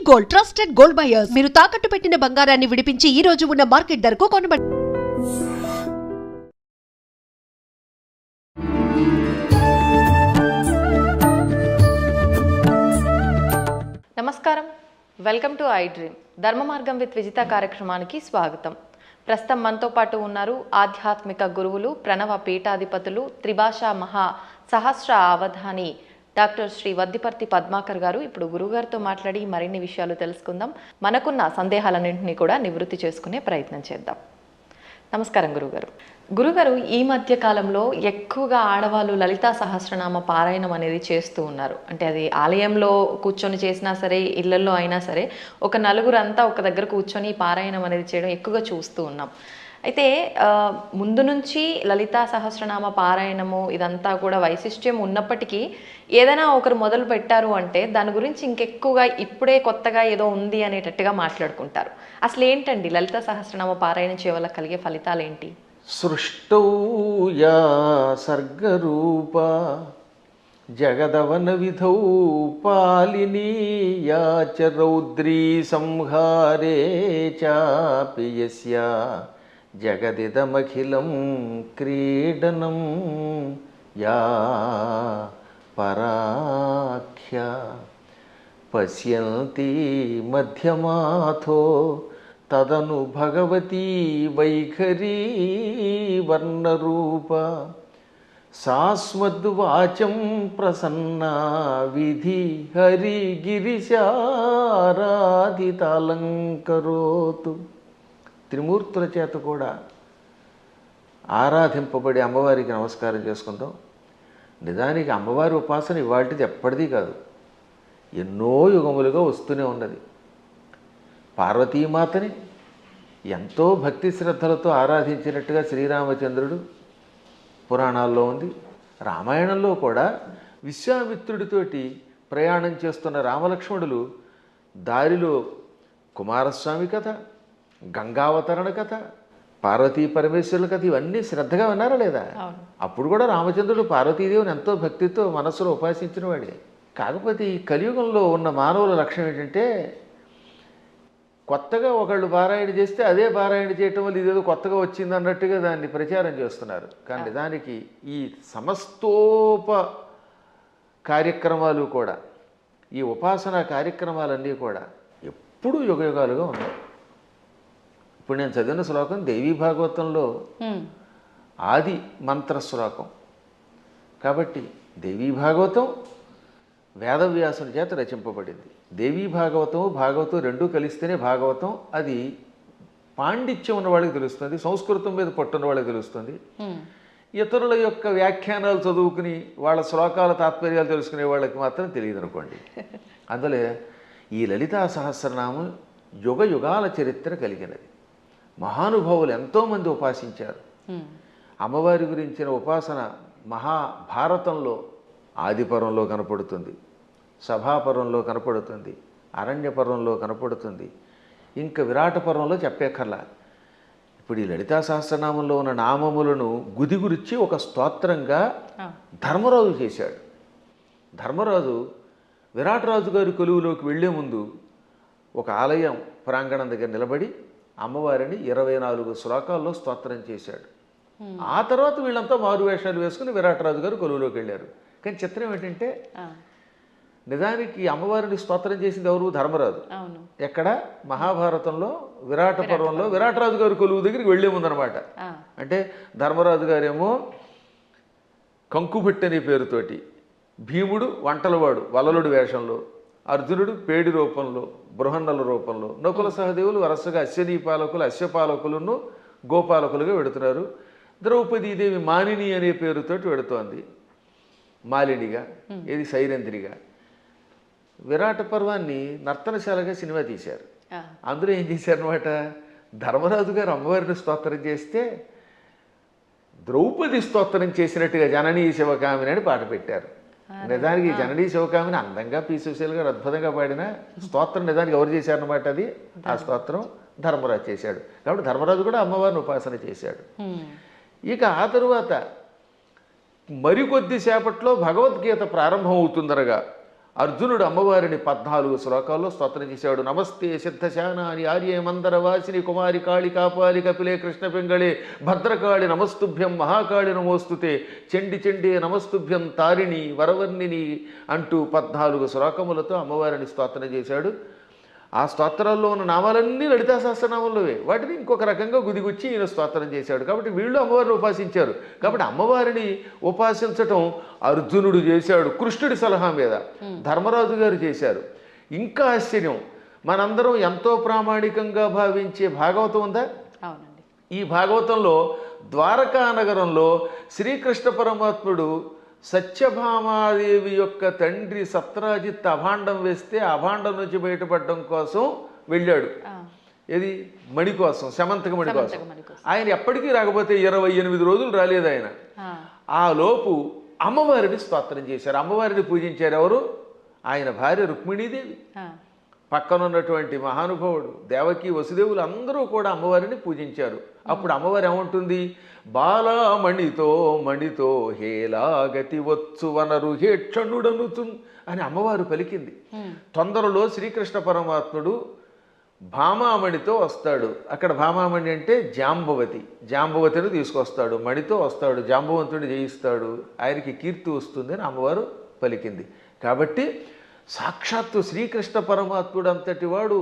Gold, trusted gold buyers. మీరు తాకట్టు పెట్టిన బంగారాన్ని విడిపించి ఈ రోజు ఉన్న మార్కెట్ ధరకు కొనబడి. నమస్కారం, వెల్కమ్ టు ఐ డ్రీమ్. ధర్మ మార్గం విత్ విజిత కార్యక్రమానికి స్వాగతం. ప్రస్తుతం మనతో పాటు ఉన్నారు ఆధ్యాత్మిక గురువులు, ప్రణవ పీఠాధిపతులు, త్రిభాషా మహా సహస్ర అవధాని డాక్టర్ శ్రీ వద్దిపర్తి పద్మాకర్ గారు. ఇప్పుడు గురువుగారితో మాట్లాడి మరిన్ని విషయాలు తెలుసుకుందాం. మనకున్న సందేహాలన్నింటినీ కూడా నివృత్తి చేసుకునే ప్రయత్నం చేద్దాం. నమస్కారం గురుగారు. గురుగారు, ఈ మధ్య కాలంలో ఎక్కువగా ఆడవాళ్ళు లలితా సహస్రనామ పారాయణం అనేది చేస్తూ ఉన్నారు. అంటే అది ఆలయంలో కూర్చొని చేసినా సరే, ఇళ్లలో అయినా సరే, ఒక నలుగురు అంతా ఒక దగ్గర కూర్చొని పారాయణం అనేది చేయడం ఎక్కువగా చూస్తూ ఉన్నాం. అయితే ముందు నుంచి లలితా సహస్రనామ పారాయణము ఇదంతా కూడా వైశిష్ట్యం ఉన్నప్పటికీ ఏదైనా ఒకరు మొదలు పెట్టారు అంటే దాని గురించి ఇంకెక్కువగా ఇప్పుడే కొత్తగా ఏదో ఉంది అనేటట్టుగా మాట్లాడుకుంటారు. అసలు ఏంటండి లలితా సహస్రనామ పారాయణం చేయవల్ల కలిగే ఫలితాలు ఏంటి? సృష్టౌ యా సర్గరూప జగదవన విధౌ పాలినీ యా చ రౌద్రీ సంహారే చాపి యస్యా జగదిదమఖిలం క్రీడనం యా పరాఖ్య పశ్యంతి మధ్యమాథో తదను భగవతీ వైఖరీ వర్ణరూప సాస్మద్వాచం ప్రసన్నా విధి హరిగిరిశారాధితాలంకరోతు. త్రిమూర్తుల చేత కూడా ఆరాధింపబడి అమ్మవారికి నమస్కారం చేసుకుందాం. నిజానికి అమ్మవారి ఉపాసన ఇవాటిది ఎప్పటిదీ కాదు, ఎన్నో యుగములుగా వస్తూనే ఉన్నది. పార్వతీమాతని ఎంతో భక్తి శ్రద్ధలతో ఆరాధించినట్టుగా శ్రీరామచంద్రుడు పురాణాల్లో ఉంది. రామాయణంలో కూడా విశ్వామిత్రుడితోటి ప్రయాణం చేస్తున్న రామలక్ష్మణులు దారిలో కుమారస్వామి కథ, గంగావతరణ కథ, పార్వతీ పరమేశ్వరుల కథ ఇవన్నీ శ్రద్ధగా విన్నారా లేదా? అప్పుడు కూడా రామచంద్రుడు పార్వతీదేవిని ఎంతో భక్తితో మనస్సులో ఉపాసించిన వాడే. కాకపోతే ఈ కలియుగంలో ఉన్న మానవుల లక్ష్యం ఏంటంటే కొత్తగా ఒకళ్ళు పారాయణ చేస్తే అదే పారాయణ చేయటం వల్ల ఇదేదో కొత్తగా వచ్చింది అన్నట్టుగా దాన్ని ప్రచారం చేస్తున్నారు. కానీ దానికి ఈ సమస్తోప కార్యక్రమాలు కూడా, ఈ ఉపాసనా కార్యక్రమాలన్నీ కూడా ఎప్పుడూ యుగయుగాలుగా ఉన్నాయి. ఇప్పుడు నేను చదివిన శ్లోకం దేవీ భాగవతంలో ఆది మంత్ర శ్లోకం కాబట్టి దేవీ భాగవతం వేదవ్యాసుని చేత రచింపబడింది. దేవీ భాగవతము భాగవతం రెండూ కలిస్తేనే భాగవతం. అది పాండిత్యం ఉన్న వాళ్ళకి తెలుస్తుంది, సంస్కృతం మీద పట్టున్న వాళ్ళకి తెలుస్తుంది. ఇతరుల యొక్క వ్యాఖ్యానాలు చదువుకుని వాళ్ళ శ్లోకాల తాత్పర్యాలు తెలుసుకునే వాళ్ళకి మాత్రం తెలియదు అనుకోండి. అందులో ఈ లలితా సహస్రనామం యుగ యుగాల చరిత్ర కలిగినది. మహానుభావులు ఎంతోమంది ఉపాసించారు. అమ్మవారి గురించిన ఉపాసన మహాభారతంలో ఆదిపర్వంలో కనపడుతుంది, సభాపర్వంలో కనపడుతుంది, అరణ్యపర్వంలో కనపడుతుంది, ఇంకా విరాట పర్వంలో చెప్పేకర్లా. ఇప్పుడు ఈ లలితా సహస్రనామంలో ఉన్న నామములను గుదిగురిచి ఒక స్తోత్రంగా ధర్మరాజు చేశాడు. ధర్మరాజు విరాటరాజు గారి కొలువులోకి వెళ్లే ముందు ఒక ఆలయం ప్రాంగణం దగ్గర నిలబడి అమ్మవారిని 24 శ్లోకాల్లో స్తోత్రం చేశాడు. ఆ తర్వాత వీళ్ళంతా మారువేషాలు వేసుకుని విరాటరాజు గారు కొలువులోకి వెళ్ళారు. కానీ చిత్రం ఏంటంటే నిజానికి అమ్మవారిని స్తోత్రం చేసింది ఎవరు? ధర్మరాజు. ఎక్కడ? మహాభారతంలో విరాట పర్వంలో విరాటరాజు గారి కొలువు దగ్గరికి వెళ్లే ముందనమాట. అంటే ధర్మరాజు గారేమో కంకుబెట్టి అనే పేరుతోటి, భీముడు వంటలవాడు వలలుడు వేషంలో, అర్జునుడు పేడి రూపంలో, బృహన్నల రూపంలో, నకుల సహదేవులు వరుసగా అశ్వనీ పాలకులు, అశ్వపాలకులను గోపాలకులుగా వెడుతున్నారు. ద్రౌపదీదేవి మానిని అనే పేరుతోటి వెడుతోంది, మాలినిగా, ఇది సైరంధ్రిగా. విరాట పర్వాన్ని నర్తనశాలగా సినిమా తీశారు. అందులో ఏం చేశారనమాట, ధర్మరాజు గారు అమ్మవారిని స్తోత్రం చేస్తే ద్రౌపది స్తోత్రం చేసినట్టుగా జననీ శివకామిని అని పాట పెట్టారు. నిజానికి జననీ శివకామిని అందంగా పీసుశీల గారు అద్భుతంగా పాడిన స్తోత్రం నిజానికి ఎవరు చేశారనమాట అది? ఆ స్తోత్రం ధర్మరాజు చేశాడు. కాబట్టి ధర్మరాజు కూడా అమ్మవారిని ఉపాసన చేశాడు. ఇక ఆ తరువాత మరికొద్దిసేపట్లో భగవద్గీత ప్రారంభం అవుతుందనగా అర్జునుడు అమ్మవారిని 14 శ్లోకాల్లో స్తోత్రం చేశాడు. నమస్తే సిద్ధశానాని ఆర్యే మందర వాసిని కుమారి కాళి కాపాలి కపిలే కృష్ణ పింగళే భద్రకాళి నమస్తుభ్యం మహాకాళి నమోస్తుతే చండి చండి నమస్తుభ్యం తారిణి వరవర్ణిని అంటూ 14 శ్లోకములతో అమ్మవారిని స్తోత్రం చేశాడు. ఆ స్తోత్రాల్లో ఉన్న నామాలన్నీ లలితా సహస్రనామంలోవే. వాటిని ఇంకొక రకంగా గుదిగుచ్చి ఈయన స్తోత్రం చేశాడు. కాబట్టి వీళ్ళు అమ్మవారిని ఉపాసించారు. కాబట్టి అమ్మవారిని ఉపాసించటం అర్జునుడు చేశాడు కృష్ణుడి సలహా మీద, ధర్మరాజు గారు చేశారు. ఇంకా ఆశ్చర్యం, మనందరం ఎంతో ప్రామాణికంగా భావించే భాగవతం ఉందా? అవునండి. ఈ భాగవతంలో ద్వారకా నగరంలో శ్రీకృష్ణ పరమాత్ముడు సత్యభామాదేవి యొక్క తండ్రి సత్రాజిత్ అభాండం వేస్తే అభాండం నుంచి బయటపడడం కోసం వెళ్ళాడు. ఏది? మణి కోసం, శమంతక మణి కోసం. ఆయన ఎప్పటికీ రాకపోతే 28 రోజులు రాలేదు ఆయన. ఆ లోపు అమ్మవారిని స్తోత్రం చేశారు, అమ్మవారిని పూజించారు. ఎవరు? ఆయన భార్య రుక్మిణీదేవి, పక్కనున్నటువంటి మహానుభావుడు దేవకి వసుదేవులు అందరూ కూడా అమ్మవారిని పూజించారు. అప్పుడు అమ్మవారు ఏమంటుంది? బాలామణితో మణితో హేలాగతి వచ్చు వనరు హేక్షణుడనుచు అని అమ్మవారు పలికింది. తొందరలో శ్రీకృష్ణ పరమాత్ముడు భామామణితో వస్తాడు. అక్కడ భామామణి అంటే జాంబవతి, జాంబవతిని తీసుకొస్తాడు. మణితో వస్తాడు, జాంబవంతుడిని జయిస్తాడు, ఆయనకి కీర్తి వస్తుంది అని అమ్మవారు పలికింది. కాబట్టి సాక్షాత్తు శ్రీకృష్ణ పరమాత్ముడు అంతటి వాడు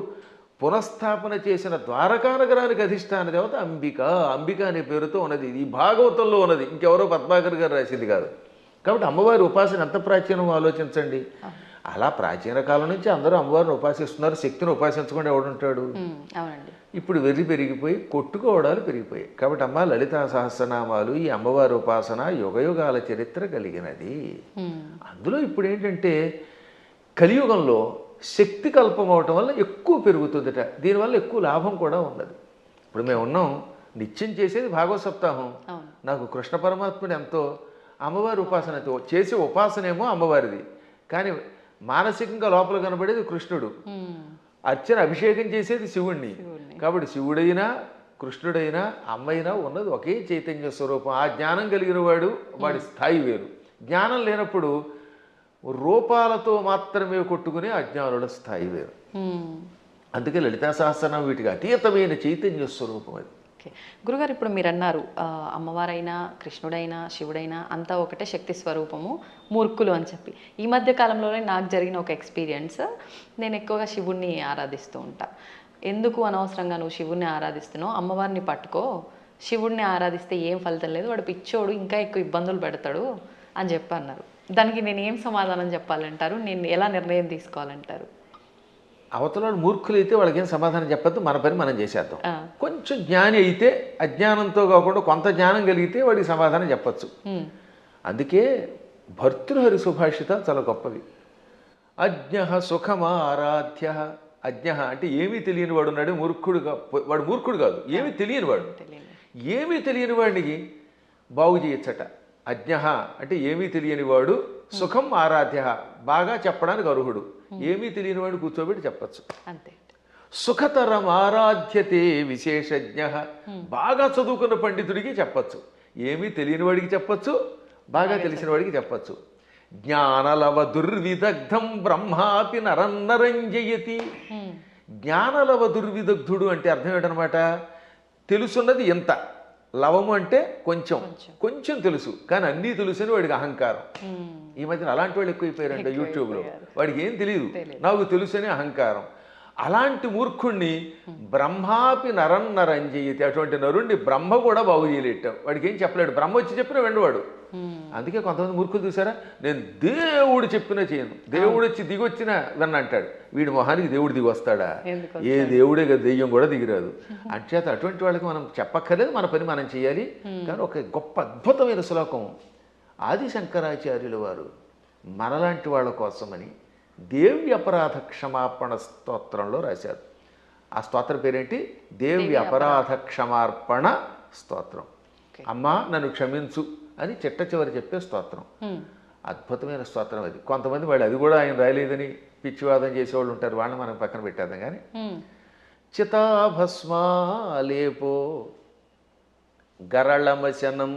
పునఃస్థాపన చేసిన ద్వారకా నగరానికి అధిష్టాన దేవత అంబిక. అంబిక అనే పేరుతో ఉన్నది. ఈ భాగవతంలో ఉన్నది, ఇంకెవరో పద్మాకర్ గారు రాసింది కాదు. కాబట్టి అమ్మవారి ఉపాసన ఎంత ప్రాచీనమో ఆలోచించండి. అలా ప్రాచీన కాలం నుంచి అందరూ అమ్మవారిని ఉపాసిస్తున్నారు. శక్తిని ఉపాసించకుండా ఎవడుంటాడు? ఇప్పుడు వెర్రి పెరిగిపోయి కొట్టుకోవడాలు పెరిగిపోయాయి. కాబట్టి అమ్మ లలితా సహస్రనామాలు, ఈ అమ్మవారి ఉపాసన యుగయుగాల చరిత్ర కలిగినది. అందులో ఇప్పుడు ఏంటంటే కలియుగంలో శక్తి కల్పం అవటం వల్ల ఎక్కువ పెరుగుతుందట. దీనివల్ల ఎక్కువ లాభం కూడా ఉన్నది. ఇప్పుడు మేము ఉన్నాం, నిత్యం చేసేది భాగవత సప్తాహం. నాకు కృష్ణ పరమాత్ముడు ఎంతో, అమ్మవారి ఉపాసన చేసే ఉపాసనేమో అమ్మవారిది, కానీ మానసికంగా లోపల కనబడేది కృష్ణుడు. అర్చన అభిషేకం చేసేది శివుణ్ణి. కాబట్టి శివుడైనా కృష్ణుడైనా అమ్మైనా ఉన్నది ఒకే చైతన్య స్వరూపం. ఆ జ్ఞానం కలిగిన వాడు, వాడి స్థాయి వేరు. జ్ఞానం లేనప్పుడు రూపాలతో మాత్రమే కొట్టుకునే అజ్ఞానుల స్థాయి వేరు. అందుకే లలితా సహస్రనామం వీటికి అతీతమైన చైతన్య స్వరూపం అది. ఓకే గురుగారు, ఇప్పుడు మీరు అన్నారు అమ్మవారైనా కృష్ణుడైనా శివుడైనా అంతా ఒకటే శక్తి స్వరూపము, మూర్ఖులు అని చెప్పి. ఈ మధ్య కాలంలోనే నాకు జరిగిన ఒక ఎక్స్పీరియన్స్, నేను ఎక్కువగా శివుణ్ణి ఆరాధిస్తూ ఉంటా. ఎందుకు అనవసరంగా నువ్వు శివుణ్ణి ఆరాధిస్తున్నావు, అమ్మవారిని పట్టుకో, శివుణ్ణి ఆరాధిస్తే ఏం ఫలితం లేదు, వాడు పిచ్చోడు ఇంకా ఎక్కువ ఇబ్బందులు పెడతాడు అని చెప్పి అన్నారు. దానికి నేను ఏం సమాధానం చెప్పాలంటారు? నేను ఎలా నిర్ణయం తీసుకోవాలంటారు? అవతల మూర్ఖులు అయితే వాళ్ళకి ఏం సమాధానం చెప్పద్దు, మన పని మనం చేసేద్దాం. కొంచెం జ్ఞాని అయితే అజ్ఞానంతో కాకుండా కొంత జ్ఞానం కలిగితే వాడికి సమాధానం చెప్పచ్చు. అందుకే భర్తృహరి సుభాషితాలు చాలా గొప్పవి. అజ్ఞ సుఖమారాధ్య. అజ్ఞ అంటే ఏమీ తెలియని వాడు ఉన్నాడు, మూర్ఖుడుగా. వాడు మూర్ఖుడు కాదు, ఏమీ తెలియని వాడు. ఏమీ తెలియని వాడికి బాగు చేయొచ్చట. అజ్ఞ అంటే ఏమీ తెలియని వాడు, సుఖం ఆరాధ్య బాగా చెప్పడానికి అర్హుడు. ఏమీ తెలియని వాడు కూర్చోబెట్టి చెప్పచ్చు. అంతే. సుఖతరం ఆరాధ్యతే విశేషజ్ఞ. బాగా చదువుకున్న పండితుడికి చెప్పచ్చు, ఏమీ తెలియని వాడికి చెప్పచ్చు, బాగా తెలిసిన వాడికి చెప్పచ్చు. జ్ఞానలవ దుర్విదగ్ధం బ్రహ్మాపి నరన్నరంజయతి. జ్ఞానలవ దుర్విదగ్ధుడు అంటే అర్థం ఏంటనమాట? తెలుసున్నది ఎంత, లవము అంటే కొంచెం, కొంచెం తెలుసు కానీ అన్నీ తెలుసని వాడికి అహంకారం. ఈ మధ్యన అలాంటి వాళ్ళు ఎక్కువైపోయారంట యూట్యూబ్లో. వాడికి ఏం తెలియదు, నాకు తెలుసని అహంకారం. అలాంటి మూర్ఖుణ్ణి బ్రహ్మాపి నరన్నరంజయతి. అటువంటి నరుణ్ణి బ్రహ్మ కూడా బాగు చేయలేట. వాడికి ఏం చెప్పలేడు, బ్రహ్మ వచ్చి చెప్పినా వెండవాడు. అందుకే కొంతమంది మూర్ఖులు చూసారా, నేను దేవుడు చెప్పినా చేయను, దేవుడు వచ్చి దిగొచ్చినా విన్న అంటాడు. వీడి మొహానికి దేవుడు దిగి వస్తాడా? ఏ దేవుడే కదా, దెయ్యం కూడా దిగిరాదు. అంచేత అటువంటి వాళ్ళకి మనం చెప్పక్కర్లేదు, మన పని మనం చేయాలి. కానీ ఒక గొప్ప అద్భుతమైన శ్లోకం ఆది శంకరాచార్యుల వారు మనలాంటి వాళ్ళ కోసమని దేవి అపరాధ క్షమాపణ స్తోత్రంలో రాశారు. ఆ స్తోత్రం పేరేంటి? దేవి అపరాధ క్షమార్పణ స్తోత్రం. అమ్మా నన్ను క్షమించు అని చిట్ట చివరి చెప్పే స్తోత్రం. అద్భుతమైన స్తోత్రం అది. కొంతమంది వాళ్ళు అది కూడా ఆయన రాయలేదని పిచ్చివాదం చేసేవాళ్ళు ఉంటారు, వాళ్ళని మనం పక్కన పెట్టేద్దాం. కానీ చితాభస్మాలేపో గరళమశనం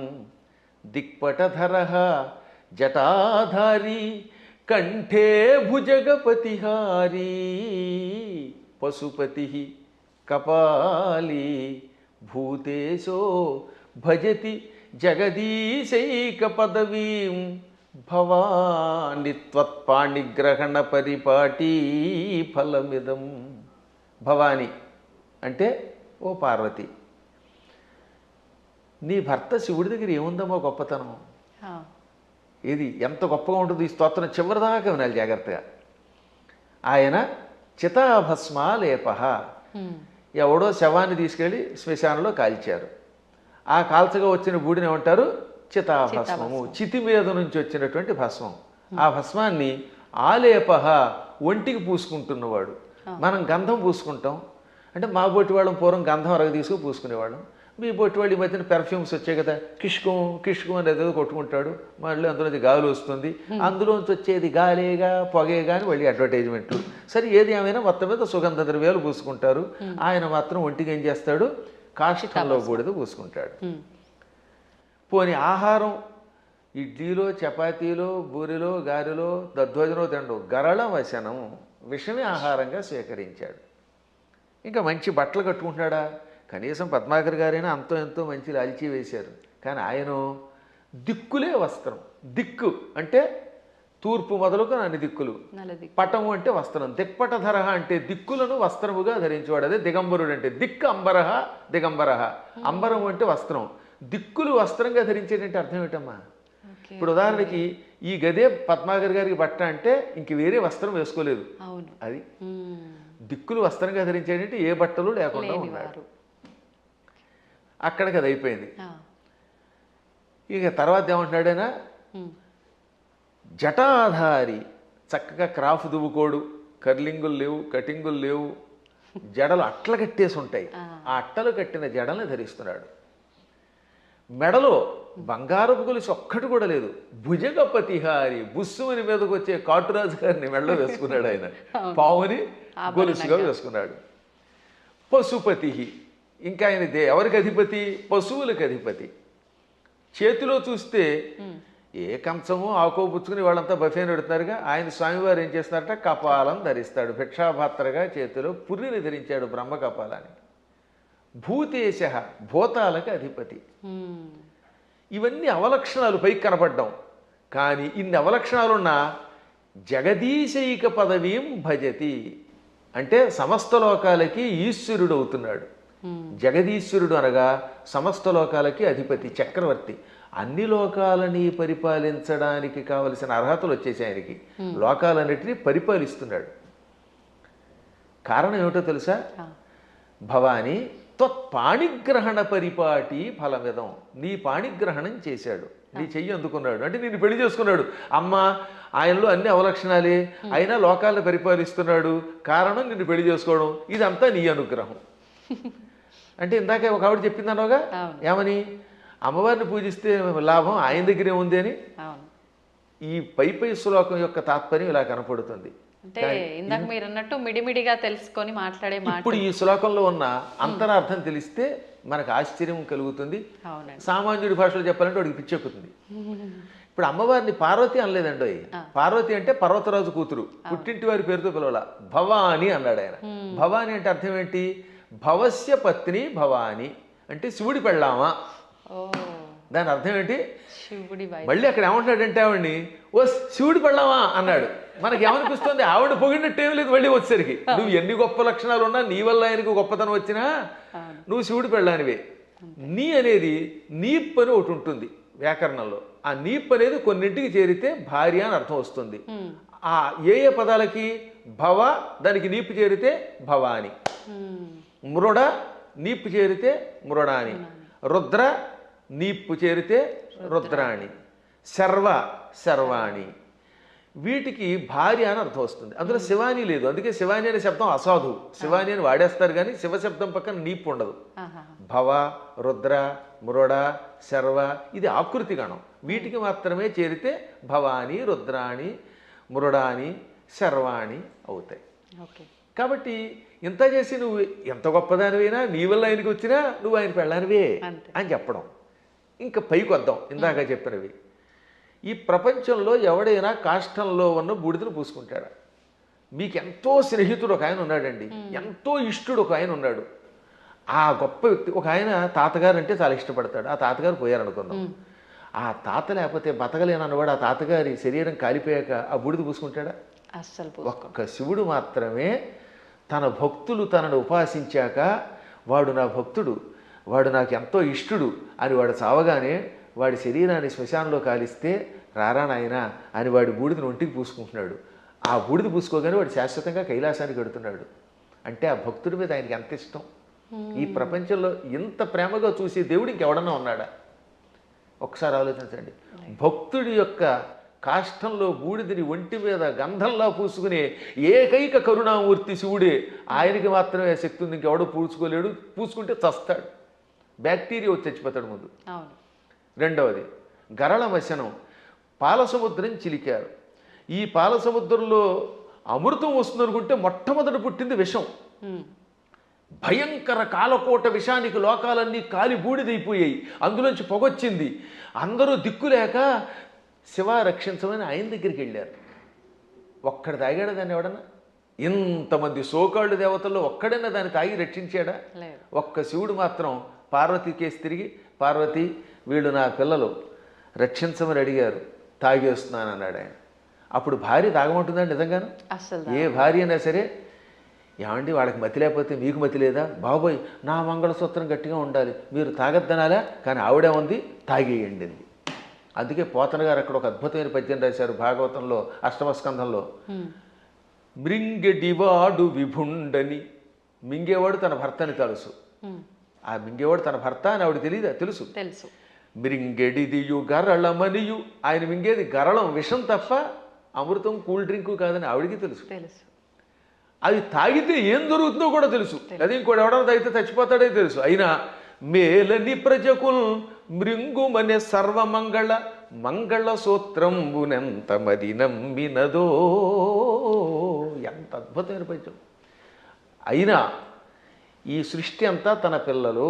దిక్పటధర జటాధారి కంఠే భుజగపతిహారీ పశుపతి కపాలీ భూతేశో భజతి జగదీశైక పదవీం భవాని త్వత్పాణిగ్రహణ పరిపాటీ ఫలమిదం. భవాని అంటే ఓ పార్వతి, నీ భర్త శివుడి దగ్గర ఏముందమ్మో గొప్పతనం. ఇది ఎంత గొప్పగా ఉంటుంది ఈ స్తోత్రం చివరిదాకా వినాలి జాగ్రత్తగా. ఆయన చితాభస్మాలేప, ఎవడో శవాన్ని తీసుకెళ్ళి శ్మశానంలో కాల్చారు. ఆ కాల్చగా వచ్చిన బూడిని ఏమంటారు? చితాభస్మము. చితి మీద నుంచి వచ్చినటువంటి భస్మం. ఆ భస్మాన్ని ఆలేప, ఒంటికి పూసుకుంటున్నవాడు. మనం గంధం పూసుకుంటాం అంటే మా బొట్టి వాళ్ళం పూర్వం గంధం అరగ తీసుకు పూసుకునేవాళ్ళం. మీ బొట్టి వాళ్ళు ఈ మధ్యన పెర్ఫ్యూమ్స్ వచ్చాయి కదా, కిష్కం కిష్కం అనేది ఏదో కొట్టుకుంటాడు, మళ్ళీ అందులోంచి గాలి వస్తుంది, అందులోంచి వచ్చేది గాలేగా పొగేగా అని మళ్ళీ అడ్వర్టైజ్మెంట్లు. సరే ఏది ఏమైనా మొత్తం మీద సుగంధ ద్రవ్యాలు పూసుకుంటారు. ఆయన మాత్రం ఒంటికి ఏం చేస్తాడు? కాష్టంలో బూడిద పూసుకుంటాడు. పోని ఆహారం ఇడ్లీలో చపాతీలో బూరిలో గారెలో దద్దోజనో తిండు గరళ వశనం విషమే ఆహారంగా స్వీకరించాడు. ఇంకా మంచి బట్టలు కట్టుకుంటున్నాడా? కనీసం పద్మాకర్ గారైనా అంతో ఎంతో మంచి లాల్చీ వేశారు. కానీ ఆయన దిక్కులే వస్త్రం. దిక్కు అంటే తూర్పు మొదలుకు అన్ని దిక్కులు. పటము అంటే వస్త్రం. దిక్పటధర అంటే దిక్కులను వస్త్రముగా ధరించేవాడు. అదే దిగంబరుడు అంటే. దిక్కు అంబరహ దిగంబరహ. అంబరం అంటే వస్త్రం. దిక్కులు వస్త్రంగా ధరించేటంటే అర్థం ఏంటమ్మా? ఇప్పుడు ఉదాహరణకి ఈ గదే పద్మాకర్ గారికి బట్ట అంటే ఇంక వేరే వస్త్రం వేసుకోలేదు. అది దిక్కులు వస్త్రంగా ధరించేటంటే ఏ బట్టలు లేకుండా ఉన్నాడు. అక్కడికి అది అయిపోయింది. ఇక తర్వాత ఏమంటున్నాడైనా? జటాధారి, చక్కగా క్రాఫ్ దువ్వుకోడు, కర్లింగులు లేవు, కటింగులు లేవు, జడలు అట్టలు కట్టేసి ఉంటాయి. ఆ అట్టలు కట్టిన జడల్ని ధరిస్తున్నాడు. మెడలో బంగారపు గొలుసు ఒక్కటి కూడా లేదు. భుజగపతిహారి, బుస్సుమని మీదకు వచ్చే కాటురాజు గారిని మెడలో వేసుకున్నాడు ఆయన. పావుని గొలుసుగా వేసుకున్నాడు. పశుపతి, ఇంకా ఆయన ఎవరికి అధిపతి? పశువులకు అధిపతి. చేతిలో చూస్తే ఏ కంచమో ఆకో పుచ్చుకుని వాళ్ళంతా బఫేని పెడుతున్నారుగా. ఆయన స్వామివారు ఏం చేస్తున్నారట? కపాలం ధరిస్తాడు. భిక్షాపాత్రగా చేతిలో పుర్రిని ధరించాడు, బ్రహ్మ కపాలాన్ని. భూతేశ, భూతాలకు అధిపతి. ఇవన్నీ అవలక్షణాలు పైకి కనపడ్డాం. కానీ ఇన్ని అవలక్షణాలున్న జగదీశైక పదవీం భజతి అంటే సమస్త లోకాలకి ఈశ్వరుడు అవుతున్నాడు. జగదీశ్వరుడు అనగా సమస్త లోకాలకి అధిపతి, చక్రవర్తి. అన్ని లోకాలని పరిపాలించడానికి కావలసిన అర్హతలు వచ్చేసి ఆయనకి. లోకాలన్నిటినీ పరిపాలిస్తున్నాడు. కారణం ఏమిటో తెలుసా? భవాని త్వత్పాణిగ్రహణ పరిపాటి ఫలమిదం. నీ పాణిగ్రహణం చేశాడు, నీ చెయ్యి అందుకున్నాడు అంటే నిన్ను పెళ్లి చేసుకున్నాడు. అమ్మ ఆయనలో అన్ని అవలక్షణాలే, అయినా లోకాలను పరిపాలిస్తున్నాడు. కారణం నిన్ను పెళ్లి చేసుకోవడం. ఇదంతా నీ అనుగ్రహం. అంటే ఇందాక ఒక ఆవిడ చెప్పిందనోగా, ఏమని? అమ్మవారిని పూజిస్తే లాభం ఆయన దగ్గరే ఉంది అని. ఈ పై శ్లోకం యొక్క తాత్పర్యం ఇలా కనపడుతుంది. అంటే ఇందాక మీరు అన్నట్టు మిడిమిడిగా తెలుసుకొని మాట్లాడే మాట. ఇప్పుడు ఈ శ్లోకంలో ఉన్న అంతరార్థం తెలిస్తే మనకు ఆశ్చర్యం కలుగుతుంది. సామాన్యుడి భాషలో చెప్పాలంటే వాడికి పిచ్చెక్కుతుంది. ఇప్పుడు అమ్మవారిని పార్వతి అనలేదండి. పార్వతి అంటే పర్వతరాజు కూతురు, పుట్టింటి వారి పేరుతో పిలవాల. భవాని అన్నాడు ఆయన. భవాని అంటే అర్థం ఏంటి? భవస్య పత్ని భవాని అంటే శివుడి పెళ్ళామా. దాని అర్థం ఏంటి? మళ్ళీ అక్కడ ఏమంటాడంటే ఆవిడ్ని ఓ శివుడి పెళ్ళామా అన్నాడు. మనకి ఏమనిపిస్తుంది? ఆవిడ పొగిడినట్టు ఏం లేదు. మళ్ళీ వచ్చేసరికి నువ్వు ఎన్ని గొప్ప లక్షణాలు ఉన్నా, నీ వల్ల ఆయనకు గొప్పతనం వచ్చినా నువ్వు శివుడి పెళ్ళానివే. నీ అనేది నీప్ అని ఒకటి ఉంటుంది వ్యాకరణంలో. ఆ నీప్ అనేది కొన్నింటికి చేరితే భార్య అని అర్థం వస్తుంది. ఆ ఏ ఏ పదాలకి? భవ దానికి నీపు చేరితే భవాని, మృడ నీపు చేరితే మృడాని, రుద్ర నీపు చేరితే రుద్రాణి, శర్వ శర్వాణి. వీటికి భార్య అని అర్థం వస్తుంది. అందులో శివాని లేదు. అందుకే శివాని అనే శబ్దం అసాధు. శివాని అని వాడేస్తారు కానీ శివశబ్దం పక్కన నీపు ఉండదు. భవ, రుద్ర, మృడ, శర్వ ఇది ఆకృతి గణం. వీటికి మాత్రమే చేరితే భవాని, రుద్రాణి, మృడాని, శర్వాణి అవుతాయి. కాబట్టి ఇంత చేసి నువ్వు ఎంత గొప్పదానివైనా, నీ వల్ల ఆయనకి వచ్చినా నువ్వు ఆయన పెళ్ళానివే అని చెప్పడం. ఇంకా పైకి వద్దాం. ఇందాక చెప్పినవి ఈ ప్రపంచంలో ఎవడైనా కాష్టంలో ఉన్న బూడిదను పూసుకుంటాడా? మీకు ఎంతో స్నేహితుడు ఒక ఆయన ఉన్నాడండి, ఎంతో ఇష్టుడు ఒక ఆయన ఉన్నాడు. ఆ గొప్ప వ్యక్తి ఒక ఆయన తాతగారు అంటే చాలా ఇష్టపడతాడు. ఆ తాతగారు పోయారనుకుందాం. ఆ తాత లేకపోతే బతకలేనన్నవాడు ఆ తాతగారి శరీరం కాలిపోయాక ఆ బూడిద పూసుకుంటాడా? అస్సలు ఒక్క శివుడు మాత్రమే తన భక్తులు తనను ఉపాసించాక వాడు నా భక్తుడు, వాడు నాకు ఎంతో ఇష్టుడు అని వాడు చావగానే వాడి శరీరాన్ని శ్మశానంలో కాలిస్తే రారా నాయనా అని వాడి బూడిదని ఒంటికి పూసుకుంటున్నాడు. ఆ బూడిద పూసుకోగానే వాడు శాశ్వతంగా కైలాసానికి వెడుతున్నాడు. అంటే ఆ భక్తుడి మీద ఆయనకి ఎంత ఇష్టం. ఈ ప్రపంచంలో ఇంత ప్రేమగా చూసే దేవుడు ఇంకెవడన్నా ఉన్నాడా? ఒకసారి ఆలోచించండి. భక్తుడి యొక్క కాష్టంలో బూడిదని ఒంటి మీద గంధంలా పూసుకునే ఏకైక కరుణామూర్తి శివుడే. ఆయనకి మాత్రమే శక్తి ఉంది, ఇంకెవడో పూసుకోలేడు. పూసుకుంటే చస్తాడు, బ్యాక్టీరియా వచ్చి చచ్చిపోతాడు ముందు. రెండవది గరళ మశనం. పాలసముద్రం చిలికారు. ఈ పాలసముద్రంలో అమృతం వస్తుందనుకుంటే మొట్టమొదటి పుట్టింది విషం. భయంకర కాలకోట విషానికి లోకాలన్నీ కాలి బూడిదైపోయాయి. అందులోంచి పొగొచ్చింది. అందరూ దిక్కులేక శివ రక్షించమని ఆయన దగ్గరికి వెళ్ళారు. ఒక్కడు తాగాడా దాన్ని ఎవడన్నా? ఇంతమంది సోకాళ్ళు దేవతల్లో ఒక్కడైనా దాన్ని తాగి రక్షించాడా? ఒక్క శివుడు మాత్రం పార్వతి కేసు తిరిగి, పార్వతి వీళ్ళు నా పిల్లలు రక్షించమని అడిగారు, తాగేస్తున్నాను అన్నాడు ఆయన. అప్పుడు భార్య తాగమంటుందండి నిజంగాను? ఏ భార్య అయినా సరే, ఏమండి వాళ్ళకి మతి లేకపోతే మీకు మతి లేదా? బాబోయ్ నా మంగళసూత్రం గట్టిగా ఉండాలి, మీరు తాగద్దనాలా? కానీ ఆవిడే ఉంది, తాగేయండి. అందుకే పోతన గారు అక్కడ ఒక అద్భుతమైన పద్యం రాశారు భాగవతంలో అష్టమ స్కంధంలో. మృంగెడివాడు విభుండని. మింగేవాడు తన భర్తని తెలుసు. ఆ మింగేవాడు తన భర్త అని ఆవిడ తెలియదా? తెలుసు. మృంగెడిదియు గరళమనియు. ఆయన మింగేది గరళం, విషం తప్ప అమృతం కూల్ డ్రింకు కాదని ఆవిడికి తెలుసు. అది తాగితే ఏం జరుగుతుందో కూడా తెలుసు. అది ఇంకోటి ఎవడన్నా తాగితే చచ్చిపోతాడే తెలుసు. అయినా మేలని ప్రజకుల్ మృంగుమనే సర్వమంగళ మంగళ సూత్రంబునెంత మది నమ్మినదో. ఎంత అద్భుతమైన పద్యం. అయినా ఈ సృష్టి అంతా తన పిల్లలు,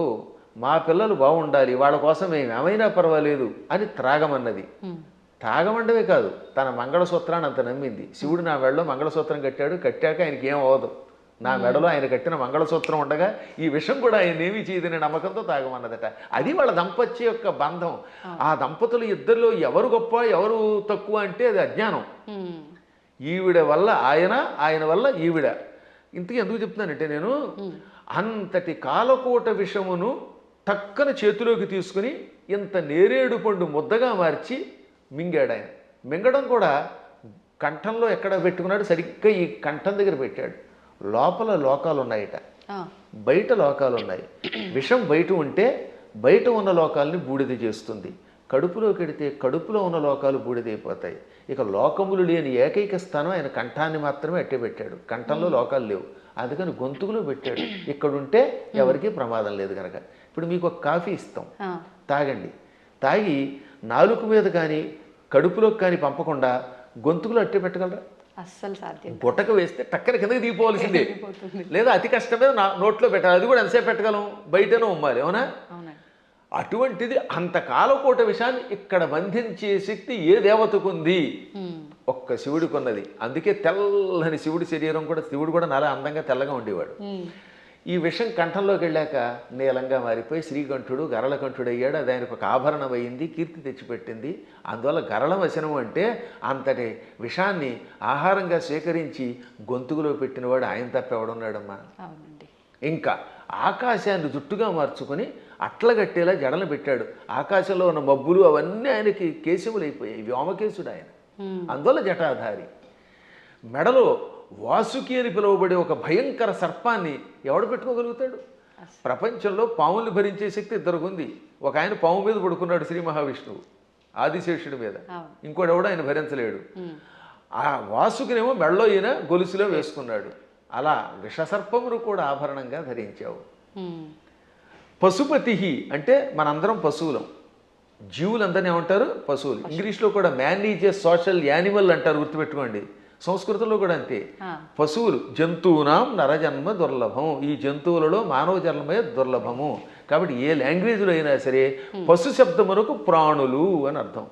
మా పిల్లలు బాగుండాలి, వాళ్ళ కోసం మేము ఏమైనా పర్వాలేదు అని త్రాగమన్నది. తాగమండవే కాదు, తన మంగళసూత్రాన్ని అంత నమ్మింది. శివుడు నా మెడలో మంగళసూత్రం కట్టాడు, కట్టాక ఆయనకి ఏం అవ్వదు. నా మెడలో ఆయన కట్టిన మంగళసూత్రం ఉండగా ఈ విషయం కూడా ఆయన ఏమీ చేయదనే నమ్మకంతో తాగమన్నదట. అది వాళ్ళ దంపత్య యొక్క బంధం. ఆ దంపతులు ఇద్దరిలో ఎవరు గొప్ప ఎవరు తక్కువ అంటే అది అజ్ఞానం. ఈవిడ వల్ల ఆయన, ఆయన వల్ల ఈవిడ. ఇంతకీ ఎందుకు చెప్తున్నానంటే నేను, అంతటి కాలకోట విషమును టక్కన చేతిలోకి తీసుకుని ఇంత నేరేడు పండు ముద్దగా మార్చి మింగాడు ఆయన. మింగడం కూడా కంఠంలో ఎక్కడ పెట్టుకున్నాడు, సరిగ్గా ఈ కంఠం దగ్గర పెట్టాడు. లోపల లోకాలు ఉన్నాయట, బయట లోకాలు ఉన్నాయి. విషం బయట ఉంటే బయట ఉన్న లోకాలని బూడిద చేస్తుంది. కడుపులోకి వెడితే కడుపులో ఉన్న లోకాలు బూడిదైపోతాయి. ఇక లోకములు లేని ఏకైక స్థానం ఆయన కంఠాన్ని మాత్రమే అట్టే పెట్టాడు. కంఠంలో లోకాలు లేవు, అందుకని గొంతుకులో పెట్టాడు. ఇక్కడుంటే ఎవరికీ ప్రమాదం లేదు కనుక. ఇప్పుడు మీకు ఒక కాఫీ ఇస్తాం, తాగండి. తాగి నాలుక మీద కానీ కడుపులోకి కానీ పంపకుండా గొంతుకులో అట్టే పెట్టగలరా? అస్సలు సాధ్యం. గుట్టక వేస్తే టక్కన కిందకి దిగిపోవాల్సిందే, లేదా అతి కష్టమే నోట్లో పెట్టాలి. అది కూడా ఎంతసేపు పెట్టగలం? బయటనే ఉమ్మాలి, అవునా? అటువంటిది అంత కాలకోట విషయాన్ని ఇక్కడ బంధించే శక్తి ఏ దేవతకు ఉంది? ఒక్క శివుడికి ఉన్నది. అందుకే తెల్లని శివుడి శరీరం కూడా, శివుడు కూడా నాలా అందంగా తెల్లగా ఉండేవాడు. ఈ విషం కంఠంలోకి వెళ్ళాక నీలంగా మారిపోయి శ్రీకంఠుడు గరళకంఠుడు అయ్యాడు. అది ఆయనకు ఒక ఆభరణం అయింది, కీర్తి తెచ్చిపెట్టింది. అందువల్ల గరళ వచనం అంటే అంతటి విషాన్ని ఆహారంగా స్వీకరించి గొంతుకులో పెట్టినవాడు ఆయన తప్ప ఎవడున్నాడమ్మా? ఇంకా ఆకాశాన్ని జుట్టుగా మార్చుకొని అట్లగట్టేలా జడలు పెట్టాడు. ఆకాశంలో ఉన్న మబ్బులు అవన్నీ ఆయనకి కేశములైపోయాయి. వ్యోమకేశుడు ఆయన, అందువల్ల జటాధారి. మెడలో వాసుకి అని పిలువబడే ఒక భయంకర సర్పాన్ని ఎవడు పెట్టుకోగలుగుతాడు? ప్రపంచంలో పాముల్ని భరించే శక్తి ఇద్దరికి ఉంది. ఒక ఆయన పాము మీద పడుకున్నాడు, శ్రీ మహావిష్ణువు ఆదిశేషుడి మీద. ఇంకోటి ఎవడు ఆయన భరించలేడు. ఆ వాసుకినేమో మెడలో ఈయన గొలుసులో వేసుకున్నాడు. అలా విషసర్పమును కూడా ఆభరణంగా ధరించావు. పశుపతి అంటే మనందరం పశువులం. జీవులందరినీ ఏమంటారు? పశువులు. ఇంగ్లీష్లో కూడా man is a social animal అంటారు, గుర్తుపెట్టుకోండి. సంస్కృతంలో కూడా అంతే. పశువులు జంతువునాం నరజన్మ దుర్లభం. ఈ జంతువులలో మానవ జన్మే దుర్లభము. కాబట్టి ఏ లాంగ్వేజ్లో అయినా సరే పశు శబ్దమునకు ప్రాణులు అని అర్థం.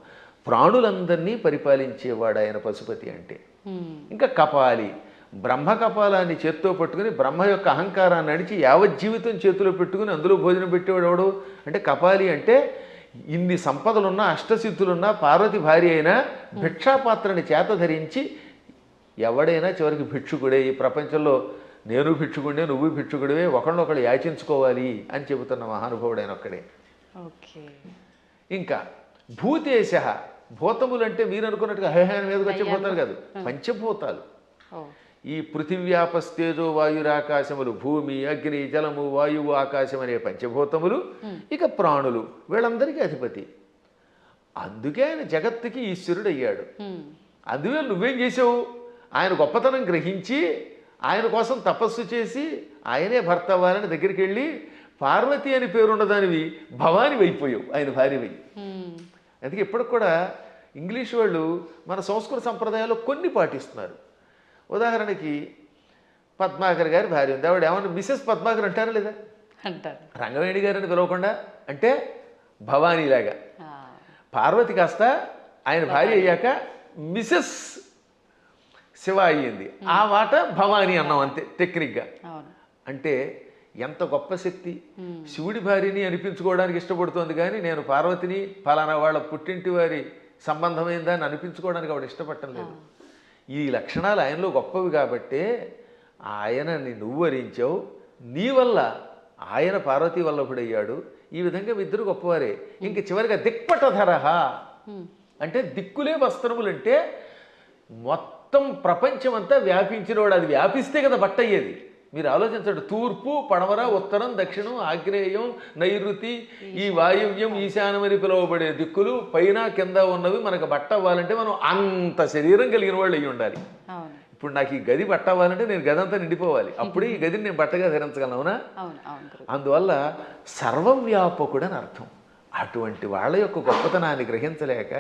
ప్రాణులందరినీ పరిపాలించేవాడు ఆయన పశుపతి అంటే. ఇంకా కపాలి, బ్రహ్మ కపాలాన్ని చేత్తో పట్టుకుని బ్రహ్మ యొక్క అహంకారాన్ని నడిచి యావజ్జీవితం చేతిలో పెట్టుకుని అందులో భోజనం పెట్టేవాడు ఎవడు అంటే కపాలి. అంటే ఇన్ని సంపదలున్నా అష్టసిద్ధులున్నా పార్వతి భార్య అయినా భిక్షాపాత్రని చేత ధరించి ఎవడైనా చివరికి భిక్షుకుడే. ఈ ప్రపంచంలో నేను భిక్షుకుడే, నువ్వు భిక్షుకుడివే, ఒకళ్ళొకళ్ళు యాచించుకోవాలి అని చెబుతున్న మహానుభావుడైన ఒక్కడే. ఓకే. ఇంకా భూతేశ, భూతములంటే మీరు అనుకున్నట్టుగా హేహాన్ మీదకి వచ్చే భూతాలు కాదు, పంచభూతాలు. ఈ పృథివ్యాపస్తేజో వాయురాకాశములు, భూమి, అగ్ని, జలము, వాయువు, ఆకాశం అనే పంచభూతములు, ఇక ప్రాణులు, వీళ్ళందరికీ అధిపతి. అందుకే ఆయన జగత్తుకి ఈశ్వరుడు అయ్యాడు. అందువల్ల నువ్వేం చేసావు? ఆయన గొప్పతనం గ్రహించి ఆయన కోసం తపస్సు చేసి ఆయనే భర్త అవ్వాలని దగ్గరికి వెళ్ళి పార్వతి అని పేరున్నదానివి భవాని అయిపోయావు, ఆయన భార్యవై. అందుకే ఇప్పటికి కూడా ఇంగ్లీష్ వాళ్ళు మన సంస్కృత సంప్రదాయాల్లో కొన్ని పాటిస్తున్నారు. ఉదాహరణకి పద్మాకర్ గారి భార్య ఉంది, ఆవిడ ఏమన్నా మిసెస్ పద్మాకర్ అంటారా లేదా? అంటారు. రంగవేణి గారిని పిలవకుండా అంటే భవానీలాగా. పార్వతి కాస్త ఆయన భార్య అయ్యాక మిసెస్ శివ అయ్యింది, ఆ మాట భవానీ అన్నాం అంతే టెక్నిక్గా. అంటే ఎంత గొప్ప శక్తి! శివుడి భార్యని అనిపించుకోవడానికి ఇష్టపడుతోంది కానీ నేను పార్వతిని ఫలానా వాళ్ళ పుట్టింటి వారి సంబంధమైందని అనిపించుకోవడానికి ఆవిడ ఇష్టపడటం లేదు. ఈ లక్షణాలు ఆయనలో గొప్పవి కాబట్టే ఆయనని నువ్వు వరించావు, నీ వల్ల ఆయన పార్వతీ వల్లభుడయ్యాడు. ఈ విధంగా ఇద్దరు గొప్పవారే. ఇంక చివరిగా దిక్పటధరహ అంటే దిక్కులే వస్త్రములంటే మొత్తం ప్రపంచం అంతా వ్యాపించినవాడు. అది వ్యాపిస్తే కదా బట్ట అయ్యేది. మీరు ఆలోచించండి, తూర్పు, పడమర, ఉత్తరం, దక్షిణం, ఆగ్నేయం, నైరుతి, ఈ వాయువ్యం, ఈశాన్యం అని పిలువబడే దిక్కులు పైన కింద ఉన్నవి మనకు బట్ట అవ్వాలంటే మనం అంత శరీరం కలిగిన వాళ్ళు అయ్యి ఉండాలి. ఇప్పుడు నాకు ఈ గది బట్ట అవ్వాలంటే నేను గది అంతా నిండిపోవాలి, అప్పుడు ఈ గదిని నేను బట్టగా ధరించగలను. అవునా? అందువల్ల సర్వవ్యాపకుడు అని అర్థం. అటువంటి వాళ్ళ యొక్క గొప్పతనాన్ని గ్రహించలేక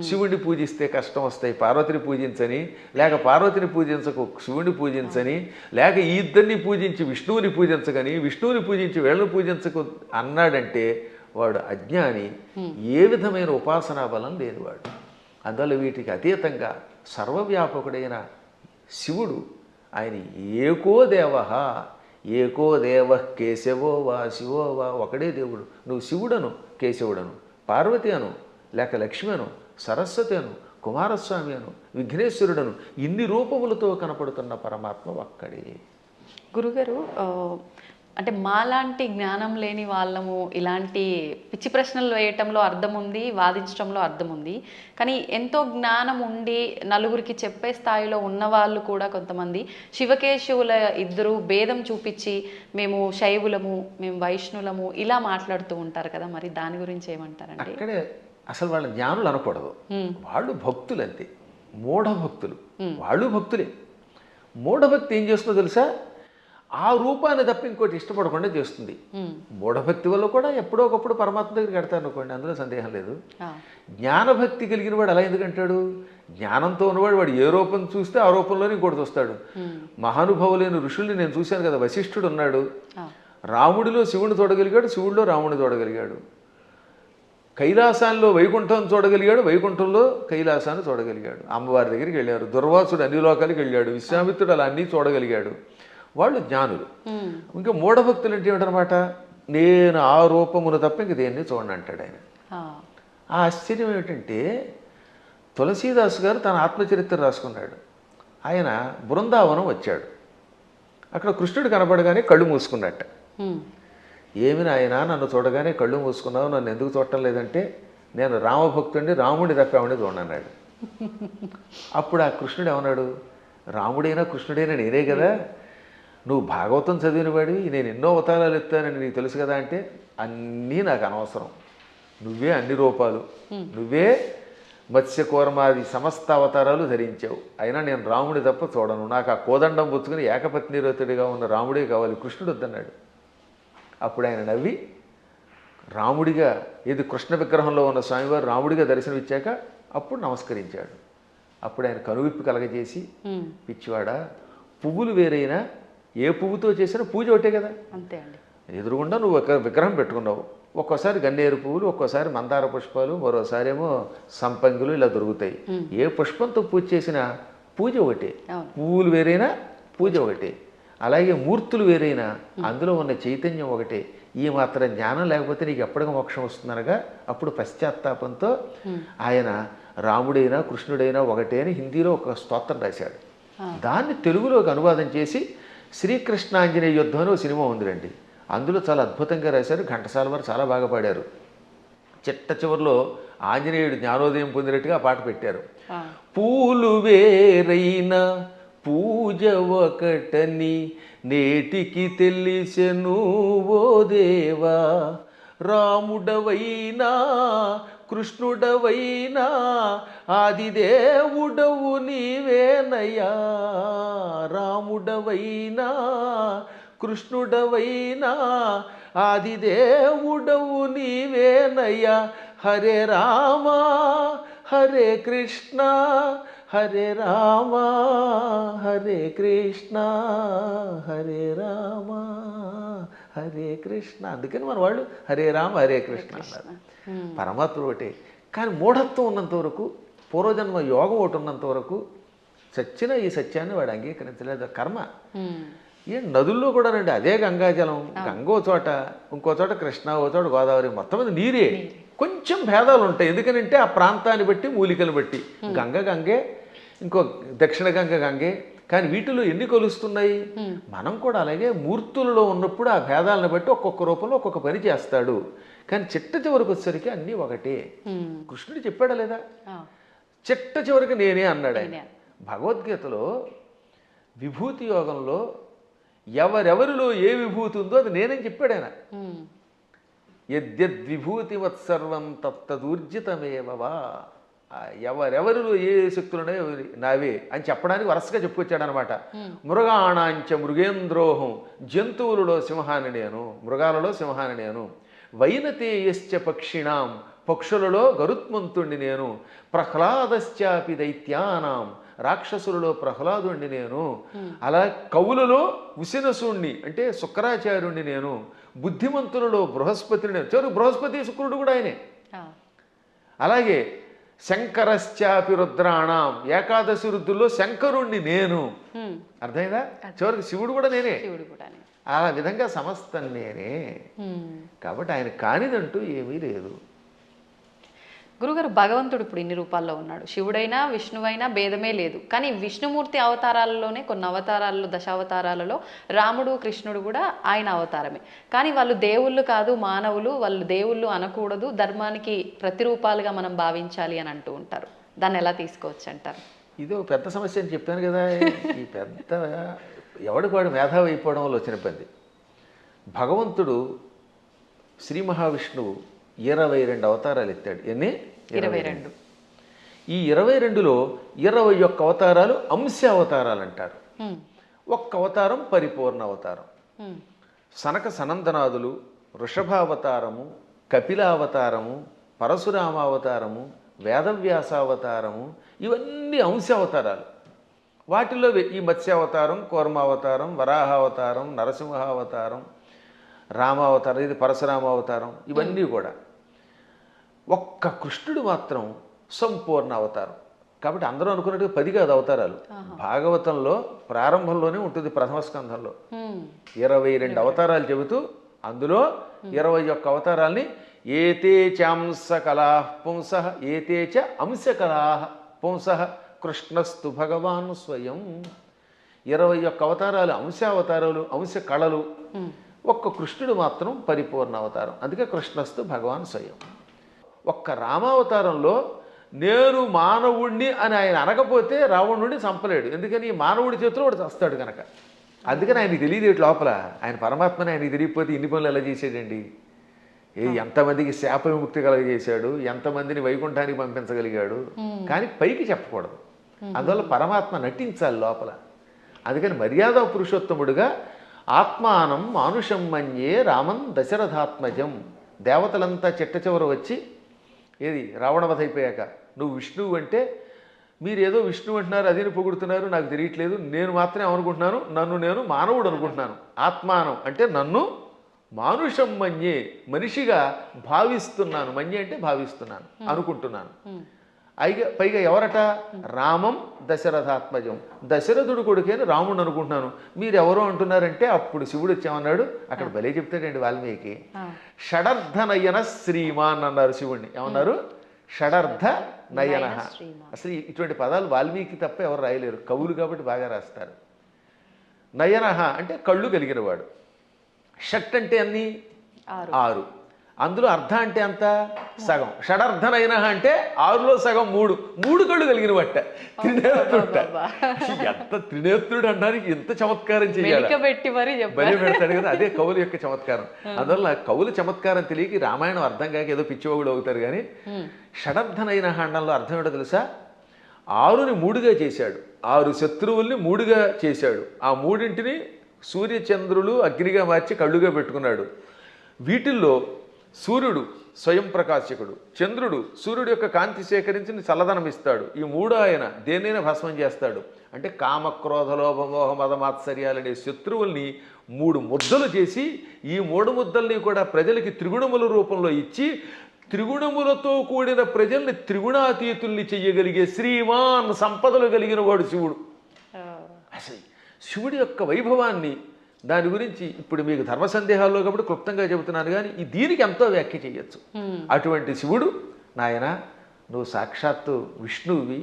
శివుడిని పూజిస్తే కష్టం వస్తాయి, పార్వతిని పూజించని, లేక పార్వతిని పూజించకు శివుడిని పూజించని, లేక ఈ ఇద్దరిని పూజించి విష్ణువుని పూజించగని, విష్ణువుని పూజించి వీళ్ళని పూజించకు అన్నాడంటే వాడు అజ్ఞాని, ఏ విధమైన ఉపాసనా బలం లేనివాడు. అందువల్ల వీటికి అతీతంగా సర్వవ్యాపకుడైన శివుడు ఆయన ఏకో దేవ, ఏకో దేవ కేశవో వా శివో వా, ఒకడే దేవుడు. నువ్వు శివుడను, కేశవుడను, పార్వతి అను, లేక లక్ష్మి అను, సరస్వతి అను, కుమారస్వామి అను, విఘ్నేశ్వరుడను, ఇన్ని రూపములతో కనపడుతున్న పరమాత్మ ఒక్కడే. గురుగారు, అంటే మాలాంటి జ్ఞానం లేని వాళ్ళము ఇలాంటి పిచ్చి ప్రశ్నలు వేయటంలో అర్థం ఉంది, వాదించడంలో అర్థం ఉంది. కానీ ఎంతో జ్ఞానం ఉండి నలుగురికి చెప్పే స్థాయిలో ఉన్నవాళ్ళు కూడా కొంతమంది శివకేశవుల ఇద్దరు భేదం చూపించి మేము శైవులము, మేము వైష్ణులము ఇలా మాట్లాడుతూ ఉంటారు కదా, మరి దాని గురించి ఏమంటారండి? అక్కడే అసలు వాళ్ళ జ్ఞానులు అనకూడదు, వాళ్ళు భక్తులు అంతే, మూఢభక్తులు. వాళ్ళు భక్తులే. మూఢభక్తి ఏం చేస్తుందో తెలుసా? ఆ రూపాన్ని తప్ప ఇంకోటి ఇష్టపడకుండా చేస్తుంది. మూఢభక్తి వల్ల కూడా ఎప్పుడో ఒకప్పుడు పరమాత్మ దగ్గరికి కడతారు అనుకోండి, అందులో సందేహం లేదు. జ్ఞానభక్తి కలిగిన వాడు అలా ఎందుకంటాడు? జ్ఞానంతో ఉన్నవాడు వాడు ఏ రూపం చూస్తే ఆ రూపంలోనే ఇంకోటి వస్తాడు. మహానుభావులైన ఋషుల్ని నేను చూశాను కదా, వశిష్ఠుడు ఉన్నాడు, రాముడిలో శివుని చూడగలిగాడు, శివుడిలో రాముడిని చూడగలిగాడు. కైలాసాల్లో వైకుంఠం చూడగలిగాడు, వైకుంఠంలో కైలాసాన్ని చూడగలిగాడు. అమ్మవారి దగ్గరికి వెళ్ళారు. దుర్వాసుడు అన్ని లోకాలకి వెళ్ళాడు, విశ్వామిత్రుడు అలా అన్నీ చూడగలిగాడు. వాళ్ళు జ్ఞానులు. ఇంకా మూఢభక్తులు అంటే ఏమిటనమాట? నేను ఆ రూపమును తప్ప ఇంక దేన్ని చూడండి అంటాడు ఆయన. ఆ ఆశ్చర్యం ఏమిటంటే తులసీదాసు గారు తన ఆత్మచరిత్ర రాసుకున్నాడు. ఆయన బృందావనం వచ్చాడు. అక్కడ కృష్ణుడు కనపడగానే కళ్ళు మూసుకున్నట్ట. ఏమి నాయన నన్ను చూడగానే కళ్ళు మూసుకున్నావు, నన్ను ఎందుకు చూడటం లేదంటే నేను రామభక్తుడిని, రాముడి తప్ప ఆవిడ చూడన్నాడు. అప్పుడు ఆ కృష్ణుడు ఏమన్నాడు? రాముడైనా కృష్ణుడైనా నేనే కదా, నువ్వు భాగవతం చదివిన వాడివి, నేను ఎన్నో అవతారాలు ఎత్తానని నీకు తెలుసు కదా అంటే అన్నీ నాకు అనవసరం, నువ్వే అన్ని రూపాలు, నువ్వే మత్స్యకూర్మాది సమస్త అవతారాలు ధరించావు, అయినా నేను రాముడి తప్ప చూడను, నాకు ఆ కోదండం పుచ్చుకుని ఏకపత్నిరతుడిగా ఉన్న రాముడే కావాలి, కృష్ణుడు వద్దన్నాడు. అప్పుడు ఆయన నవ్వి రాముడిగా, ఇది కృష్ణ విగ్రహంలో ఉన్న స్వామివారు రాముడిగా దర్శనమిచ్చాక అప్పుడు నమస్కరించాడు. అప్పుడు ఆయన కనువిప్పి కలగజేసి, పిచ్చివాడా, పువ్వులు వేరైనా ఏ పువ్వుతో చేసినా పూజ ఒకటే కదా, అంతే అండి. ఎదురుగుండా నువ్వు ఒక విగ్రహం పెట్టుకున్నావు, ఒక్కోసారి గన్నేరు పువ్వులు, ఒక్కోసారి మందార పుష్పాలు, మరోసారి ఏమో సంపంగులు ఇలా దొరుకుతాయి. ఏ పుష్పంతో పూజ చేసినా పూజ ఒకటే, పువ్వులు వేరైనా పూజ ఒకటే. అలాగే మూర్తులు వేరైనా అందులో ఉన్న చైతన్యం ఒకటే. ఈ మాత్రం జ్ఞానం లేకపోతే నీకు ఎప్పటికీ మోక్షం వస్తుందనగా అప్పుడు పశ్చాత్తాపంతో ఆయన రాముడైనా కృష్ణుడైనా ఒకటే అని హిందీలో ఒక స్తోత్రం రాశాడు. దాన్ని తెలుగులోకి అనువాదం చేసి శ్రీకృష్ణాంజనేయ యుద్ధం అని ఒక సినిమా ఉందిరండి. అందులో చాలా అద్భుతంగా రాశారు. ఘంటసాల వారు చాలా బాగా పాడారు. చిట్ట చివరిలో ఆంజనేయుడు జ్ఞానోదయం పొందినట్టుగా ఆ పాట పెట్టారు. పూలు వేరైనా పూజ ఒకటని నేటికి తెలిసెను ఓ దేవా, రాముడవైనా కృష్ణుడవైనా ఆదిదేవుడవు నీవేనయ్యా, రాముడవైనా కృష్ణుడవైనా ఆదిదేవుడవు నీవేనయ్యా. హరే రామ హరే కృష్ణ హరే రామ హరే కృష్ణ హరే రామ హరే కృష్ణ. అందుకని మన వాళ్ళు హరే రామ హరే కృష్ణ అన్నారు. పరమాత్ముడు ఒకటే. కానీ మూఢత్వం ఉన్నంత వరకు, పూర్వజన్మ యోగం ఒకటి ఉన్నంత వరకు చచ్చిన ఈ సత్యాన్ని వాడు అంగీకరించలేదు. కర్మ. ఏ నదుల్లో కూడా రండి, అదే గంగాజలం, గంగ ఓ చోట, ఇంకో చోట కృష్ణ, ఓ చోట గోదావరి, మొత్తం మీద నీరే. కొంచెం భేదాలు ఉంటాయి. ఎందుకనంటే ఆ ప్రాంతాన్ని బట్టి, మూలికలు బట్టి. గంగ గంగే, ఇంకో దక్షిణ గంగ గంగే. కానీ వీటిలో ఎన్ని కొలుస్తున్నాయి? మనం కూడా అలాగే మూర్తులలో ఉన్నప్పుడు ఆ భేదాలను బట్టి ఒక్కొక్క రూపంలో ఒక్కొక్క పని చేస్తాడు. కానీ చిట్ట చివరికి వచ్చేసరికి అన్నీ ఒకటే. కృష్ణుడు చెప్పాడా లేదా? చిట్ట చివరికి నేనే అన్నాడు ఆయన. భగవద్గీతలో విభూతి యోగంలో ఎవరెవరిలో ఏ విభూతి ఉందో అది నేనేం చెప్పాడు ఆయన. యద్యద్విభూతివత్సర్వం తత్తదూర్జితమేవవా. ఎవరెవరిలో ఏ శక్తులున్నాయో నావే అని చెప్పడానికి వరుసగా చెప్పుకొచ్చాడు అనమాట. మృగాణాంచ మృగేంద్రోహం, జంతువులలో సింహాన్ని నేను, మృగాలలో సింహాన్ని నేను. వైనతేయశ్చ పక్షిణాం, పక్షులలో గరుత్మంతుణ్ణి నేను. ప్రహ్లాదశ్చాపి దైత్యానాం, రాక్షసులలో ప్రహ్లాదుణ్ణి నేను. అలా కవులలో ఉసినసుణ్ణి అంటే శుక్రాచార్యుణ్ణి నేను. బుద్ధిమంతులలో బృహస్పతిని నేను. చివరికి బృహస్పతి శుక్రుడు కూడా ఆయనే. అలాగే శంకరశ్చాపి రుద్రాణం, ఏకాదశి రుద్రుల్లో శంకరుణ్ణి నేను. అర్థమైందా? చివరికి శివుడు కూడా నేనే. ఆ విధంగా సమస్తం నేనే. కాబట్టి ఆయన కానిదంటూ ఏమీ లేదు. గురుగారు, భగవంతుడు ఇప్పుడు ఇన్ని రూపాల్లో ఉన్నాడు. శివుడైనా విష్ణువైనా భేదమే లేదు. కానీ విష్ణుమూర్తి అవతారాలలోనే, కొన్ని అవతారాలలో, దశావతారాలలో రాముడు కృష్ణుడు కూడా ఆయన అవతారమే. కానీ వాళ్ళు దేవుళ్ళు కాదు, మానవులు. వాళ్ళు దేవుళ్ళు అనకూడదు, ధర్మానికి ప్రతిరూపాలుగా మనం భావించాలి అని అంటూ ఉంటారు. దాన్ని ఎలా తీసుకోవచ్చు అంటారు? ఇది ఒక పెద్ద సమస్య అని చెప్పాను కదా. ఈ పెద్ద ఎవడికి వాడు మేధావి అయిపోవడం వల్ల వచ్చిన పని. భగవంతుడు శ్రీ మహావిష్ణువు 22 అవతారాలు ఎత్తాడు. ఎన్ని? 22. ఈ 22లో 21 అవతారాలు అంశ అవతారాలు అంటారు. ఒక్క అవతారం పరిపూర్ణ అవతారం. సనక సనందనాదులు, వృషభావతారము, కపిలావతారము, పరశురామావతారము, వేదవ్యాసావతారము, ఇవన్నీ అంశ అవతారాలు. వాటిల్లో ఈ మత్స్యావతారం, కూర్మావతారం, వరాహావతారం, నరసింహావతారం, రామావతారం, ఇది పరశురామావతారం, ఇవన్నీ కూడా. ఒక్క కృష్ణుడు మాత్రం సంపూర్ణ అవతారం. కాబట్టి అందరూ అనుకున్నట్టుగా 10 కాదు అవతారాలు. భాగవతంలో ప్రారంభంలోనే ఉంటుంది, ప్రథమ స్కంధంలో 22 అవతారాలు చెబుతూ అందులో 21 అవతారాల్ని ఏతే చాంస కళా పుంస ఏతే చ అంశ కళా పుంస కృష్ణస్తు భగవాన్ స్వయం. 21 అవతారాలు అంశావతారాలు, అంశ కళలు. ఒక్క కృష్ణుడు మాత్రం పరిపూర్ణ అవతారం. అందుకే కృష్ణస్తు భగవాన్ స్వయం. ఒక్క రామావతారంలో నేను మానవుణ్ణి అని ఆయన అనకపోతే రావణుడిని చంపలేడు. ఎందుకని మానవుడి చేతిలో వాడు చస్తాడు కనుక. అందుకని ఆయనకి తెలియదు లోపల. ఆయన పరమాత్మని ఆయనకి తెలియకపోతే ఇన్ని పనులు ఎలా చేసాడండి? ఎంతమందికి శాప విముక్తి కలగజేశాడు, ఎంతమందిని వైకుంఠానికి పంపించగలిగాడు. కానీ పైకి చెప్పకూడదు. అందువల్ల పరమాత్మ నటించాలి లోపల. అందుకని మర్యాద పురుషోత్తముడుగా ఆత్మానం మానుషం మన్యే రామం దశరథాత్మజం. దేవతలంతా చిట్ట చివర వచ్చి, ఏది రావణవధ అయిపోయాక, నువ్వు విష్ణువు అంటే మీరు ఏదో విష్ణువు అంటున్నారు, అదేని పొగుడుతున్నారు, నాకు తెలియట్లేదు, నేను మాత్రమే అనుకుంటున్నాను, నన్ను నేను మానవుడు అనుకుంటున్నాను. ఆత్మానం అంటే నన్ను మానుషం మన్యే, మనిషిగా భావిస్తున్నాను. మన్యే అంటే భావిస్తున్నాను, అనుకుంటున్నాను. పైగా ఎవరట? రామం దశరథాత్మజం, దశరథుడు కొడుకేని రాముడు అనుకుంటున్నాను. మీరు ఎవరో అంటున్నారంటే అప్పుడు శివుడు వచ్చామన్నాడు. అక్కడ భలే చెప్తాడండి వాల్మీకి. షడర్థ నయన శ్రీమాన్ అన్నారు శివుణ్ణి. ఏమన్నారు? షడర్థ నయన. అసలు ఇటువంటి పదాలు వాల్మీకి తప్ప ఎవరు రాయలేరు, కవులు కాబట్టి బాగా రాస్తారు. నయన అంటే కళ్ళు కలిగినవాడు. షట్ అంటే అన్ని 6, అందులో అర్ధ అంటే అంత సగం. షడర్థనైన అంటే 6లో సగం 3 కళ్ళు కలిగిన బట్ట త్రినేత్రుడ. ఎంత త్రినేత్రుడు అనడానికి ఎంత చమత్కారం చేయాలి, బలి పెడతాడు కదా. అదే కవుల యొక్క చమత్కారం. అందువల్ల కవుల చమత్కారం తెలియక రామాయణం అర్థం కాక ఏదో పిచ్చివాగుడు అవుతారు. కానీ షడర్థనైన అండంలో అర్థం ఏంటో తెలుసా? 6ని 3గా చేశాడు, 6 శత్రువుల్ని 3గా చేశాడు. ఆ 3ంటిని సూర్యచంద్రులు అగ్నిగా మార్చి కళ్ళుగా పెట్టుకున్నాడు. వీటిల్లో సూర్యుడు స్వయం ప్రకాశకుడు, చంద్రుడు సూర్యుడు యొక్క కాంతి సేకరించి చల్లదనం ఇస్తాడు. ఈ 3 ఆయన దేన్నైనా భస్మం చేస్తాడు. అంటే కామక్రోధ లోభమోహ మదమాత్సర్యాలనే శత్రువుల్ని 3 ముద్దలు చేసి ఈ 3 ముద్దల్ని కూడా ప్రజలకి త్రిగుణముల రూపంలో ఇచ్చి త్రిగుణములతో కూడిన ప్రజల్ని త్రిగుణాతీతుల్ని చెయ్యగలిగే శ్రీమాన్ సంపదలు కలిగిన వాడు శివుడు. అసలు శివుడి యొక్క వైభవాన్ని, దాని గురించి ఇప్పుడు మీకు ధర్మ సందేహాల్లో కాబట్టి క్లుప్తంగా చెబుతున్నాను. కానీ దీనికి ఎంతో వ్యాఖ్య చేయొచ్చు. అటువంటి శివుడు, నాయన నువ్వు సాక్షాత్తు విష్ణువువి,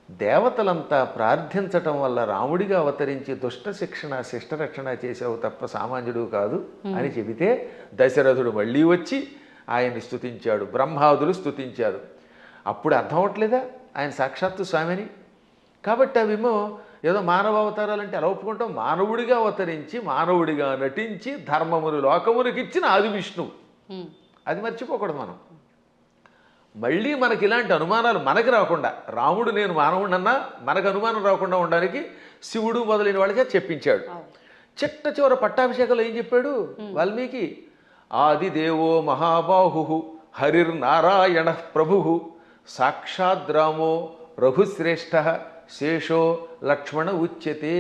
దేవతలంతా ప్రార్థించటం వల్ల రాముడిగా అవతరించి దుష్ట శిక్షణ శిష్టరక్షణ చేసావు తప్ప సామాన్యుడు కాదు అని చెబితే దశరథుడు మళ్ళీ వచ్చి ఆయన్ని స్తుతించాడు, బ్రహ్మాదులు స్తుతించారు. అప్పుడు అర్థం అవట్లేదా ఆయన సాక్షాత్తు స్వామిని? కాబట్టి అవేమో ఏదో మానవ అవతారాలంటే ఎలా ఒప్పుకుంటాం? మానవుడిగా అవతరించి మానవుడిగా నటించి ధర్మమును లోకమునికి ఇచ్చిన ఆది విష్ణువు. అది మర్చిపోకూడదు మనం. మళ్ళీ మనకి ఇలాంటి అనుమానాలు మనకి రాకుండా, రాముడు నేను మానవుడన్నా మనకు అనుమానం రాకుండా ఉండడానికి శివుడు మొదలైన వాళ్ళకే చెప్పించాడు. చిట్ట చివర పట్టాభిషేకంలో ఏం చెప్పాడు వాల్మీకి? ఆదిదేవో మహాబాహు హరిర్నారాయణ ప్రభు సాక్షాద్రామో రఘుశ్రేష్ఠ శేషో లక్ష్మణ ఉచ్యతే.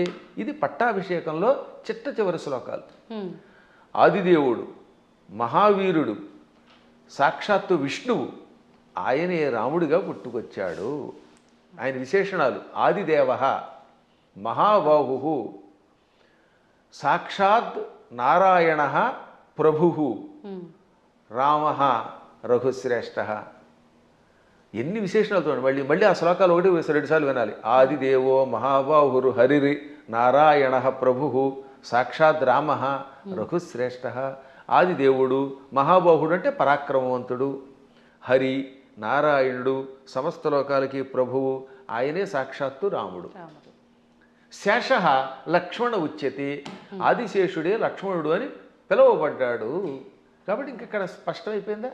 ఇది పట్టాభిషేకంలో చిట్ట చివరి శ్లోకాలు. ఆదిదేవుడు, మహావీరుడు, సాక్షాత్తు విష్ణువు, ఆయనే రాముడిగా పుట్టుకొచ్చాడు. ఆయన విశేషణాలు: ఆదిదేవ, మహాబాహు, సాక్షాత్ నారాయణ ప్రభు, రామ రఘుశ్రేష్ఠ. ఎన్ని విశేషణాలు చూడండి. మళ్ళీ ఆ శ్లోకాలు 1-2 సార్లు వినాలి. ఆదిదేవో మహాబాహురు హరిరి నారాయణ ప్రభు సాక్షాత్ రామ రఘుశ్రేష్ఠ. ఆదిదేవుడు, మహాబాహుడు అంటే పరాక్రమవంతుడు, హరి నారాయణుడు, సమస్త లోకాలకి ప్రభువు, ఆయనే సాక్షాత్తు రాముడు. శేష లక్ష్మణ ఉచ్యతే, ఆదిశేషుడే లక్ష్మణుడు అని పిలువబడ్డాడు. కాబట్టి ఇంకెక్కడ స్పష్టమైపోయిందా?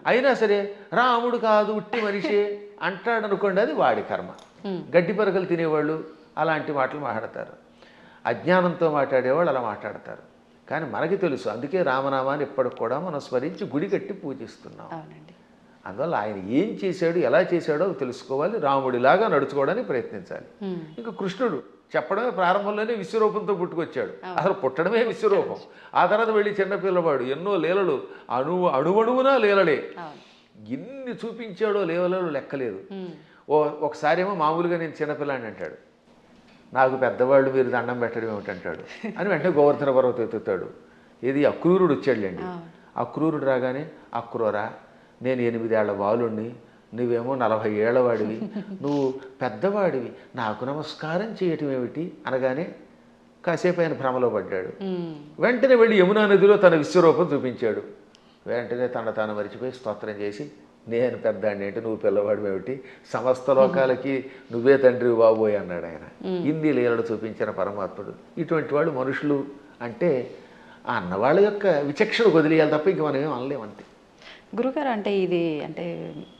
అయినా సరే రాముడు కాదు ఉట్టి మనిషి అంటాడు అనుకోండి, అది వాడి కర్మ. గడ్డి పరకలు తినేవాళ్ళు అలాంటి మాటలు మాట్లాడతారు, అజ్ఞానంతో మాట్లాడేవాళ్ళు అలా మాట్లాడతారు. కానీ మనకి తెలుసు, అందుకే రామనామాన్ని ఇప్పటికి కూడా మనం స్మరించి గుడి కట్టి పూజిస్తున్నాం. అందువల్ల ఆయన ఏం చేశాడు, ఎలా చేశాడో తెలుసుకోవాలి, రాముడిలాగా నడుచుకోవడానికి ప్రయత్నించాలి. ఇంకా కృష్ణుడు చెప్పడమే ప్రారంభంలోనే విశ్వరూపంతో పుట్టుకొచ్చాడు. అసలు పుట్టడమే విశ్వరూపం. ఆ తర్వాత వెళ్ళి చిన్నపిల్లవాడు ఎన్నో లీలలు, అణువణువునా లీలలే. ఎన్ని చూపించాడో లీలలు లెక్కలేదు. ఒకసారి ఏమో మామూలుగా నేను చిన్నపిల్లాడిని అంటాడు, నాకు పెద్దవాళ్ళు మీరు దండం పెట్టడం ఏమిటంటాడు అని వెంటనే గోవర్ధన పర్వతం ఎత్తుతాడు. ఏది అక్రూరుడు వచ్చాడులేండి. అక్రూరుడు రాగానే, అక్రూరా నేను 8 ఏళ్ల బాలుణ్ణి, నువ్వేమో 40 ఏళ్ల వాడివి, నువ్వు పెద్దవాడివి, నాకు నమస్కారం చేయటం ఏమిటి అనగానే కాసేపు ఆయన భ్రమలో పడ్డాడు. వెంటనే వెళ్ళి యమునా నదిలో తన విశ్వరూపం చూపించాడు. వెంటనే తాను మరిచిపోయి స్తోత్రం చేసి, నేను పెద్దాడిని ఏంటి, నువ్వు పిల్లవాడు ఏమిటి, సమస్త లోకాలకి నువ్వే తండ్రి బాబోయ్ అన్నాడు ఆయన. ఇన్ని లీలలు చూపించిన పరమాత్ముడు. ఇటువంటి వాళ్ళు మనుషులు అంటే ఆ అన్నవాళ్ళ యొక్క విచక్షణ వదిలేయాలి తప్ప ఇంక మనం ఏం అనలేమంతే. గురుగారు, అంటే ఇది అంటే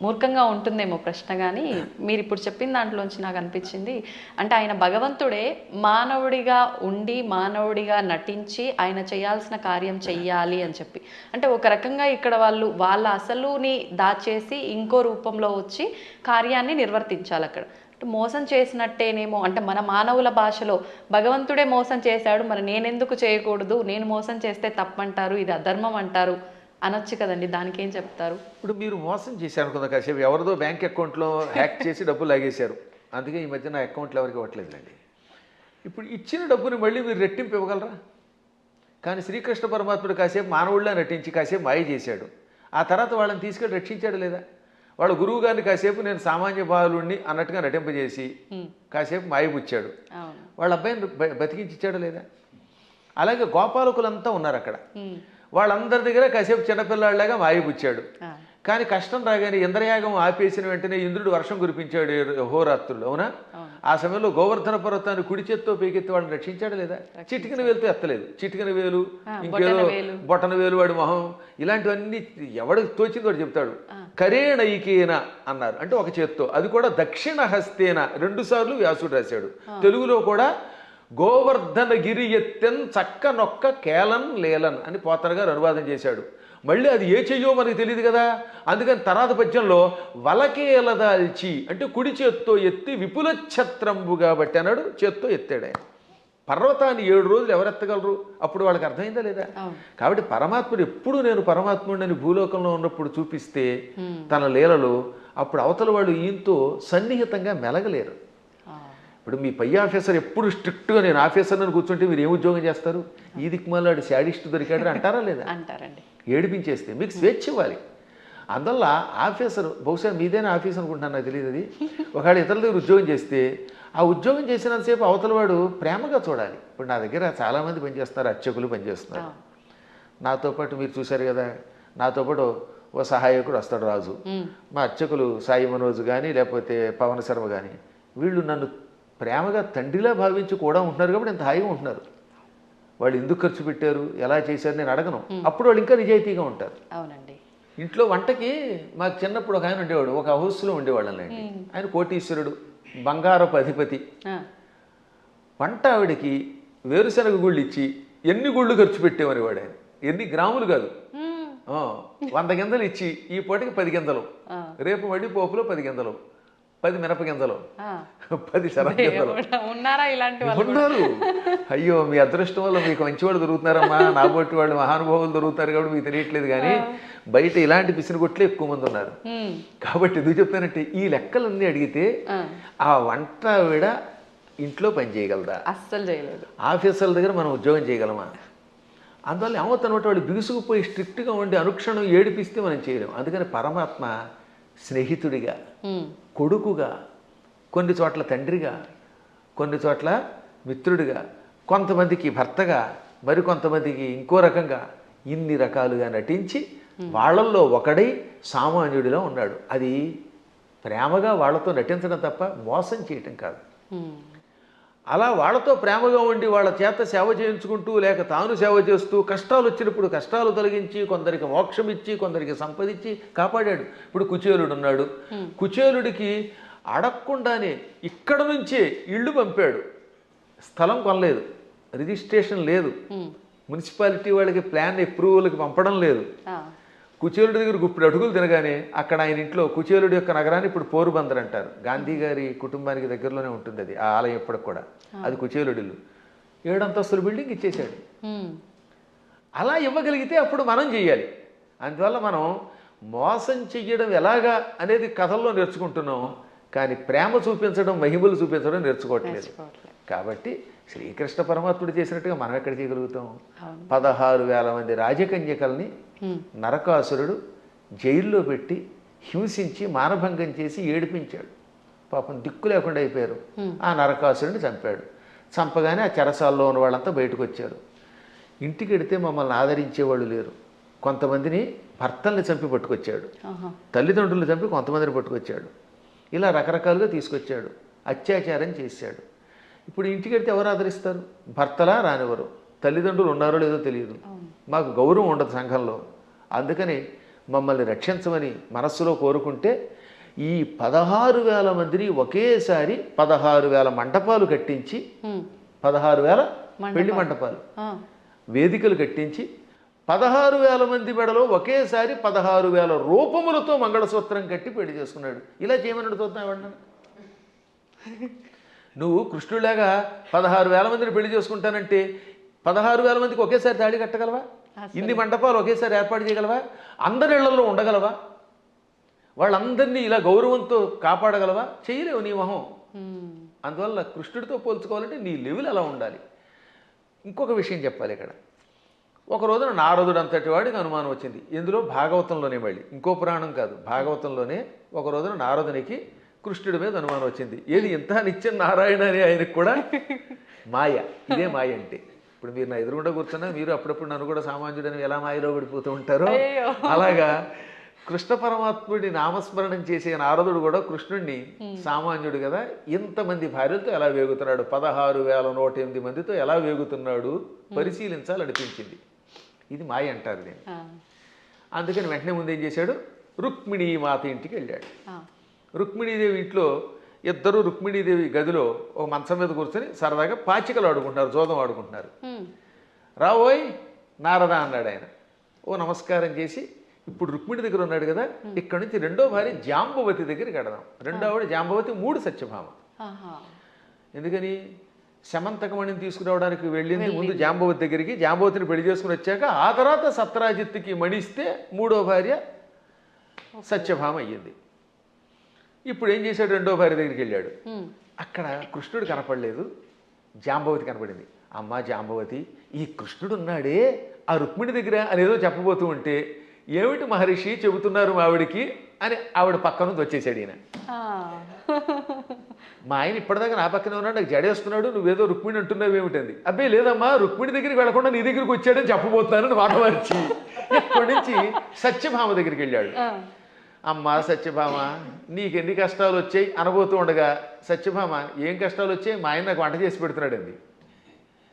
మూర్ఖంగా ఉంటుందేమో ప్రశ్న, కానీ మీరు ఇప్పుడు చెప్పిన దాంట్లోంచి నాకు అనిపించింది, అంటే ఆయన భగవంతుడే మానవుడిగా ఉండి మానవుడిగా నటించి ఆయన చేయాల్సిన కార్యం చెయ్యాలి అని చెప్పి, అంటే ఒక రకంగా ఇక్కడ వాళ్ళ అసలుని దాచేసి ఇంకో రూపంలో వచ్చి కార్యాన్ని నిర్వర్తించాలి అక్కడ. మోసం చేసినట్టేనేమో, అంటే మన మానవుల భాషలో భగవంతుడే మోసం చేశాడు, మరి నేనెందుకు చేయకూడదు, నేను మోసం చేస్తే తప్పంటారు, ఇది అధర్మం అంటారు అనొచ్చు కదండి, దానికి ఏం చెప్తారు? ఇప్పుడు మీరు మోసం చేశారు అనుకుందాం, కాసేపు ఎవరిదో బ్యాంక్ అకౌంట్లో హ్యాక్ చేసి డబ్బులు లాగేశారు, అందుకే ఈ మధ్య నా అకౌంట్లో ఎవరికి ఇవ్వట్లేదులేండి. ఇప్పుడు ఇచ్చిన డబ్బుని మళ్ళీ మీరు రెట్టింపు ఇవ్వగలరా? కానీ శ్రీకృష్ణ పరమాత్ముడు కాసేపు మానవుళ్ళ నటించి కాసేపు మాయ చేశాడు, ఆ తర్వాత వాళ్ళని తీసుకెళ్ళి రక్షించాడు లేదా? వాళ్ళ గురువు గారిని కాసేపు నేను సామాన్య బాలుణ్ణి అన్నట్టుగా నటింపజేసి కాసేపు మాయపుచ్చాడు, వాళ్ళ అబ్బాయిని బతికించాడు లేదా? అలాగే గోపాలకులంతా ఉన్నారు అక్కడ, వాళ్ళందరి దగ్గర కాసేపు చిన్నపిల్లాడిలాగా మాయపుచ్చాడు. కానీ కష్టం రాగానే ఇంద్రయాగం ఆపేసిన వెంటనే ఇంద్రుడు వర్షం కురిపించాడు హోరాత్రులు, అవునా? ఆ సమయంలో గోవర్ధన పర్వతాన్ని కుడి చేత్తో పైకెత్తి వాడిని రక్షించాడు లేదా? చిటికిన వేలుతో ఎత్తలేదు, చిటికిన వేలు, ఇంకేదో బొటన వేలు, వాడి మొహం, ఇలాంటివన్నీ ఎవడికి తోచింది వాడు చెప్తాడు. కరేణైకేన అన్నారు, అంటే ఒక చేత్తో, అది కూడా దక్షిణ హస్తేన, 2 సార్లు వ్యాసుడు రాశాడు. తెలుగులో కూడా గోవర్ధన గిరి ఎత్తెన్ చక్క నొక్క కేలన్ లేలన్ అని పోతన గారు అనువాదం చేశాడు. మళ్ళీ అది ఏ చెయ్యో మనకి తెలియదు కదా, అందుకని తర్వాత పద్యంలో వలకేలదాల్చి అంటే కుడి చేత్తో ఎత్తి విపుల ఛత్రంబు కాబట్టి అన్నాడు, చేత్తో ఎత్తాడు ఆయన. పర్వతాన్ని 7 రోజులు ఎవరెత్తగలరు? అప్పుడు వాళ్ళకి అర్థమైందా లేదా? కాబట్టి పరమాత్ముడు ఎప్పుడు నేను పరమాత్ముడిని భూలోకంలో ఉన్నప్పుడు చూపిస్తే తన లీలలు, అప్పుడు అవతల వాళ్ళు ఈయంతో సన్నిహితంగా మెలగలేరు. ఇప్పుడు మీ పై ఆఫీసర్ ఎప్పుడు స్ట్రిక్ట్గా నేను ఆఫీసర్ని కూర్చుంటే మీరు ఏం ఉద్యోగం చేస్తారు? ఈ దిక్కుమాలాడు శాడిస్ట్ దొరికాడు అంటారా లేదా? అంటారండి. ఏడిపించేస్తే మీకు స్వేచ్ఛ ఇవ్వాలి. అందువల్ల ఆఫీసర్, బహుశా మీదైనా ఆఫీస్ అనుకుంటున్నాను, నాకు తెలియదు అది. ఒకవేళ ఇతరుల దగ్గర ఉద్యోగం చేస్తే ఆ ఉద్యోగం చేసినంతసేపు అవతల వాడు ప్రేమగా చూడాలి. ఇప్పుడు నా దగ్గర చాలామంది పనిచేస్తున్నారు, అర్చకులు పనిచేస్తున్నారు. నాతో పాటు మీరు చూశారు కదా, నాతో పాటు ఓ సహాయకుడు వస్తాడు రాజు, మా అర్చకులు సాయి మనోజ్ కానీ లేకపోతే పవన్ శర్మ కానీ, వీళ్ళు నన్ను ప్రేమగా తండ్రిలా భావించి కూడా ఉంటున్నారు కాబట్టి ఇంత హాయిగా ఉంటున్నారు. వాళ్ళు ఎందుకు ఖర్చు పెట్టారు, ఎలా చేశారు నేను అడగను, అప్పుడు వాళ్ళు ఇంకా నిజాయితీగా ఉంటారు. అవునండి. ఇంట్లో వంటకి మాకు చిన్నప్పుడు ఒక ఆయన ఉండేవాడు, ఒక హౌస్లో ఉండేవాళ్ళండి. ఆయన కోటీశ్వరుడు, బంగారపు అధిపతి. వంట ఆవిడికి వేరుశనగ గుళ్ళు ఇచ్చి ఎన్ని గుళ్ళు ఖర్చు పెట్టేవని వాడు ఆయన, ఎన్ని గ్రాములు కాదు, 100 గింజలు ఇచ్చి ఈ పూటకి 10 గింజలు, రేపు మళ్ళీ పోపులో 10 గింజలు, 10 మినప గింజలు, 10 శనగ గింజలు ఉన్నారు. అయ్యో మీ అదృష్టం వల్ల మీకు మంచివాళ్ళు దొరుకుతున్నారమ్మా, నా బొట్టి వాళ్ళు మహానుభావులు దొరుకుతారు కాబట్టి మీకు తెలియట్లేదు. కానీ బయట ఇలాంటి పిసినగొట్లే ఎక్కువ మంది ఉన్నారు. కాబట్టి ఎందుకు చెప్తానంటే ఈ లెక్కలన్నీ అడిగితే ఆ వంట ఆవిడ ఇంట్లో పని చేయగలదా? అస్సలు చేయలేదు. ఆఫీసర్ల దగ్గర మనం ఉద్యోగం చేయగలమా? అందువల్ల ఏమవుతున్నట్టు వాళ్ళు బిగుసుకుపోయి స్ట్రిక్ట్గా ఉండి అనుక్షణం ఏడిపిస్తే మనం చేయలేం. అందుకని పరమాత్మ స్నేహితుడిగా, కొడుకుగా, కొన్ని చోట్ల తండ్రిగా, కొన్ని చోట్ల మిత్రుడిగా, కొంతమందికి భర్తగా, మరికొంతమందికి ఇంకో రకంగా, ఇన్ని రకాలుగా నటించి వాళ్ళల్లో ఒకడై సామాన్యుడిలో ఉన్నాడు. అది ప్రేమగా వాళ్ళతో నటించడం తప్ప మోసం చేయటం కాదు. అలా వాళ్ళతో ప్రేమగా ఉండి వాళ్ళ చేత సేవ చేయించుకుంటూ లేక తాను సేవ చేస్తూ కష్టాలు వచ్చినప్పుడు కష్టాలు తొలగించి కొందరికి మోక్షం ఇచ్చి కొందరికి సంపదించి కాపాడాడు. ఇప్పుడు కుచేలుడు ఉన్నాడు, కుచేలుడికి అడగకుండానే ఇక్కడ నుంచే ఇళ్ళు పంపాడు. స్థలం కొనలేదు, రిజిస్ట్రేషన్ లేదు, మున్సిపాలిటీ వాళ్ళకి ప్లాన్ అప్రూవల్కి పంపడం లేదు. కుచేలుడి దగ్గర గుప్పుడు అడుగులు తినగానే అక్కడ ఆయన ఇంట్లో, కుచేలుడి యొక్క నగరాన్ని ఇప్పుడు పోరుబందర్ అంటారు, గాంధీ గారి కుటుంబానికి దగ్గరలోనే ఉంటుంది అది, ఆ ఆలయం ఎప్పటికి కూడా, అది కుచేలుడి ఇల్లు. 7 అంతస్తుల బిల్డింగ్ ఇచ్చేసాడు. అలా ఇవ్వగలిగితే అప్పుడు మనం చెయ్యాలి. అందువల్ల మనం మోసం చెయ్యడం ఎలాగా అనేది కథల్లో నేర్చుకుంటున్నాం, కానీ ప్రేమ చూపించడం, మహిమలు చూపించడం నేర్చుకోవట్లేదు. కాబట్టి శ్రీకృష్ణ పరమాత్ముడు చేసినట్టుగా మనం ఎక్కడ చేయగలుగుతాం? 16,000 మంది రాజకన్యకల్ని నరకాసురుడు జైల్లో పెట్టి హింసించి మానభంగం చేసి ఏడిపించాడు. పాపం దిక్కు లేకుండా అయిపోయారు. ఆ నరకాసురుడిని చంపాడు. చంపగానే ఆ చెరసాల్లో ఉన్న వాళ్ళంతా బయటకు వచ్చారు. ఇంటికి వెడితే మమ్మల్ని ఆదరించేవాళ్ళు లేరు. కొంతమందిని భర్తల్ని చంపి పట్టుకొచ్చాడు, తల్లిదండ్రులు చంపి కొంతమందిని పట్టుకొచ్చాడు. ఇలా రకరకాలుగా తీసుకొచ్చాడు, అత్యాచారం చేశాడు. ఇప్పుడు ఇంటికి వెడితే ఎవరు ఆదరిస్తారు? భర్తలా రానివ్వరు, తల్లిదండ్రులు ఉన్నారో లేదో తెలియదు, మాకు గౌరవం ఉండదు సంఘంలో. అందుకని మమ్మల్ని రక్షించమని మనస్సులో కోరుకుంటే ఈ 16,000 మందిని ఒకేసారి 16,000 మంటపాలు కట్టించి, 16,000 పెళ్లి మంటపాలు, వేదికలు కట్టించి 16,000 మంది మెడలో ఒకేసారి 16,000 రూపములతో మంగళసూత్రం కట్టి పెళ్లి చేసుకున్నాడు. ఇలా చేయమన్నాడు చూద్దాం ఎవడన్నా? నువ్వు కృష్ణుడిలాగా 16,000 మందిని పెళ్లి చేసుకుంటానంటే 16,000 మందికి ఒకేసారి తాళి కట్టగలవా? ఇన్ని మంటపాలు ఒకేసారి ఏర్పాటు చేయగలవా? అందరి ఇళ్లలో ఉండగలవా? వాళ్ళందరినీ ఇలా గౌరవంతో కాపాడగలవా? చేయలేవు నీ మొహం. అందువల్ల కృష్ణుడితో పోల్చుకోవాలంటే నీ లెవెల్ అలా ఉండాలి. ఇంకొక విషయం చెప్పాలి ఇక్కడ. ఒక రోజున నారదుడు అంతటి వాడికి అనుమానం వచ్చింది. ఇందులో భాగవతంలోనే, మళ్ళీ ఇంకో పురాణం కాదు, భాగవతంలోనే ఒక రోజున నారదునికి కృష్ణుడి మీద అనుమానం వచ్చింది. ఏది ఇంత నిత్యం నారాయణ అని ఆయనకు కూడా మాయ. ఇదే మాయ అంటే. ఇప్పుడు మీరు నా ఎదురుగుండా కూర్చున్నా మీరు అప్పుడప్పుడు నన్ను కూడా సామాన్యుడని ఎలా మాయలో పడిపోతూ ఉంటారో అలాగా కృష్ణ పరమాత్ముడి నామస్మరణం చేసే నారదుడు కూడా కృష్ణుడిని సామాన్యుడు కదా, ఇంతమంది భార్యలతో ఎలా వేగుతున్నాడు, 16,108 మందితో ఎలా వేగుతున్నాడు పరిశీలించాలనిపించింది. ఇది మాయ అంటారు దీన్ని. అందుకని వెంటనే ముందు ఏం చేశాడు, రుక్మిణీ మాత ఇంటికి వెళ్ళాడు. రుక్మిణీదేవి ఇంట్లో ఇద్దరు రుక్మిణీదేవి గదిలో ఒక మంచం మీద కూర్చొని సరదాగా పాచికలు ఆడుకుంటున్నారు, జోదం ఆడుకుంటున్నారు. రావోయ్ నారద అన్నాడు ఆయన. ఓ నమస్కారం చేసి, ఇప్పుడు రుక్మిణి దగ్గర ఉన్నాడు కదా, ఇక్కడ నుంచి రెండో భార్య జాంబవతి దగ్గరికి వెడదాం. రెండో ఆవిడ జాంబవతి, 3 సత్యభామ. ఎందుకని శమంతకమణిని తీసుకురావడానికి వెళ్ళింది ముందు జాంబవతి దగ్గరికి, జాంబవతిని పెళ్లి చేసుకుని వచ్చాక ఆ తర్వాత సత్రాజిత్తుకి మణిస్తే 3వ భార్య సత్యభామ అయ్యింది. ఇప్పుడు ఏం చేశాడు, రెండో భార్య దగ్గరికి వెళ్ళాడు. అక్కడ కృష్ణుడు కనపడలేదు, జాంబవతి కనపడింది. అమ్మా జాంబవతి, ఈ కృష్ణుడు ఉన్నాడే ఆ రుక్మిణి దగ్గర అనేదో చెప్పబోతూ ఉంటే, ఏమిటి మహర్షి చెబుతున్నారు ఆవిడికి అని ఆవిడ పక్క నుంచి వచ్చేసాడు ఈయన. మా ఆయన ఇప్పటిదాకా నా పక్కనే ఉన్నాడు, నాకు జడేస్తున్నాడు, నువ్వేదో రుక్మిణి అంటున్నావు ఏమిటంది. అబ్బాయి లేదమ్మా, రుక్మిణి దగ్గరికి వెళ్లకుండా నీ దగ్గరికి వచ్చాడని చెప్పబోతున్నానని మాట మార్చి ఇక్కడి నుంచి సత్యభామ దగ్గరికి వెళ్ళాడు. అమ్మా సత్యభామ, నీకెన్ని కష్టాలు వచ్చాయి అనబోతూ ఉండగా, సత్యభామ ఏం కష్టాలు వచ్చాయి, మా ఆయన నాకు వంట చేసి పెడుతున్నాడు అంది.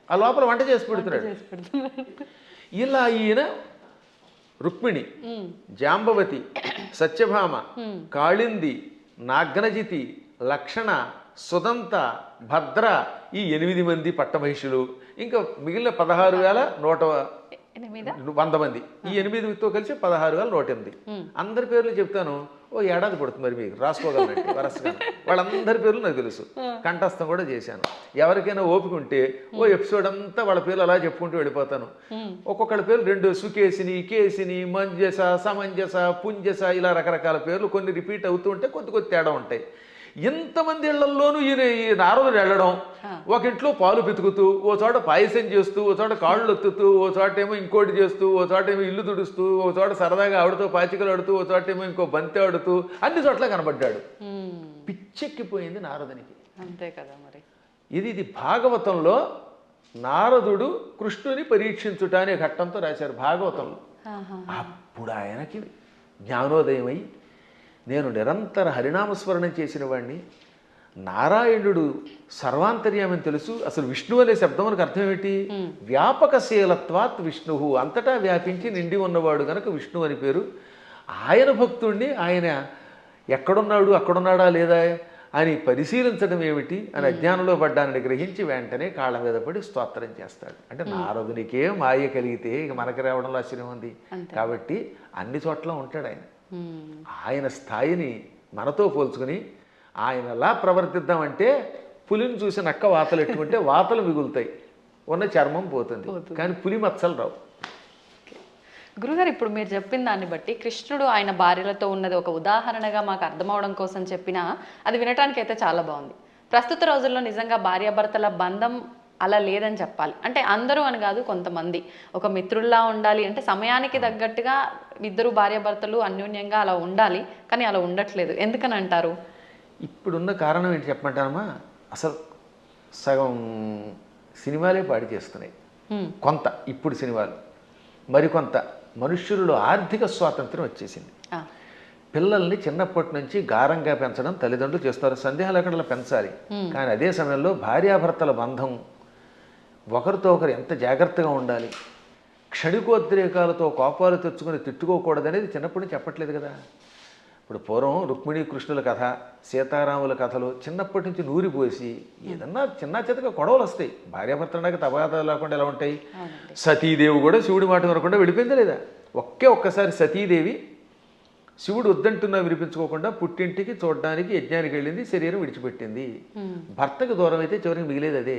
ఆ లోపల వంట చేసి పెడుతున్నాడు. ఇలా ఈయన రుక్మిణి, జాంబవతి, సత్యభామ, కాళింది, నాగ్నజితి, లక్షణ, సుదంత, భద్ర, ఈ 8 మంది పట్టమహిషులు, ఇంకా మిగిలిన 16,100 మంది, ఈ 8తో కలిసి 16,108. అందరి పేర్లు చెప్తాను, ఓ ఏడాది పడుతుంది మరి మీకు రాసుకోగలనండి వరసగా. వాళ్ళందరి పేర్లు నాకు తెలుసు, కంఠస్థం కూడా చేశాను. ఎవరికైనా ఓపిక ఉంటే ఓ ఎపిసోడ్ అంతా వాళ్ళ పేర్లు అలా చెప్పుకుంటూ వెళ్ళిపోతాను. ఒక్కొక్కళ్ళ పేర్లు 2 సుకేసిని, కేసిని, మంజస, సమంజస, పుంజస, ఇలా రకరకాల పేర్లు కొన్ని రిపీట్ అవుతూ ఉంటే కొద్ది తేడా ఉంటాయి. ఎంతమంది ఇళ్లల్లోనూ ఈయన ఈ నారదుడు వెళ్ళడం, ఒక ఇంట్లో పాలు పితుకుతూ, ఓ చోట పాయసం చేస్తూ, ఓ చోట కాళ్ళు ఒత్తుతూ, ఓ చోట ఏమో ఇంకోటి చేస్తూ, ఓ చోట ఏమో ఇల్లు తుడుస్తూ, ఓ చోట సరదాగా ఆవిడతో పాచికలు ఆడుతూ, ఓ చోట ఏమో ఇంకో బంతి ఆడుతూ, అన్ని చోట్ల కనబడ్డాడు. పిచ్చెక్కిపోయింది నారదునికి. అంతే కదా మరి. ఇది భాగవతంలో నారదుడు కృష్ణుని పరీక్షించుట అనే ఘట్టంతో రాశారు భాగవతంలో. అప్పుడు ఆయనకి జ్ఞానోదయమై, నేను నిరంతర హరినామస్మరణం చేసిన వాడిని, నారాయణుడు సర్వాంతర్యామని తెలుసు. అసలు విష్ణు అనే శబ్దం మనకు అర్థం ఏమిటి, వ్యాపకశీలత్వాత్ విష్ణు, అంతటా వ్యాపించి నిండి ఉన్నవాడు కనుక విష్ణు అని పేరు. ఆయన భక్తుడిని ఆయన ఎక్కడున్నాడు, అక్కడున్నాడా లేదా అని పరిశీలించడం ఏమిటి అని అజ్ఞానంలో పడ్డానని గ్రహించి వెంటనే కాళ్ళ మీద పడి స్తోత్రం చేస్తాడు. అంటే నారదునికే మాయ కలిగితే ఇక మనకి రావడంలో ఆశ్చర్యం ఉంది. కాబట్టి అన్ని చోట్ల ఉంటాడు ఆయన. ఆయన స్థాయిని మనతో పోల్చుకుని ఆయనలా ప్రవర్తిద్దామంటే, పులిని చూసి నక్క వాతలు ఎట్టుకుంటే వాతలు మిగులుతాయి, ఉన్న చర్మం పోతుంది, కానీ పులి మచ్చలు రావు. గురుగారు, ఇప్పుడు మీరు చెప్పిన దాన్ని బట్టి కృష్ణుడు ఆయన భార్యలతో ఉన్నది ఒక ఉదాహరణగా మాకు అర్థమవడం కోసం చెప్పినా అది వినటానికి అయితే చాలా బాగుంది. ప్రస్తుత రోజుల్లో నిజంగా భార్యాభర్తల బంధం అలా లేదని చెప్పాలి. అంటే అందరూ అని కాదు, కొంతమంది ఒక మిత్రుల్లా ఉండాలి అంటే సమయానికి తగ్గట్టుగా ఇద్దరు భార్యాభర్తలు అన్యోన్యంగా అలా ఉండాలి, కానీ అలా ఉండట్లేదు. ఎందుకని అంటారు? ఇప్పుడున్న కారణం ఏంటి చెప్పమంటానమ్మా, అసలు సగం సినిమాలే పాడి చేస్తున్నాయి, కొంత ఇప్పుడు సినిమాలు, మరికొంత మనుష్యులలో ఆర్థిక స్వాతంత్రం వచ్చేసింది. పిల్లల్ని చిన్నప్పటి నుంచి గారంగా పెంచడం తల్లిదండ్రులు చేస్తారు, సందేహం లేకుండా పెంచాలి. కానీ అదే సమయంలో భార్యాభర్తల బంధం ఒకరితో ఒకరు ఎంత జాగ్రత్తగా ఉండాలి, క్షణికోద్రేకాలతో కోపాలు తెచ్చుకొని తిట్టుకోకూడదనేది చిన్నప్పటి నుంచి చెప్పట్లేదు కదా. ఇప్పుడు పూర్వం రుక్మిణీ కృష్ణుల కథ, సీతారాముల కథలు చిన్నప్పటి నుంచి నూరిపోసి ఏదన్నా చిన్న చితక గొడవలు వస్తాయి. భార్యాభర్తలకు తగాదాలు లేకుండా ఎలా ఉంటాయి. సతీదేవి కూడా శివుడి మాట వినకుండా వెళ్ళిపోయిందా లేదా? ఒక్కసారి సతీదేవి శివుడు వద్దంటున్నా వినిపించుకోకుండా పుట్టింటికి చూడడానికి యజ్ఞానికి వెళ్ళింది, శరీరం విడిచిపెట్టింది. భర్తకు దూరం అయితే చివరికి మిగిలేది అదే.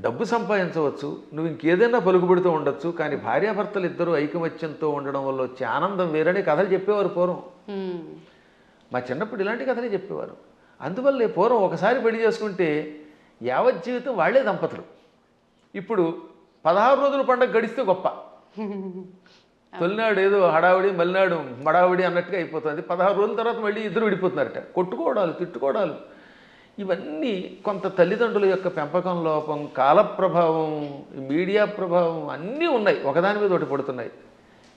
డబ్బు సంపాదించవచ్చు, నువ్వు ఇంకేదైనా పలుకుబడుతూ ఉండొచ్చు, కానీ భార్యాభర్తలు ఇద్దరూ ఐకమత్యంతో ఉండడం వల్ల వచ్చే ఆనందం వేరని కథలు చెప్పేవారు పూర్వం. మా చిన్నప్పుడు ఇలాంటి కథలే చెప్పేవారు. అందువల్లే పూర్వం ఒకసారి పెళ్లి చేసుకుంటే యావత్ జీవితం వాళ్లే దంపతులు. ఇప్పుడు 16 రోజుల పండుగ గడిస్తే గొప్ప. తొలినాడు ఏదో హడావిడి, మలినాడు మడావిడి అన్నట్టుగా అయిపోతుంది. 16 రోజుల తర్వాత మళ్ళీ ఇద్దరు విడిపోతున్నారట. కొట్టుకోవడాలు, తిట్టుకోవడాలు, ఇవన్నీ కొంత తల్లిదండ్రుల యొక్క పెంపకం లోపం, కాల ప్రభావం, మీడియా ప్రభావం అన్నీ ఉన్నాయి, ఒకదాని మీద ఒకటి పడుతున్నాయి.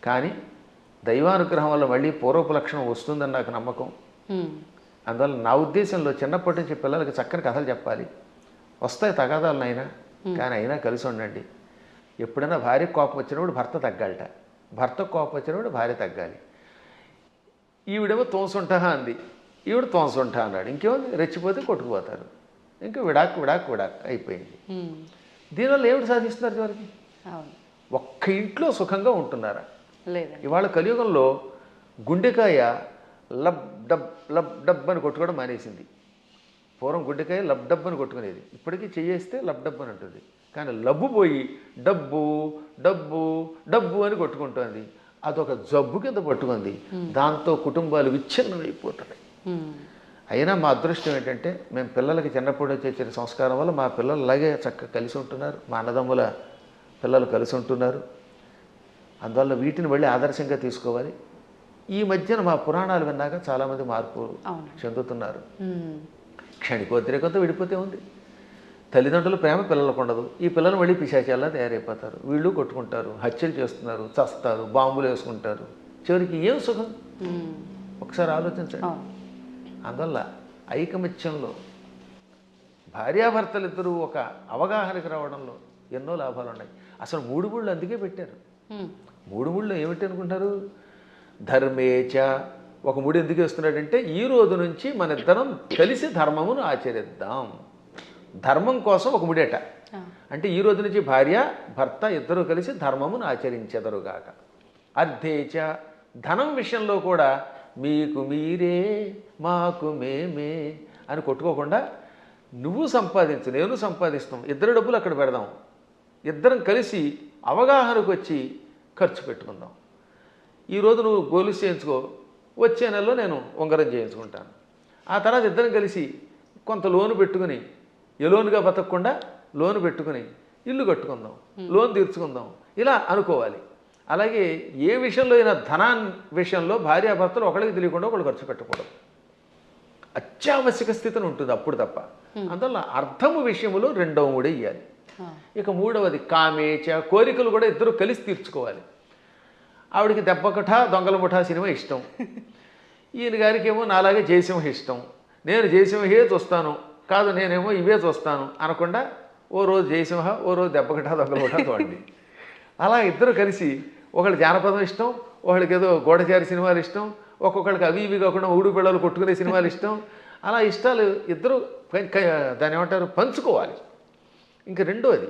కానీ దైవానుగ్రహం వల్ల మళ్ళీ పూర్వపు లక్షణం వస్తుందని నాకు నమ్మకం. అందువల్ల నా ఉద్దేశంలో చిన్నప్పటి నుంచి పిల్లలకి చక్కని కథలు చెప్పాలి. వస్తాయి తగాదాలు అయినా, కానీ అయినా కలిసి ఉండండి. ఎప్పుడైనా భార్య కోపం వచ్చినప్పుడు భర్త తగ్గాలట, భర్త కోపం వచ్చినప్పుడు భార్య తగ్గాలి. ఈవిడేమో తోసుంటా అంది, ఈవిడ తోసుంటా అన్నాడు, ఇంకేముంది రెచ్చిపోతే కొట్టుకుపోతారు. ఇంకా విడాక్ విడాక్ విడాక్ అయిపోయింది. దీనివల్ల ఏమిటి సాధిస్తున్నారు చివరికి? ఒక్క ఇంట్లో సుఖంగా ఉంటున్నారా? లేదండి. ఇవాళ కలియుగంలో గుండెకాయ లబ్ డబ్ అని కొట్టుకోవడం మానేసింది. పూర్వం గుండెకాయ లబ్ డబ్ అని కొట్టుకునేది, ఇప్పటికీ చేయేస్తే లబ్ డబ్ అని ఉంటుంది. కానీ లబ్బు పోయి డబ్బు డబ్బు డబ్బు అని కొట్టుకుంటుంది. అదొక జబ్బు కింద పట్టుకుంది. దాంతో కుటుంబాలు విచ్ఛిన్నమైపోతున్నాయి. అయినా మా అదృష్టం ఏంటంటే మేము పిల్లలకి చిన్నప్పటి నుంచి వచ్చిన సంస్కారం వల్ల మా పిల్లలు అలాగే చక్కగా కలిసి ఉంటున్నారు, మా అన్నదమ్ముల పిల్లలు కలిసి ఉంటున్నారు. అందువల్ల వీటిని మళ్ళీ ఆదర్శంగా తీసుకోవాలి. ఈ మధ్యన మా పురాణాలు విన్నాక చాలామంది మార్పు చెందుతున్నారు. క్షణికోద్రేకంతో విడిపోతే ఉంది. తల్లిదండ్రుల ప్రేమ పిల్లలకు ఉండదు. ఈ పిల్లలు మళ్ళీ పిశాచాల్లా తయారైపోతారు. వీళ్ళు కొట్టుకుంటారు, హత్యలు చేస్తున్నారు, చస్తారు, బాంబులు వేసుకుంటారు. చివరికి ఏం సుఖం? ఒకసారి ఆలోచించండి. అందువల్ల ఐకమత్యంలో భార్యాభర్తలిద్దరూ ఒక అవగాహనకి రావడంలో ఎన్నో లాభాలు ఉన్నాయి. అసలు 3 ముళ్ళు అందుకే పెట్టారు. 3 ముళ్ళు ఏమిటి అనుకుంటారు? ధర్మేచ. ఒక ముడి ఎందుకు వేస్తున్నాడంటే ఈ రోజు నుంచి మన ఇద్దరం కలిసి ధర్మమును ఆచరిద్దాం. ధర్మం కోసం ఒక ముడేట. అంటే ఈ రోజు నుంచి భార్య భర్త ఇద్దరూ కలిసి ధర్మమును ఆచరించెదరుగాక. అర్థేచ. ధనం విషయంలో కూడా మీకు మీరే మాకు మేమే అని కొట్టుకోకుండా నువ్వు సంపాదించు నేను సంపాదిస్తాం, ఇద్దరు డబ్బులు అక్కడ పెడదాం, ఇద్దరం కలిసి అవగాహనకు వచ్చి ఖర్చు పెట్టుకుందాం. ఈరోజు నువ్వు గొలుసు చేయించుకో, వచ్చే నెలలో నేను ఉంగరం చేయించుకుంటాను. ఆ తర్వాత ఇద్దరం కలిసి కొంత లోను పెట్టుకుని ఎలోనుగా బతకకుండా లోను పెట్టుకుని ఇల్లు కట్టుకుందాం, లోన్ తీర్చుకుందాం, ఇలా అనుకోవాలి. అలాగే ఏ విషయంలో అయినా ధనాన్ని విషయంలో భార్యాభర్తలు ఒకరికి తెలియకుండా ఒకళ్ళు ఖర్చు పెట్టకూడదు. అత్యావశ్యక స్థితిని ఉంటుంది అప్పుడు తప్ప. అందువల్ల అర్థము విషయములో 2వ ముడి ఇవ్వాలి. ఇక 3వది కామేచ. కోరికలు కూడా ఇద్దరు కలిసి తీర్చుకోవాలి. ఆవిడికి దెబ్బకఠ దొంగల ముఠా సినిమా ఇష్టం, ఈయన గారికి ఏమో నాలాగే జయసింహ ఇష్టం. నేను జయసింహే చూస్తాను, కాదు నేనేమో ఇవే చూస్తాను అనకుండా ఓ రోజు జయసింహ, ఓ రోజు దెబ్బకఠ దొంగల ముఠా చూడండి. అలా ఇద్దరు కలిసి ఒకళ్ళు జానపదం ఇష్టం, ఒకళ్ళకి ఏదో గోడచారి సినిమాలు ఇష్టం, ఒక్కొక్కళ్ళకి అవి ఇవి కాకుండా ఊడు పిల్లలు కొట్టుకునే సినిమాలు ఇష్టం. అలా ఇష్టాలు ఇద్దరు దాన్ని ఏమంటారు పంచుకోవాలి. ఇంక 2వది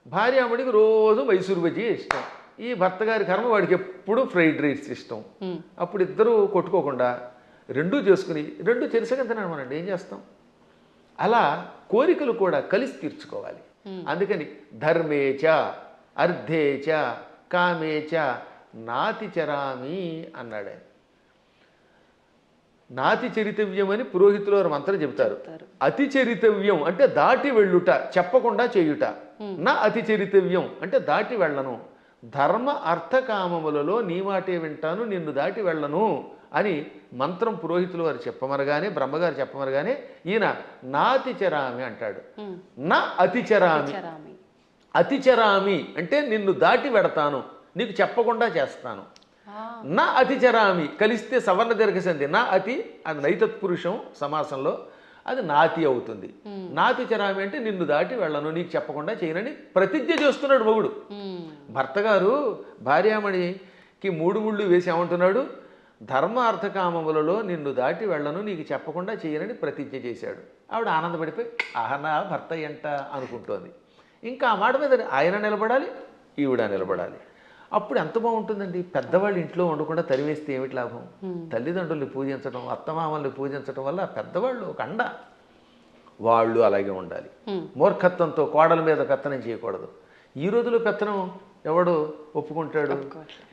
భార్యామడికి రోజు మైసూరు బజ్జీ ఇష్టం, ఈ భర్త గారి కర్మ వాడికి ఎప్పుడు ఫ్రైడ్ రైస్ ఇష్టం. అప్పుడు ఇద్దరు కొట్టుకోకుండా 2 చేసుకుని 2 చెరిసగా తినమనండి, ఏం చేస్తాం? అలా కోరికలు కూడా కలిసి తీర్చుకోవాలి. అందుకని ధర్మేచ అర్థేచ కామేచ నాతి చరామి అన్నాడు ఆయన. నాతి చరితవ్యం అని పురోహితులు వారు మంత్రం చెబుతారు. అతి చరితవ్యం అంటే దాటి వెళ్ళుట, చెప్పకుండా చేయుట. నా అతి చరితవ్యం అంటే దాటి వెళ్ళను. ధర్మ అర్థకామములలో నీ మాటే వింటాను, నిన్ను దాటి వెళ్ళను అని మంత్రం పురోహితులు వారు చెప్పమరగానే, బ్రహ్మగారు చెప్పమరగానే ఈయన నాతిచరామి అంటాడు. నా అతిచరామి. అతిచరామి అంటే నిన్ను దాటి వెడతాను, నీకు చెప్పకుండా చేస్తాను. నా అతిచరామి కలిస్తే సవర్ణ దీర్ఘసంధి. నా అతి అది నైతత్పురుషం సమాసంలో, అది నాతి అవుతుంది. నాతి చరామి అంటే నిన్ను దాటి వెళ్ళను, నీకు చెప్పకుండా చేయనని ప్రతిజ్ఞ చేస్తున్నాడు మొగుడు. భర్త గారు భార్యామణికి 3 ముళ్ళు వేసి ఏమంటున్నాడు? ధర్మ అర్థకామములలో నిన్ను దాటి వెళ్ళను, నీకు చెప్పకుండా చేయనని ప్రతిజ్ఞ చేశాడు. ఆవిడ ఆనందపడిపోయి ఆహనా భర్త ఎంట అనుకుంటోంది. ఇంకా ఆ మాట మీద ఆయన నిలబడాలి, ఈవిడ నిలబడాలి. అప్పుడు ఎంత బాగుంటుందండి. పెద్దవాళ్ళు ఇంట్లో ఉండకుండా తరివేస్తే ఏమిటి లాభం? తల్లిదండ్రుల్ని పూజించడం, అత్తమామల్ని పూజించడం వల్ల పెద్దవాళ్ళు ఒక అండ. వాళ్ళు అలాగే ఉండాలి. మూర్ఖత్వంతో కోడల మీద పెత్తనం చేయకూడదు. ఈ రోజులో పెత్తనం ఎవడు ఒప్పుకుంటాడు?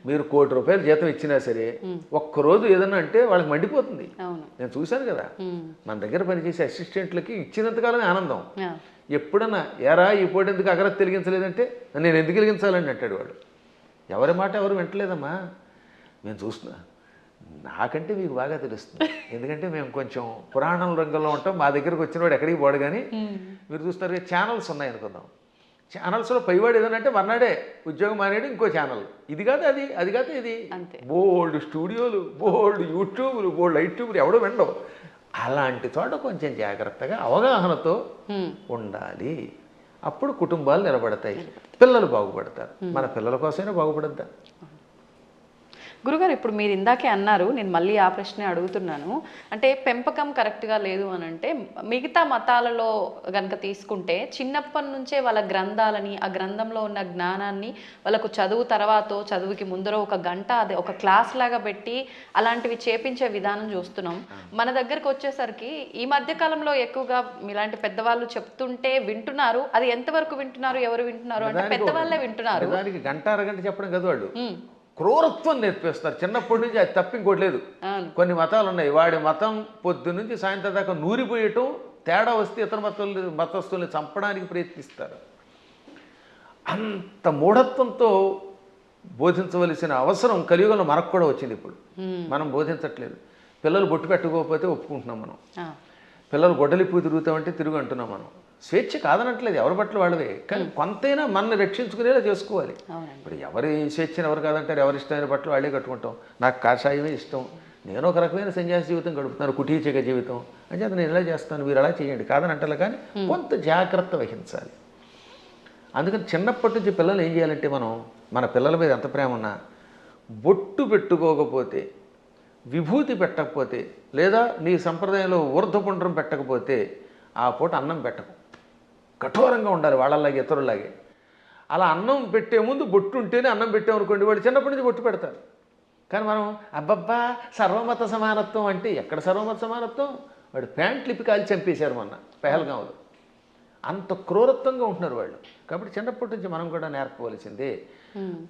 మీరు ₹1,00,00,000 జీతం ఇచ్చినా సరే ఒక్కరోజు ఏదన్నా అంటే వాళ్ళకి మండిపోతుంది. నేను చూశాను కదా, మన దగ్గర పనిచేసే అసిస్టెంట్లకి ఇచ్చినంతకాలమే ఆనందం. ఎప్పుడన్నా ఎరా ఈ పూట ఎందుకు అగరత్ వెలిగించలేదంటే నేను ఎందుకు వెలిగించాలని అంటాడు వాడు. ఎవరి మాట ఎవరు వింటలేదమ్మా. మేము చూస్తున్నా, నాకంటే మీకు బాగా తెలుస్తుంది, ఎందుకంటే మేము కొంచెం పురాణం రంగంలో ఉంటాం. మా దగ్గరకు వచ్చిన వాడు ఎక్కడికి పోడు. కానీ మీరు చూస్తారు ఛానల్స్ ఉన్నాయనుకుందాం, ఛానల్స్లో పైవాడు ఏదనంటే మర్నాడే ఉద్యోగం మానేడు ఇంకో ఛానల్, ఇది కాదు అది, అది కాదు ఇది, బోల్డ్ స్టూడియోలు, బోల్డ్ యూట్యూబ్లు, బోల్డ్ యూట్యూబ్లు, ఎవడో వినడం. అలాంటి చోట కొంచెం జాగ్రత్తగా అవగాహనతో ఉండాలి. అప్పుడు కుటుంబాలు నిలబడతాయి, పిల్లలు బాగుపడతారు. మన పిల్లల కోసమైనా బాగుపడద్దా? గురుగారు, ఇప్పుడు మీరు ఇందాకే అన్నారు, నేను మళ్ళీ ఆ ప్రశ్నే అడుగుతున్నాను. అంటే పెంపకం కరెక్ట్గా లేదు అని అంటే, మిగతా మతాలలో కనుక తీసుకుంటే చిన్నప్పటి నుంచే వాళ్ళ గ్రంథాలని, ఆ గ్రంథంలో ఉన్న జ్ఞానాన్ని వాళ్ళకు చదువు తర్వాత చదువుకి ముందర ఒక గంట అదే ఒక క్లాస్ లాగా పెట్టి అలాంటివి చేపించే విధానం చూస్తున్నాం. మన దగ్గరకు వచ్చేసరికి ఈ మధ్య కాలంలో ఎక్కువగా ఇలాంటి పెద్దవాళ్ళు చెప్తుంటే వింటున్నారు. అది ఎంతవరకు వింటున్నారు, ఎవరు వింటున్నారు అంటే పెద్దవాళ్ళే వింటున్నారు. దానికి గంట అరగంట చెప్పడం కదా, వాళ్ళు క్రూరత్వం నేర్పిస్తారు చిన్నప్పటి నుంచి. అది తప్ప ఇంకోటి లేదు. కొన్ని మతాలు ఉన్నాయి, వాడి మతం పొద్దు నుంచి సాయంత్రం దాకా నూరిపోయటం, తేడా వస్తే ఇతర మతస్థుల్ని చంపడానికి ప్రయత్నిస్తారు. అంత మూఢత్వంతో బోధించవలసిన అవసరం కలియుగంలో మనకు కూడా వచ్చింది. ఇప్పుడు మనం బోధించట్లేదు. పిల్లలు బొట్టు పెట్టుకోకపోతే ఒప్పుకుంటున్నాం మనం, పిల్లలు గొడ్డలిప్పు తిరుగుతామంటే తిరుగు అంటున్నాం మనం. స్వేచ్ఛ కాదనట్లేదు, ఎవరి బట్టలు వాళ్ళవే, కానీ కొంతైనా మనల్ని రక్షించుకునేలా చేసుకోవాలి. ఇప్పుడు ఎవరి స్వేచ్ఛను ఎవరు కాదంటారు, ఎవరి ఇష్టమైన బట్టలు వాళ్ళే కట్టుకుంటాం. నాకు కాషాయమే ఇష్టం, నేను ఒక రకమైన సన్యాసి జీవితం గడుపుతున్నాను, కుటీచక జీవితం అని చెప్పి నేను ఇలా చేస్తాను, మీరు అలా చేయండి కాదని అంటారు. కానీ కొంత జాగ్రత్త వహించాలి. అందుకని చిన్నప్పటి నుంచి పిల్లలు ఏం చేయాలంటే, మనం మన పిల్లల మీద ఎంత ప్రేమ ఉన్నా బొట్టు పెట్టుకోకపోతే, విభూతి పెట్టకపోతే, లేదా నీ సంప్రదాయంలో ఊర్ధ్వపుండ్రం పెట్టకపోతే ఆ పూట అన్నం పెట్టకు. కఠోరంగా ఉండాలి వాళ్ళలాగే, ఇతరులాగే. అలా అన్నం పెట్టే ముందు బొట్టు ఉంటేనే అన్నం పెట్టామనుకోండి, వాళ్ళు చిన్నప్పటి నుంచి బొట్టు పెడతారు. కానీ మనం అబ్బబ్బా సర్వమత సమానత్వం అంటే ఎక్కడ సర్వమత సమానత్వం? వాడు ప్యాంట్లు ఇప్పి కాల్చి చంపేశారు మొన్న పెహల్గాంలో. అంత క్రూరత్వంగా ఉంటున్నారు వాళ్ళు. కాబట్టి చిన్నప్పటి నుంచి మనం కూడా నేర్పవలసిందే.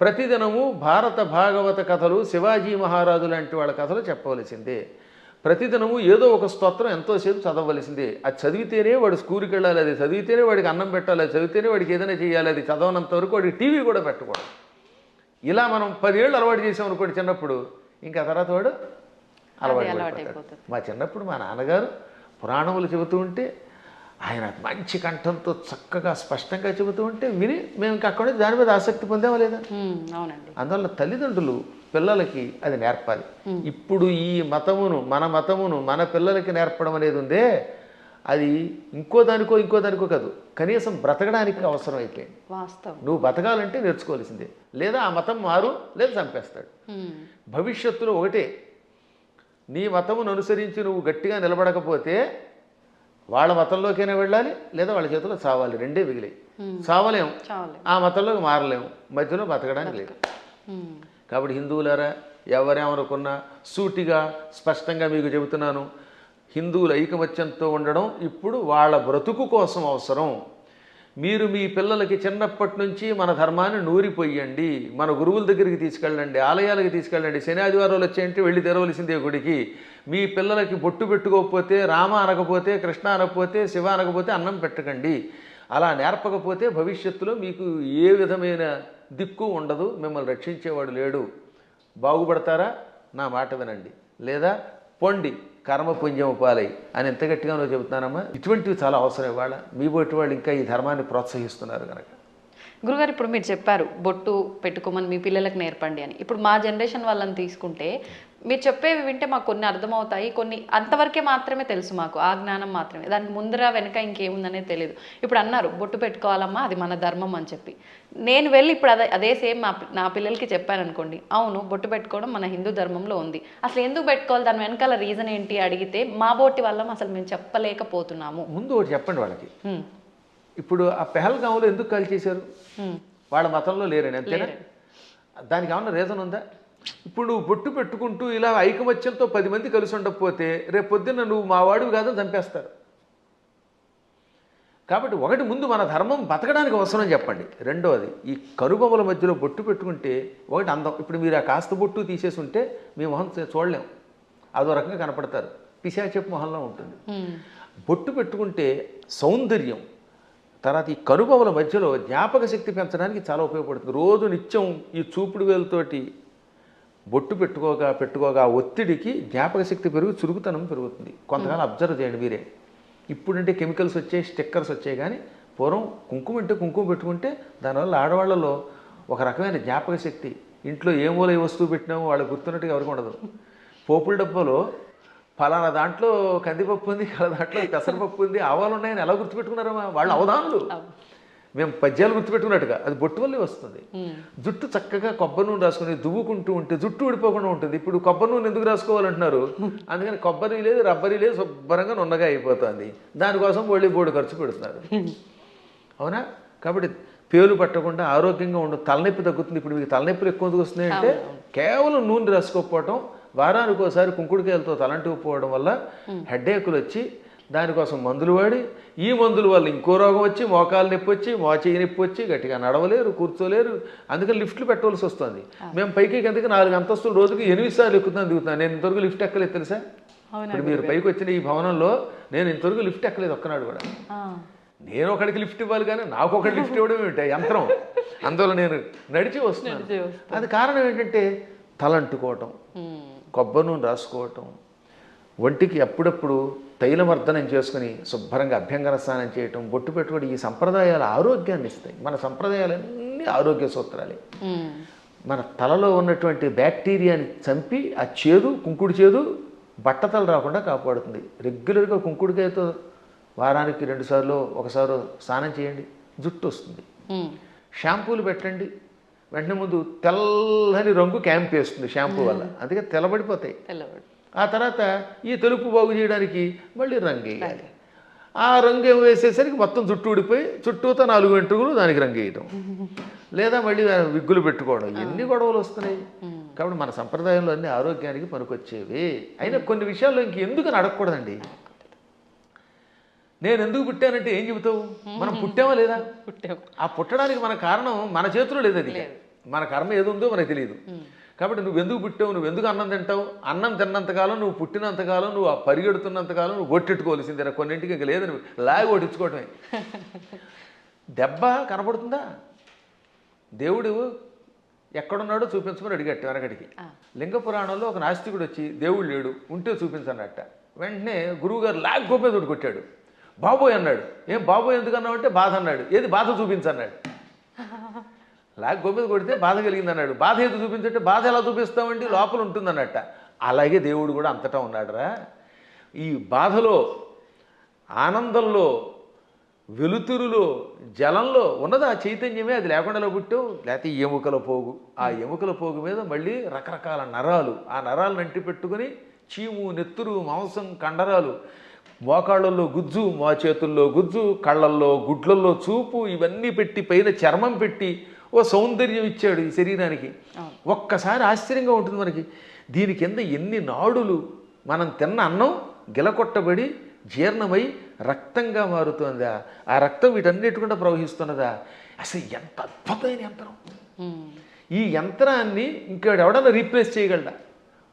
ప్రతిదినము భారత భాగవత కథలు, శివాజీ మహారాజు లాంటి వాళ్ళ కథలు చెప్పవలసిందే. ప్రతిదినము ఏదో ఒక స్తోత్రం ఎంతోసేపు చదవవలసిందే. అది చదివితేనే వాడు స్కూల్కి వెళ్ళాలి, అది చదివితేనే వాడికి అన్నం పెట్టాలి, అది చదివితేనే వాడికి ఏదైనా చేయాలి. అది చదవనంత వరకు వాడికి టీవీ కూడా పెట్టకూడదు. ఇలా మనం 10 ఏళ్ళు అలవాటు చేసాం అనుకోండి చిన్నప్పుడు, ఇంకా తర్వాత వాడు అలవాటు. మా చిన్నప్పుడు మా నాన్నగారు పురాణములు చెబుతూ ఉంటే, ఆయన మంచి కంఠంతో చక్కగా స్పష్టంగా చెబుతూ ఉంటే విని మేము ఇంకా అక్కడ దాని మీద ఆసక్తి పొందామా లేదా? అవునండి. అందువల్ల తల్లిదండ్రులు పిల్లలకి అది నేర్పాలి. ఇప్పుడు ఈ మతమును, మన మతమును మన పిల్లలకి నేర్పడం అనేది ఉందే, అది ఇంకో దానికో కాదు, కనీసం బ్రతకడానికి అవసరం అయిపోయింది. నువ్వు బతకాలంటే నేర్చుకోవాల్సిందే, లేదా ఆ మతం మారు, లేదా చంపేస్తాడు. భవిష్యత్తులో ఒకటే, నీ మతమును అనుసరించి నువ్వు గట్టిగా నిలబడకపోతే వాళ్ళ మతంలోకైనా వెళ్ళాలి, లేదా వాళ్ళ చేతిలో చావాలి. రెండే మిగిలి చావలేము, ఆ మతంలోకి మారలేము, మధ్యలో బతకడానికి లేదు. కాబట్టి హిందువులారా, ఎవరేమనుకున్నా సూటిగా స్పష్టంగా మీకు చెబుతున్నాను, హిందువుల ఐకమత్యంతో ఉండడం ఇప్పుడు వాళ్ళ బ్రతుకు కోసం అవసరం. మీరు మీ పిల్లలకి చిన్నప్పటి నుంచి మన ధర్మాన్ని నూరిపోయండి, మన గురువుల దగ్గరికి తీసుకెళ్ళండి, ఆలయాలకి తీసుకెళ్ళండి. శని ఆదివారాలు వచ్చేయంటే వెళ్ళి తెరవలసిందే గుడికి. మీ పిల్లలకి బొట్టు పెట్టుకోకపోతే, రామ అనకపోతే, కృష్ణ అనకపోతే, శివ అనకపోతే అన్నం పెట్టకండి. అలా నేర్పకపోతే భవిష్యత్తులో మీకు ఏ విధమైన దిక్కు ఉండదు, మిమ్మల్ని రక్షించేవాడు లేడు. బాగుపడతారా? నా మాట వినండి, లేదా పొండి కర్మపుణ్యం పాలై అని ఎంత గట్టిగా నువ్వు చెబుతున్నానమ్మా. ఇటువంటివి చాలా అవసరం. ఇవాళ మీ బొట్టు వాళ్ళు ఇంకా ఈ ధర్మాన్ని ప్రోత్సహిస్తున్నారు కనుక. గురుగారు, ఇప్పుడు మీరు చెప్పారు బొట్టు పెట్టుకోమని మీ పిల్లలకు నేర్పండి అని. ఇప్పుడు మా జనరేషన్ వాళ్ళని తీసుకుంటే మీరు చెప్పేవి వింటే మాకు కొన్ని అర్థమవుతాయి, కొన్ని అంతవరకే మాత్రమే తెలుసు, మాకు ఆ జ్ఞానం మాత్రమే, దానికి ముందర వెనక ఇంకేముందనేది తెలియదు. ఇప్పుడు అన్నారు బొట్టు పెట్టుకోవాలమ్మా, అది మన ధర్మం అని చెప్పి, నేను వెళ్ళి ఇప్పుడు అదే సేమ్ నా పిల్లలకి చెప్పాను అనుకోండి, అవును బొట్టు పెట్టుకోవడం మన హిందూ ధర్మంలో ఉంది, అసలు ఎందుకు పెట్టుకోవాలి, దాని వెనకాల రీజన్ ఏంటి అడిగితే మా బోటి వల్ల అసలు మేము చెప్పలేకపోతున్నాము. ముందు ఒకటి చెప్పండి వాళ్ళకి. ఇప్పుడు ఆ పెహల్గాంలో ఎందుకు కాల్ చేశారు? వాళ్ళ మతంలో లేరని, అంతేనా? దానికి ఏమన్నా రీజన్ ఉందా? ఇప్పుడు నువ్వు బొట్టు పెట్టుకుంటూ ఇలా ఐకమత్యంతో 10 మంది కలిసి ఉండకపోతే రేపు పొద్దున్న నువ్వు మా వాడివి కాదని చంపేస్తారు. కాబట్టి ఒకటి ముందు మన ధర్మం బతకడానికి అవసరం చెప్పండి. రెండవది ఈ కనుబొమ్మల మధ్యలో బొట్టు పెట్టుకుంటే ఒకటి అందం. ఇప్పుడు మీరు ఆ కాస్త బొట్టు తీసేసి ఉంటే మీ మొహం చూడలేం, అదో రకంగా కనపడతారు, పిశాచపు మొహంలో ఉంటుంది. బొట్టు పెట్టుకుంటే సౌందర్యం. తర్వాత ఈ కనుబొమ్మల మధ్యలో జ్ఞాపక శక్తి పెంచడానికి చాలా ఉపయోగపడుతుంది. రోజు నిత్యం ఈ చూపుడు వేలుతోటి బొట్టు పెట్టుకోగా ఒత్తిడికి జ్ఞాపక శక్తి పెరుగు, చురుకుతనం పెరుగుతుంది. కొంతకాలం అబ్జర్వ్ చేయండి మీరే. ఇప్పుడంటే కెమికల్స్ వచ్చాయి, స్టిక్కర్స్ వచ్చాయి, కానీ పూర్వం కుంకుమ అంటే కుంకుమ పెట్టుకుంటే దానివల్ల ఆడవాళ్లలో ఒక రకమైన జ్ఞాపక శక్తి, ఇంట్లో ఏ మూల ఏ వస్తువు పెట్టినామో వాళ్ళకి గుర్తున్నట్టుగా ఎవరికి ఉండదు. పోపుల డబ్బాలో ఫలానా దాంట్లో కందిపప్పు ఉంది, దాంట్లో పెసరపప్పు ఉంది, ఆవాలు ఉన్నాయని ఎలా గుర్తుపెట్టుకున్నారమ్మా వాళ్ళు అవధానులు. మేము పద్యాలు గుర్తుపెట్టుకున్నట్టుగా అది బొట్టు వల్లే వస్తుంది. జుట్టు చక్కగా కొబ్బరి నూనె రాసుకుని దువ్వుకుంటూ ఉంటే జుట్టు ఊడిపోకుండా ఉంటుంది. ఇప్పుడు కొబ్బరి నూనె ఎందుకు రాసుకోవాలంటున్నారు? అందుకని కొబ్బరి లేదు, రబ్బరి లేదు, శుభ్రంగా నున్నగా అయిపోతుంది. దానికోసం బోడి ఖర్చు పెడుతున్నారు. అవునా? కాబట్టి పేలు పట్టకుండా ఆరోగ్యంగా ఉండదు, తలనొప్పి తగ్గుతుంది. ఇప్పుడు మీకు తలనొప్పులు ఎక్కువ ఎందుకు వస్తున్నాయి అంటే కేవలం నూనె రాసుకోకపోవటం, వారానికి ఒకసారి కుంకుడుకాయలతో తలంటుకుపోవడం వల్ల హెడ్ఏకులు వచ్చి దానికోసం మందులు వాడి, ఈ మందుల వల్ల ఇంకో రోగం వచ్చి మోకాలు నొప్పి వచ్చి, మోచేయి నొప్పి వచ్చి గట్టిగా నడవలేరు, కూర్చోలేరు. అందుకని లిఫ్ట్లు పెట్టవలసి వస్తుంది. మేము పైకి కిందకి 4 అంతస్తులు రోజుకి 8 సార్లు దిగుతున్నాను. నేను ఇంతవరకు లిఫ్ట్ ఎక్కలేదు తెలుసా? ఇప్పుడు మీరు పైకి వచ్చిన ఈ భవనంలో నేను ఇంతవరకు లిఫ్ట్ ఎక్కలేదు ఒక్కనాడు కూడా. నేను ఒకడికి లిఫ్ట్ ఇవ్వాలి కానీ నాకు ఒకటి లిఫ్ట్ ఇవ్వడం ఏమిటి యంత్రం? అందువల్ల నేను నడిచి వస్తున్నాను. అది కారణం ఏంటంటే తలంటుకోవటం, కొబ్బరి నూనె రాసుకోవటం, ఒంటికి అప్పుడప్పుడు తైలమర్దనం చేసుకుని శుభ్రంగా అభ్యంగన స్నానం చేయటం, బొట్టు పెట్టుకోవడం, ఈ సంప్రదాయాలు ఆరోగ్యాన్ని ఇస్తాయి. మన సంప్రదాయాలన్నీ ఆరోగ్య సూత్రాలే. మన తలలో ఉన్నటువంటి బ్యాక్టీరియాని చంపి ఆ చేదు, కుంకుడు చేదు బట్టతలు రాకుండా కాపాడుతుంది. రెగ్యులర్గా కుంకుడుకాయతో వారానికి 2 సార్లు ఒకసారి స్నానం చేయండి, జుట్టు వస్తుంది. షాంపూలు పెట్టండి, వెంటనే ముందు తెల్లని రంగు క్యాంప్ వేస్తుంది షాంపూ వల్ల, అందుకే తెల్లబడిపోతాయి. ఆ తర్వాత ఈ తెలుపు బాగు చేయడానికి మళ్ళీ రంగు వేయాలి. ఆ రంగు వేసేసరికి మొత్తం జుట్టు ఊడిపోయి చుట్టూతో 4 వెంట్రుకలు దానికి రంగు వేయటం, లేదా మళ్ళీ విగ్గులు పెట్టుకోవడం, ఎన్ని గొడవలు వస్తున్నాయి. కాబట్టి మన సంప్రదాయంలో అన్ని ఆరోగ్యానికి పనికొచ్చేవి. అయినా కొన్ని విషయాల్లో ఇంకెందుకు అడగకూడదండి. నేను ఎందుకు పుట్టానంటే ఏం చెబుతావు? మనం పుట్టామా లేదా? ఆ పుట్టడానికి మన కారణం మన చేతిలో లేదు. అది మన కర్మ ఏది ఉందో మనకు తెలియదు. కాబట్టి నువ్వు ఎందుకు పుట్టావు, నువ్వు ఎందుకు అన్నం తింటావు? అన్నం తిన్నంతకాలం, నువ్వు పుట్టినంతకాలం, నువ్వు పరిగెడుతున్నంతకాలం నువ్వు కొట్టెట్టుకోవాల్సిందే. కొన్నింటికి ఇంకా లేదు, నువ్వు లాగి కొట్టించుకోవటమే. దెబ్బ కనపడుతుందా? దేవుడు ఎక్కడున్నాడో చూపించమని అడిగట్టు వెనకడికి. లింగ పురాణంలో ఒక నాస్తికుడు వచ్చి దేవుడు లేడు, ఉంటే చూపించన్నట్ట. వెంటనే గురువుగారు లాగి గోపేదోడు కొట్టాడు. బాబోయ్ అన్నాడు. ఏం బాబోయ్ ఎందుకు అన్నావు అంటే బాధ అన్నాడు. ఏది బాధ చూపించన్నాడు. లాగి గోపేద కొడితే బాధ కలిగింది అన్నాడు. బాధ ఏది చూపించంటే బాధ ఎలా చూపిస్తామండి, లోపల ఉంటుందన్నట్ట. అలాగే దేవుడు కూడా అంతటా ఉన్నాడురా. ఈ బాధలో, ఆనందంలో, వెలుతురులో, జలంలో ఉన్నది ఆ చైతన్యమే. అది లేకుండా పుట్టావు, లేకపోతే ఎముకల పోగు. ఆ ఎముకల పోగు మీద మళ్ళీ రకరకాల నరాలు, ఆ నరాలను అంటి పెట్టుకుని చీము, నెత్తురు, మాంసం, కండరాలు, మోకాళ్ళల్లో గుజ్జు, మా చేతుల్లో గుజ్జు, కళ్ళల్లో, గుడ్లల్లో చూపు, ఇవన్నీ పెట్టి పైన చర్మం పెట్టి ఓ సౌందర్యం ఇచ్చాడు ఈ శరీరానికి. ఒక్కసారి ఆశ్చర్యంగా ఉంటుంది మనకి. దీని కింద ఎన్ని నాడులు, మనం తిన్న అన్నం గిలకొట్టబడి జీర్ణమై రక్తంగా మారుతుందా, ఆ రక్తం వీటన్నిటికుండా ప్రవహిస్తున్నదా. అసలు ఎంత అద్భుతమైన యంత్రం. ఈ యంత్రాన్ని ఇంకెవడన్నా రీప్లేస్ చేయగలడా?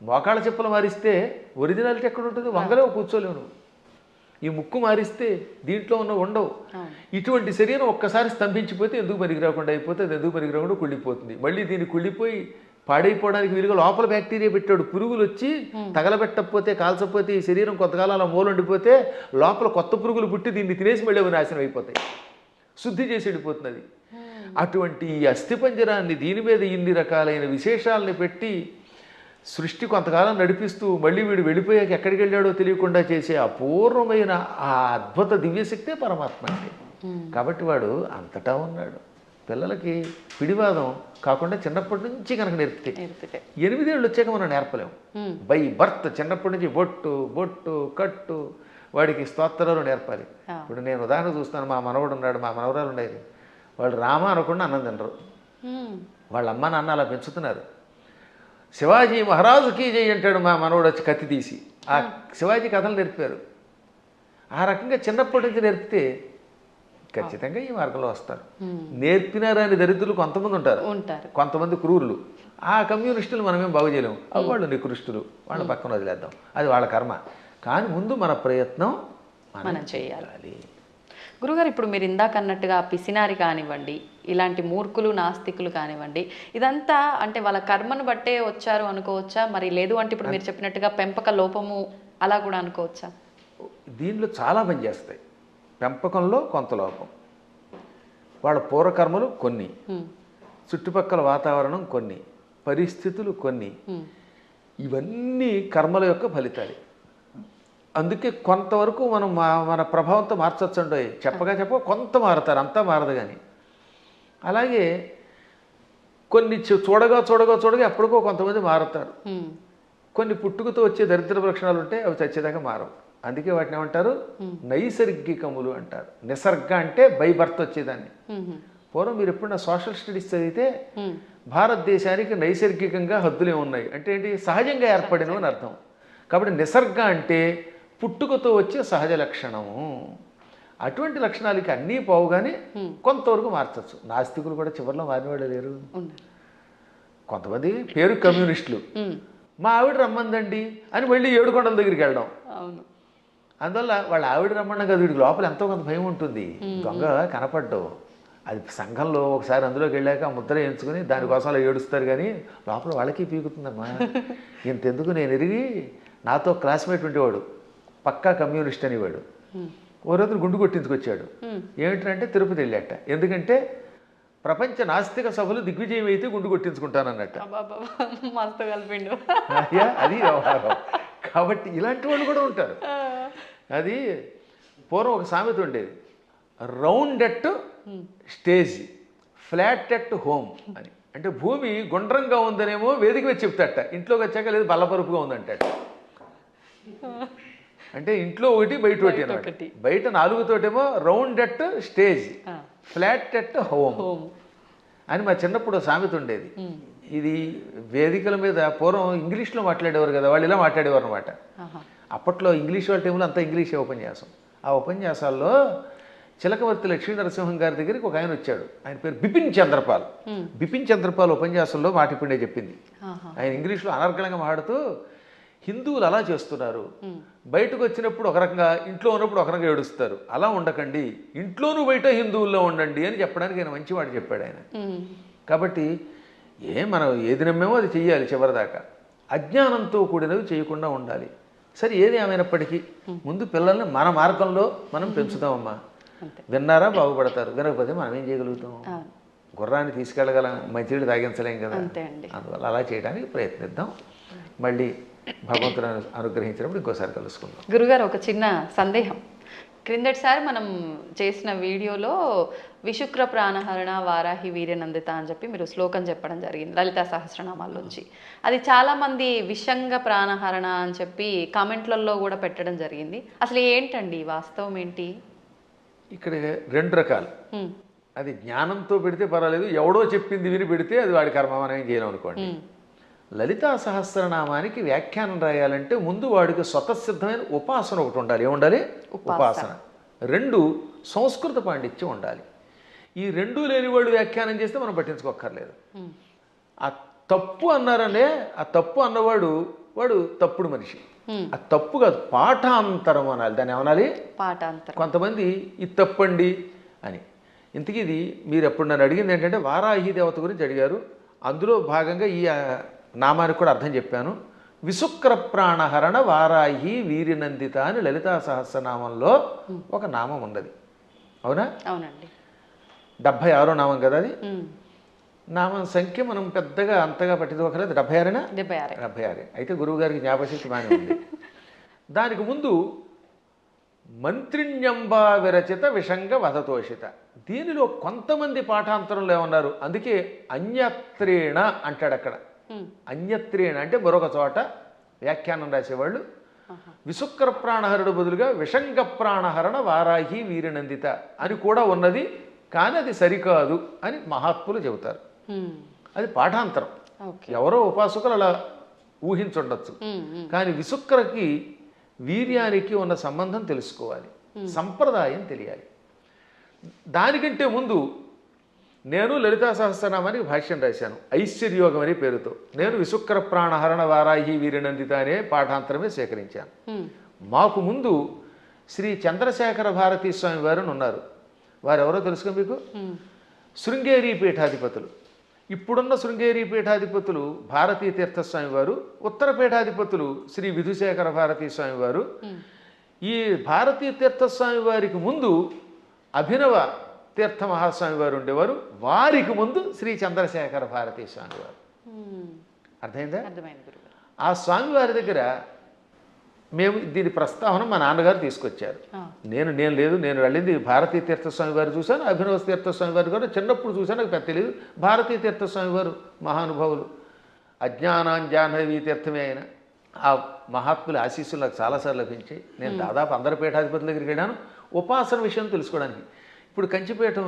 మోకాళ్ళ చెప్పులు మారిస్తే ఒరిజినాలిటీ ఎక్కడ ఉంటుంది? వంగలేవు, కూర్చోలేవు నువ్వు. ఈ ముక్కు మారిస్తే దీంట్లో ఉన్న ఉండవు. ఇటువంటి శరీరం ఒక్కసారి స్తంభించిపోతే ఎందుకు పనికి రాకుండా అయిపోతే అది ఎందుకు పనికి రాకుండా కుళ్ళిపోతుంది. మళ్ళీ దీన్ని కుళ్ళిపోయి పాడైపోవడానికి వీలుగా లోపల బ్యాక్టీరియా పెట్టాడు. పురుగులు వచ్చి తగలబెట్టకపోతే, కాల్చకపోతే, ఈ శరీరం కొంతకాలం అలా మూలండిపోతే లోపల కొత్త పురుగులు పుట్టి దీన్ని తినేసి మళ్ళీ అవి నాశనం అయిపోతాయి. శుద్ధి చేసి వెళ్ళిపోతున్నది. అటువంటి ఈ అస్థిపంజరాన్ని దీని మీద ఇన్ని రకాలైన విశేషాలని పెట్టి సృష్టి కొంతకాలం నడిపిస్తూ మళ్ళీ వీడు వెళ్ళిపోయాక ఎక్కడికి వెళ్ళాడో తెలియకుండా చేసే అపూర్వమైన ఆ అద్భుత దివ్యశక్తే పరమాత్మ అంటే. కాబట్టి వాడు అంతటా ఉన్నాడు. పిల్లలకి పిడివాదం కాకుండా చిన్నప్పటి నుంచి కనుక నేర్పితే 8 ఏళ్ళు వచ్చాక మనం నేర్పలేము. బై బర్త్ చిన్నప్పటి నుంచి బొట్టు కట్టు వాడికి స్తోత్రాలు నేర్పాలి. ఇప్పుడు నేను ఉదాహరణ చూస్తాను. మా మనవడు ఉన్నాడు, మా మనవరాలు ఉండేది. వాళ్ళు రామ అనకుండా అన్నం తినరు. వాళ్ళ అమ్మ నాన్న అలా పెంచుతున్నారు. శివాజీ మహారాజుకి జై అంటాడు మా మనవడు వచ్చి కత్తి తీసి. ఆ శివాజీ కథలు నేర్పారు. ఆ రకంగా చిన్నప్పటి నుంచి నేర్పితే ఖచ్చితంగా ఈ మార్గంలో వస్తారు. నేర్పినారని దరిద్రులు కొంతమంది ఉంటారు, కొంతమంది క్రూరులు. ఆ కమ్యూనిస్టులు మనమేం బాగు చేయలేము. వాళ్ళు నికృష్టులు, వాళ్ళ పక్కన వదిలేద్దాం, అది వాళ్ళ కర్మ. కానీ ముందు మన ప్రయత్నం మనం చేయాలి. గురుగారు, ఇప్పుడు మీరు ఇందాక అన్నట్టుగా పిసినారి కానివ్వండి, ఇలాంటి మూర్ఖులు నాస్తికులు కానివ్వండి, ఇదంతా అంటే వాళ్ళ కర్మను బట్టే వచ్చారు అనుకోవచ్చా? మరి లేదు అంటే ఇప్పుడు మీరు చెప్పినట్టుగా పెంపక లోపము అలా కూడా అనుకోవచ్చా? దీనిలో చాలా పనిచేస్తాయి. పెంపకంలో కొంత లోపం, వాళ్ళ పూర్వకర్మలు కొన్ని, చుట్టుపక్కల వాతావరణం కొన్ని, పరిస్థితులు కొన్ని, ఇవన్నీ కర్మల యొక్క ఫలితాలు. అందుకే కొంతవరకు మనం మన ప్రభావంతో మార్చొచ్చండి. చెప్పగా కొంత మారుతారు, అంతా మారదు. కానీ అలాగే కొన్ని చూడగా ఎప్పటికో కొంతమంది మారుతారు. కొన్ని పుట్టుకతో వచ్చే దరిద్ర లక్షణాలు ఉంటే అవి చచ్చేదాకా మారవు. అందుకే వాటిని ఏమంటారు? నైసర్గికములు అంటారు. నిసర్గ అంటే బై బర్త్ వచ్చేదాన్ని. పూర్వం మీరు ఎప్పుడన్నా సోషల్ స్టడీస్ చదివితే భారతదేశానికి నైసర్గికంగా హద్దులే ఉన్నాయి అంటే ఏంటి? సహజంగా ఏర్పడినవి అని అర్థం. కాబట్టి నిసర్గ అంటే పుట్టుకతో వచ్చే సహజ లక్షణము. అటువంటి లక్షణాలకి అన్నీ పోవు, కానీ కొంతవరకు మార్చచ్చు. నాస్తికులు కూడా చివరిలో మారినవాళ్ళు లేరు. కొంతమంది పేరు కమ్యూనిస్టులు, మా ఆవిడ రమ్మందండి అని వెళ్ళి ఏడుకొండల దగ్గరికి వెళ్ళడం. అందువల్ల వాళ్ళ ఆవిడ రమ్మన్నా కదా, వీడికి లోపల ఎంతో కొంత భయం ఉంటుంది. దొంగ కనపడ్డావు, అది సంఘంలో ఒకసారి అందులోకి వెళ్ళాక ముద్ర ఎంచుకుని దానికోసం అలా ఏడుస్తారు. కానీ లోపల వాళ్ళకి పీకుతుందమ్మా. ఇంతెందుకు, నేను ఎరిగి నాతో క్లాస్మేట్ ఉండేవాడు, పక్కా కమ్యూనిస్ట్ అనేవాడు. ఓ రోజు గుండు కొట్టించుకొచ్చాడు. ఏమిటంటే తిరుపతి వెళ్ళాట. ఎందుకంటే ప్రపంచ నాస్తిక సభలు దిగ్విజయం అయితే గుండు కొట్టించుకుంటానన్నట్ట. అది వ్యవహారం. కాబట్టి ఇలాంటి వాళ్ళు కూడా ఉంటారు. అది పూర్వం ఒక సామెత ఉండేది, round at stage, flat at home అని. అంటే భూమి గుండ్రంగా ఉందనేమో వేదిక వచ్చి చెప్తాట, ఇంట్లోకి వచ్చాక లేదు బల్లపరుపుగా ఉందంట. అంటే ఇంట్లో ఒకటి బయట ఒకటి అనమాట. బయట 4 తోటేమో round at stage, flat at home అని మా చిన్నప్పుడు సామెత ఉండేది. ఇది వేదికల మీద పూర్వం ఇంగ్లీష్లో మాట్లాడేవారు కదా, వాళ్ళు ఇలా మాట్లాడేవారు అనమాట. అప్పట్లో ఇంగ్లీష్ వాళ్ళ టైంలో అంతా ఇంగ్లీషే ఉపన్యాసం. ఆ ఉపన్యాసాల్లో చిలకవర్తి లక్ష్మీ నరసింహం గారి దగ్గరికి ఒక ఆయన వచ్చాడు. ఆయన పేరు బిపిన్ చంద్రపాల్. బిపిన్ చంద్రపాల్ ఉపన్యాసంలో మాట ఇప్పుడే చెప్పింది. ఆయన ఇంగ్లీష్లో అనర్గళంగా మాట్లాడుతూ, హిందువులు అలా చేస్తున్నారు, బయటకు వచ్చినప్పుడు ఒక రకంగా, ఇంట్లో ఉన్నప్పుడు ఒక రకంగా ఏడుస్తారు, అలా ఉండకండి, ఇంట్లోనూ బయట హిందువుల్లో ఉండండి అని చెప్పడానికి ఆయన మంచి మాట చెప్పాడు ఆయన. కాబట్టి మనం ఏది నమ్మేమో అది చెయ్యాలి చివరిదాకా. అజ్ఞానంతో కూడినవి చేయకుండా ఉండాలి. సరే, ఏది ఏమైనప్పటికీ ముందు పిల్లల్ని మన మార్గంలో మనం పెంచుతామమ్మా. విన్నారా బాగుపడతారు, వినకపోతే మనం ఏం చేయగలుగుతాం? గుర్రాన్ని తీసుకెళ్ళగలం, మంచినీళ్ళు తాగించలేం కదా. అందువల్ల అలా చేయడానికి ప్రయత్నిద్దాం. మళ్ళీ భగవంతుని అనుగ్రహించినప్పుడు ఇంకోసారి కలుసుకుందాం. గురుగారు, ఒక చిన్న సందేహం. క్రిందటిసారి మనం చేసిన వీడియోలో విశుక్ర ప్రాణహరణ వారాహి వీర్యనందిత అని చెప్పి మీరు శ్లోకం చెప్పడం జరిగింది లలితా సహస్రనామాల్లోంచి. అది చాలామంది విషంగ ప్రాణహరణ అని చెప్పి కామెంట్లలో కూడా పెట్టడం జరిగింది. అసలు ఏంటండి వాస్తవం ఏంటి? ఇక్కడ 2 రకాలు. అది జ్ఞానంతో పెడితే పర్వాలేదు, ఎవడో చెప్పింది విని పెడితే అది వాడి కర్మ, మనం ఏం చేయలేం అనుకోండి. లలితా సహస్రనామానికి వ్యాఖ్యానం రాయాలంటే ముందు వాడికి స్వతసిద్ధమైన ఉపాసన ఒకటి ఉండాలి. ఏముండాలి? ఉపాసన. 2 సంస్కృత పాండిత్యం ఉండాలి. ఈ 2 లేని వాడు వ్యాఖ్యానం చేస్తే మనం పట్టించుకోక్కర్లేదు. ఆ తప్పు అన్నారనే, ఆ తప్పు అన్నవాడు వాడు తప్పుడు మనిషి. ఆ తప్పు కాదు, పాఠాంతరం అనాలి. దాన్ని ఏమనాలి? పాఠాంతరం. కొంతమంది ఇది తప్పండి అని. ఇంతకీ ఇది మీరు ఎప్పుడు నన్ను అడిగింది ఏంటంటే వారాహి దేవత గురించి అడిగారు. అందులో భాగంగా ఈ నామానికి కూడా అర్థం చెప్పాను. విశుక్ర ప్రాణహరణ వారాహి వీర్యనందిత అని లలితా సహస్రనామంలో ఒక నామం ఉన్నది. అవునా? అవునండి. 76వ నామం కదా అది. నామం సంఖ్య మనం పెద్దగా అంతగా పట్టించుకోకలేదు. 76 76. అయితే గురువు గారికి జ్ఞాపశక్తి బాగానే ఉంది. దానికి ముందు మంత్రిణ్యంబా విరచిత విషంగ వధతోషిత. దీనిలో కొంతమంది పాఠాంతరంలో ఏమన్నారు, అందుకే అన్యత్రేణ అంటాడు అక్కడ. అన్యత్రేణ అంటే మరొక చోట వ్యాఖ్యానం రాసేవాళ్ళు విశుక్ర ప్రాణహరుడు బదులుగా విషంగ ప్రాణహరణ వారాహి వీరనందిత అని కూడా ఉన్నది, కానీ అది సరికాదు అని మహాత్ములు చెబుతారు. అది పాఠాంతరం. ఓకే. ఎవరో ఉపాసకులు అలా ఊహించుండొచ్చు. కానీ విశుక్రకి వీర్యానికి ఉన్న సంబంధం తెలుసుకోవాలి, సంప్రదాయం తెలియాలి. దానికంటే ముందు నేను లలితా సహస్రనామానికి భాష్యం రాశాను ఐశ్వర్యోగం అనే పేరుతో. నేను విశుక్ర ప్రాణహరణ వారాహి వీరనందిత అనే పాఠాంతరమే సేకరించాను. మాకు ముందు శ్రీ చంద్రశేఖర భారతీ స్వామి వారు ఉన్నారు. వారెవరో తెలుసుకో మీకు? శృంగేరి పీఠాధిపతులు. ఇప్పుడున్న శృంగేరి పీఠాధిపతులు భారతీ తీర్థస్వామి వారు, ఉత్తర పీఠాధిపతులు శ్రీ విధుశేఖర భారతీ స్వామి వారు. ఈ భారతీ తీర్థస్వామి వారికి ముందు అభినవ తీర్థ మహాస్వామి వారు ఉండేవారు. వారికి ముందు శ్రీ చంద్రశేఖర భారతీ స్వామి వారు. అర్థమైందా? ఆ స్వామివారి దగ్గర మేము దీని ప్రస్తావన మా నాన్నగారు తీసుకొచ్చారు. నేను వెళ్ళింది భారతీ తీర్థస్వామి వారు చూశాను, అభినవ తీర్థస్వామి వారు కూడా చిన్నప్పుడు చూశాను, నాకు పెద్ద తెలియదు. భారతీ తీర్థస్వామి వారు మహానుభావులు, అజ్ఞానాంజాహ్నవీ తీర్థమే అయిన ఆ మహాత్ముల ఆశీస్సులు నాకు చాలాసార్లు లభించాయి. నేను దాదాపు అందరి పీఠాధిపతుల దగ్గరికి వెళ్ళాను ఉపాసన విషయం తెలుసుకోవడానికి. ఇప్పుడు కంచిపీఠం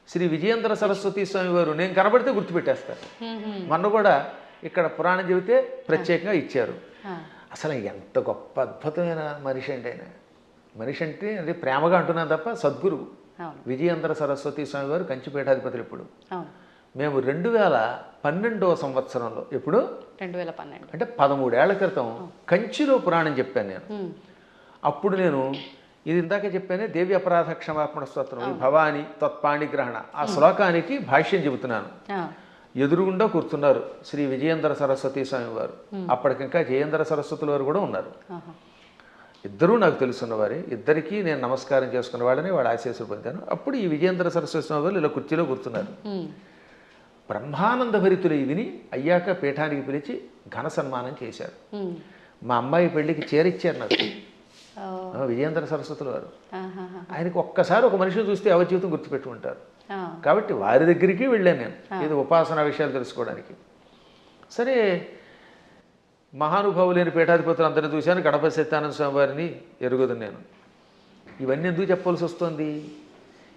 శ్రీ విజయేంద్ర సరస్వతి స్వామి వారు నేను కనబడితే గుర్తుపెట్టేస్తారు. మొన్న కూడా ఇక్కడ పురాణం చెబితే ప్రత్యేకంగా ఇచ్చారు. అసలు ఎంత గొప్ప అద్భుతమైన మనిషి అంటే ఆయన. మనిషి అంటే అది ప్రేమగా అంటున్నాను తప్ప సద్గురువు విజయేంద్ర సరస్వతి స్వామి వారు కంచిపీఠాధిపతులు. ఇప్పుడు మేము 2012వ సంవత్సరంలో, ఎప్పుడు 2012 అంటే 13 ఏళ్ల క్రితం కంచిలో పురాణం చెప్పాను నేను. అప్పుడు నేను ఇది ఇందాక చెప్పానే దేవి అపరాధ క్షమాపణ స్తోత్రం భవాని తత్పాణి గ్రహణ ఆ శ్లోకానికి భాష్యం చెబుతున్నాను. ఎదురుగుండా కూర్చున్నారు శ్రీ విజయేంద్ర సరస్వతి స్వామి వారు. అప్పటికింకా జయేంద్ర సరస్వతుల వారు కూడా ఉన్నారు. ఇద్దరూ నాకు తెలుసున్న వారే. ఇద్దరికీ నేను నమస్కారం చేసుకున్న వాళ్ళని వాళ్ళ ఆశీస్సులు పొందాను. అప్పుడు ఈ విజయేంద్ర సరస్వతి స్వామి వారు ఇలా కుర్చీలో కూర్చున్నారు. బ్రహ్మానంద భరితులు విని అయ్యాక పీఠానికి పిలిచి ఘన సన్మానం చేశారు. మా అమ్మాయి పెళ్లికి చేరిచ్చారు నాకు విజయేంద్ర సరస్వతుల వారు. ఆయనకు ఒక్కసారి ఒక మనిషిని చూస్తే ఎవరి జీవితం గుర్తుపెట్టుకుంటారు. కాబట్టి వారి దగ్గరికి వెళ్ళాను నేను ఇది ఉపాసనా విషయాలు తెలుసుకోవడానికి. సరే, మహానుభావులైన పీఠాధిపతులు అందరినీ చూశాను. గణపతి సత్యానంద స్వామి వారిని ఎరుగుదు నేను. ఇవన్నీ ఎందుకు చెప్పవలసి వస్తుంది?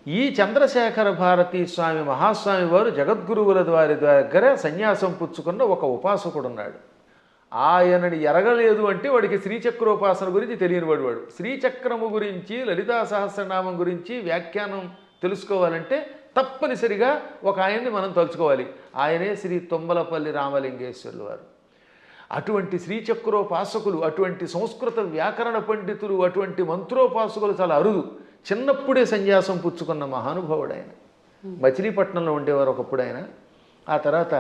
ఈ చంద్రశేఖర భారతీ స్వామి మహాస్వామి వారు జగద్గురువుల వారి దగ్గర సన్యాసం పుచ్చుకున్న ఒక ఉపాసకుడు ఉన్నాడు. ఆయనని ఎరగలేదు అంటే వాడికి శ్రీచక్రోపాసన గురించి తెలియని వాడు. శ్రీచక్రము గురించి లలితా సహస్రనామం గురించి వ్యాఖ్యానం తెలుసుకోవాలంటే తప్పనిసరిగా ఒక ఆయన్ని మనం తలుచుకోవాలి. ఆయనే శ్రీ తుమ్మలపల్లి రామలింగేశ్వరులు వారు. అటువంటి శ్రీచక్రోపాసకులు, అటువంటి సంస్కృత వ్యాకరణ పండితులు, అటువంటి మంత్రోపాసకులు చాలా అరుదు. చిన్నప్పుడే సన్యాసం పుచ్చుకున్న మహానుభావుడు ఆయన. మచిలీపట్నంలో ఉండేవారు ఒకప్పుడు ఆయన. ఆ తర్వాత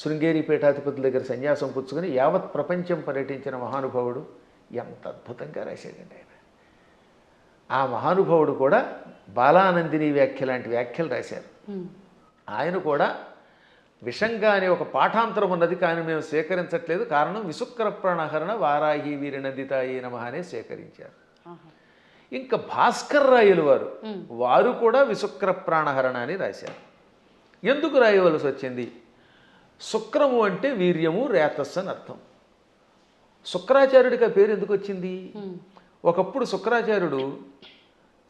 శృంగేరి పీఠాధిపతుల దగ్గర సన్యాసం పుచ్చుకొని యావత్ ప్రపంచం పర్యటించిన మహానుభావుడు. ఎంత అద్భుతంగా రాశాడండి ఆయన. ఆ మహానుభావుడు కూడా బాలానందిని వ్యాఖ్య లాంటి వ్యాఖ్యలు రాశారు. ఆయన కూడా విషంగా అనే ఒక పాఠాంతరం ఉన్నది, కానీ మేము స్వీకరించట్లేదు. కారణం విశుక్ర ప్రాణహరణ వారాహి వీరనందితాయి నమః అనే స్వీకరించారు. ఇంకా భాస్కర్ రాయలు వారు కూడా విశుక్ర ప్రాణహరణ అని రాశారు. ఎందుకు రాయవలసి వచ్చింది? శుక్రము అంటే వీర్యము, రేతస్సు అని అర్థం. శుక్రాచార్యుడికి ఆ పేరు ఎందుకు వచ్చింది? ఒకప్పుడు శుక్రాచార్యుడు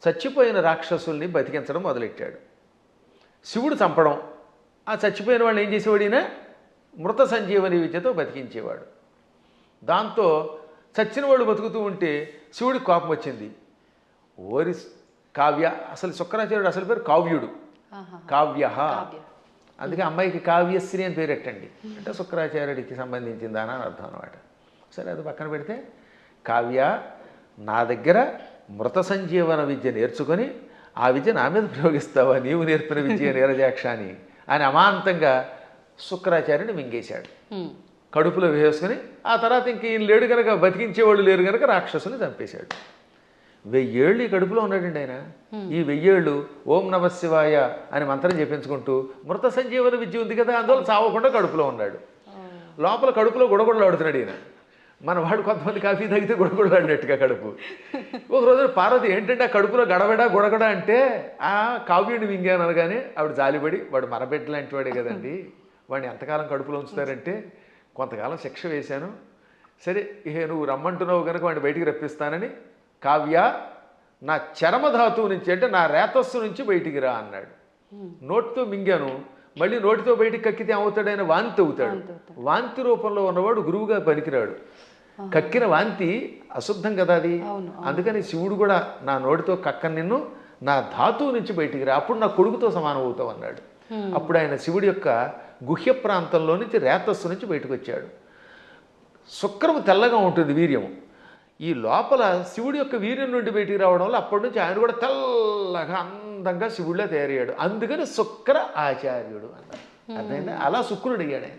చచ్చిపోయిన రాక్షసుల్ని బతికించడం మొదలెట్టాడు. శివుడు చంపడం, ఆ చచ్చిపోయిన వాళ్ళని ఏం చేసేవాడు? ఈయన మృత సంజీవని విద్యతో బతికించేవాడు. దాంతో చచ్చిన వాళ్ళు బతుకుతూ ఉంటే శివుడికి కోపం వచ్చింది. ఓరి కావ్య, అసలు శుక్రాచార్యుడు అసలు పేరు కావ్యుడు, కావ్య. అందుకే అమ్మాయికి కావ్యశ్రీ అని పేరెట్టండి అంటే శుక్రాచార్యుడికి సంబంధించిందా అని అర్థం అన్నమాట. సరే, అది పక్కన పెడితే కావ్య, నా దగ్గర మృత సంజీవన విద్య నేర్చుకొని ఆ విద్య నా మీద ప్రయోగిస్తావా? నీవు నేర్పిన విద్య నీరజాక్ష అని అమాంతంగా శుక్రాచార్యుని మింగేశాడు. కడుపులో వేసుకుని ఆ తర్వాత ఇంక ఈయన లేడు కనుక, బతికించేవాళ్ళు లేరు కనుక రాక్షసుని చంపేశాడు. 1000 ఏళ్ళు ఈ కడుపులో ఉన్నాడండి ఆయన. ఈ 1000 ఏళ్ళు ఓం నమ శివాయ అని మంత్రం చెప్పించుకుంటూ మృత సంజీవన విద్య ఉంది కదా, అందువల్ల చావకుండా కడుపులో ఉన్నాడు. లోపల కడుపులో గుడగొడలాడుతున్నాడు ఈయన. మన వాడు కొంతమంది కాఫీ తాగితే గుడగొడలాడినట్టుగా కడుపు. ఒక రోజు పార్వతి ఏంటంటే ఆ కడుపులో గడబడ గుడగడ అంటే ఆ కావ్యుడిని మింగాను అనగానే ఆవిడ జాలిపడి, వాడు మరబెట్ట లాంటి వాడే కదండి, వాడిని ఎంతకాలం కడుపులో ఉంచుతారంటే కొంతకాలం శిక్ష వేశాను, సరే ఇహ నువ్వు రమ్మంటున్నావు కనుక వాడిని బయటికి రప్పిస్తానని, కావ్య నా చర్మధాతువు నుంచి అంటే నా రేతస్సు నుంచి బయటికి రా అన్నాడు. నోట్తో మింగాను, మళ్ళీ నోటితో బయటికి కక్కితే ఏమవుతాడు, ఆయన వాంతి అవుతాడు. వాంతి రూపంలో ఉన్నవాడు గురువుగా పనికిరాడు. కక్కిన వాంతి అశుద్ధం కదా అది. అందుకని శివుడు కూడా నా నోటితో కక్కని నిన్ను, నా ధాతువు నుంచి బయటికి రా, అప్పుడు నా కొడుకుతో సమానం అవుతావు అన్నాడు. అప్పుడు ఆయన శివుడి యొక్క గుహ్య ప్రాంతంలో నుంచి రేతస్సు నుంచి బయటకు వచ్చాడు. శుక్రము తెల్లగా ఉంటుంది వీర్యము. ఈ లోపల శివుడి యొక్క వీర్యం నుండి బయటికి రావడం వల్ల అప్పటి నుంచి ఆయన కూడా తెల్లగా అందంగా శివుడిలో తయారయ్యాడు. అందుకని శుక్ర ఆచార్యుడు అన్నారు. అర్థమైందా? అలా శుక్రుడు అయ్యాడు ఆయన.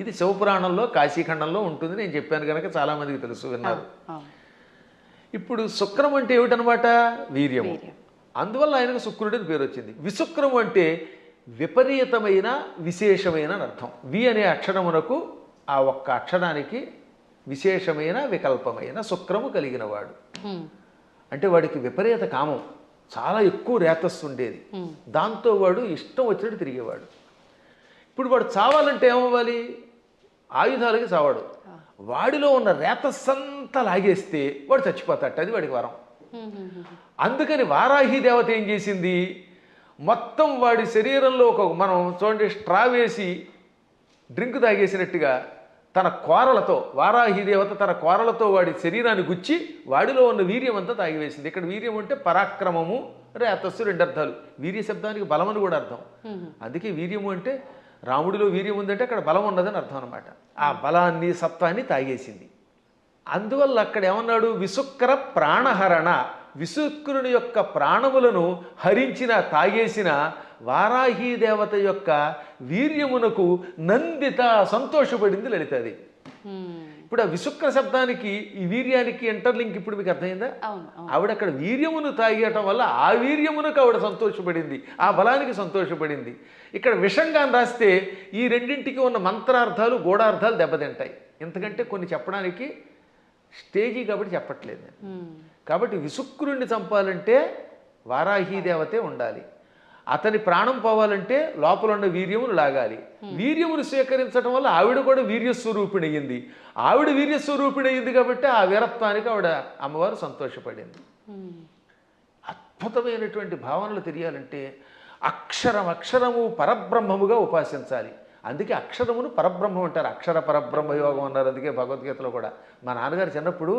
ఇది శివపురాణంలో కాశీఖండంలో ఉంటుంది. నేను చెప్పాను కనుక చాలామందికి తెలుసు, విన్నారు. ఇప్పుడు శుక్రం అంటే ఏమిటనమాట? వీర్యము. అందువల్ల ఆయనకు శుక్రుడిని పేరు వచ్చింది. విశుక్రము అంటే విపరీతమైన విశేషమైన అని అర్థం. వి అనే అక్షరమునకు, ఆ ఒక్క అక్షరానికి విశేషమైన వికల్పమైన శుక్రము కలిగినవాడు. అంటే వాడికి విపరీత కామం, చాలా ఎక్కువ రేతస్సు ఉండేది. దాంతో వాడు ఇష్టం వచ్చినట్టు తిరిగేవాడు. ఇప్పుడు వాడు చావాలంటే ఏమవ్వాలి? ఆయుధాలకి చావాడు. వాడిలో ఉన్న రేతస్సంతా లాగేస్తే వాడు చచ్చిపోతాట. అది వాడికి వరం. అందుకని వారాహి దేవత ఏం చేసింది, మొత్తం వాడి శరీరంలో మనం చూడండి స్ట్రా వేసి డ్రింక్ తాగేసినట్టుగా తన కోరలతో, వారాహి దేవత తన కోరలతో వాడి శరీరాన్ని గుచ్చి వాడిలో ఉన్న వీర్యం అంతా తాగివేసింది. ఇక్కడ వీర్యం అంటే పరాక్రమము, రేతస్సు, రెండు అర్థాలు. వీర్య శబ్దానికి బలమని కూడా అర్థం. అందుకే వీర్యము అంటే రాముడిలో వీర్యం ఉందంటే అక్కడ బలం ఉన్నదని అర్థం అనమాట. ఆ బలాన్ని, సత్వాన్ని తాగేసింది. అందువల్ల అక్కడ ఏమన్నాడు? విశుక్ర ప్రాణహరణ. విశుక్రుని యొక్క ప్రాణములను హరించిన, తాగేసిన వారాహి దేవత యొక్క వీర్యమునకు నందిత, సంతోషపడింది లలితది. ఇప్పుడు ఆ విశుక్ర శబ్దానికి ఈ వీర్యానికి ఇంటర్లింక్ ఇప్పుడు మీకు అర్థమైందా? ఆవిడ అక్కడ వీర్యమును తాగేయటం వల్ల ఆ వీర్యమునకు ఆవిడ సంతోషపడింది, ఆ బలానికి సంతోషపడింది. ఇక్కడ విషంగా రాస్తే ఈ రెండింటికి ఉన్న మంత్రార్థాలు, గూఢార్థాలు దెబ్బతింటాయి. ఎందుకంటే కొన్ని చెప్పడానికి స్టేజీ కాబట్టి చెప్పట్లేదు. కాబట్టి విశుక్రుణ్ణి చంపాలంటే వారాహి దేవతే ఉండాలి. అతని ప్రాణం పోవాలంటే లోపల ఉన్న వీర్యమును లాగాలి. వీర్యమును స్వీకరించడం వల్ల ఆవిడ కూడా వీర్యస్వరూపిణి అయ్యింది. ఆవిడ వీర్యస్వరూపిణి అయ్యింది కాబట్టి ఆ వీరత్వానికి ఆవిడ అమ్మవారు సంతోషపడింది. అద్భుతమైనటువంటి భావనలు తెలియాలంటే అక్షరము పరబ్రహ్మముగా ఉపాసించాలి. అందుకే అక్షరమును పరబ్రహ్మం అంటారు. అక్షర పరబ్రహ్మ యోగం అన్నారు. అందుకే భగవద్గీతలో కూడా మా నాన్నగారు చిన్నప్పుడు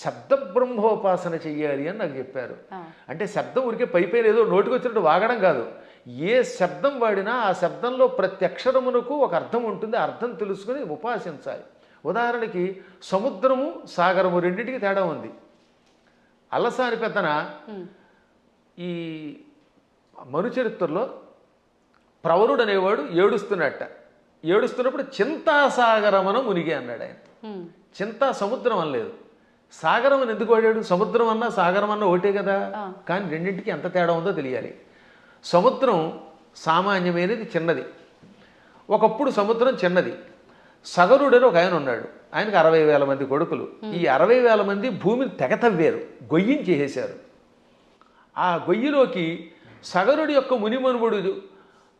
శబ్ద బ్రహ్మోపాసన చెయ్యాలి అని నాకు చెప్పారు. అంటే శబ్దం ఊరికే పైపైన ఏదో నోటికి వచ్చినట్టు వాగడం కాదు. ఏ శబ్దం వాడినా ఆ శబ్దంలో ప్రతి అక్షరమునకు ఒక అర్థం ఉంటుంది. అర్థం తెలుసుకుని ఉపాసించాలి. ఉదాహరణకి సముద్రము, సాగరము రెండింటికి తేడా ఉంది. అల్లసాని పెద్దన ఈ మనుచరిత్రలో ప్రవరుడు అనేవాడు ఏడుస్తున్నప్పుడు చింతాసాగరమన మునిగి అన్నాడు ఆయన. చింతా సముద్రం అనలేదు, సాగరం అని ఎందుకు వాడాడు? సముద్రం అన్నా సాగరం అన్నా ఒకటే కదా. కానీ రెండింటికి ఎంత తేడా ఉందో తెలియాలి. సముద్రం సామాన్యమైనది, చిన్నది. ఒకప్పుడు సముద్రం చిన్నది. సగరుడని ఒక ఆయన ఉన్నాడు. ఆయనకు 60,000 మంది కొడుకులు. ఈ 60,000 మంది భూమిని తెగతవ్వారు, గొయ్యించేసేశారు. ఆ గొయ్యిలోకి సగరుడి యొక్క మునిమనుముడు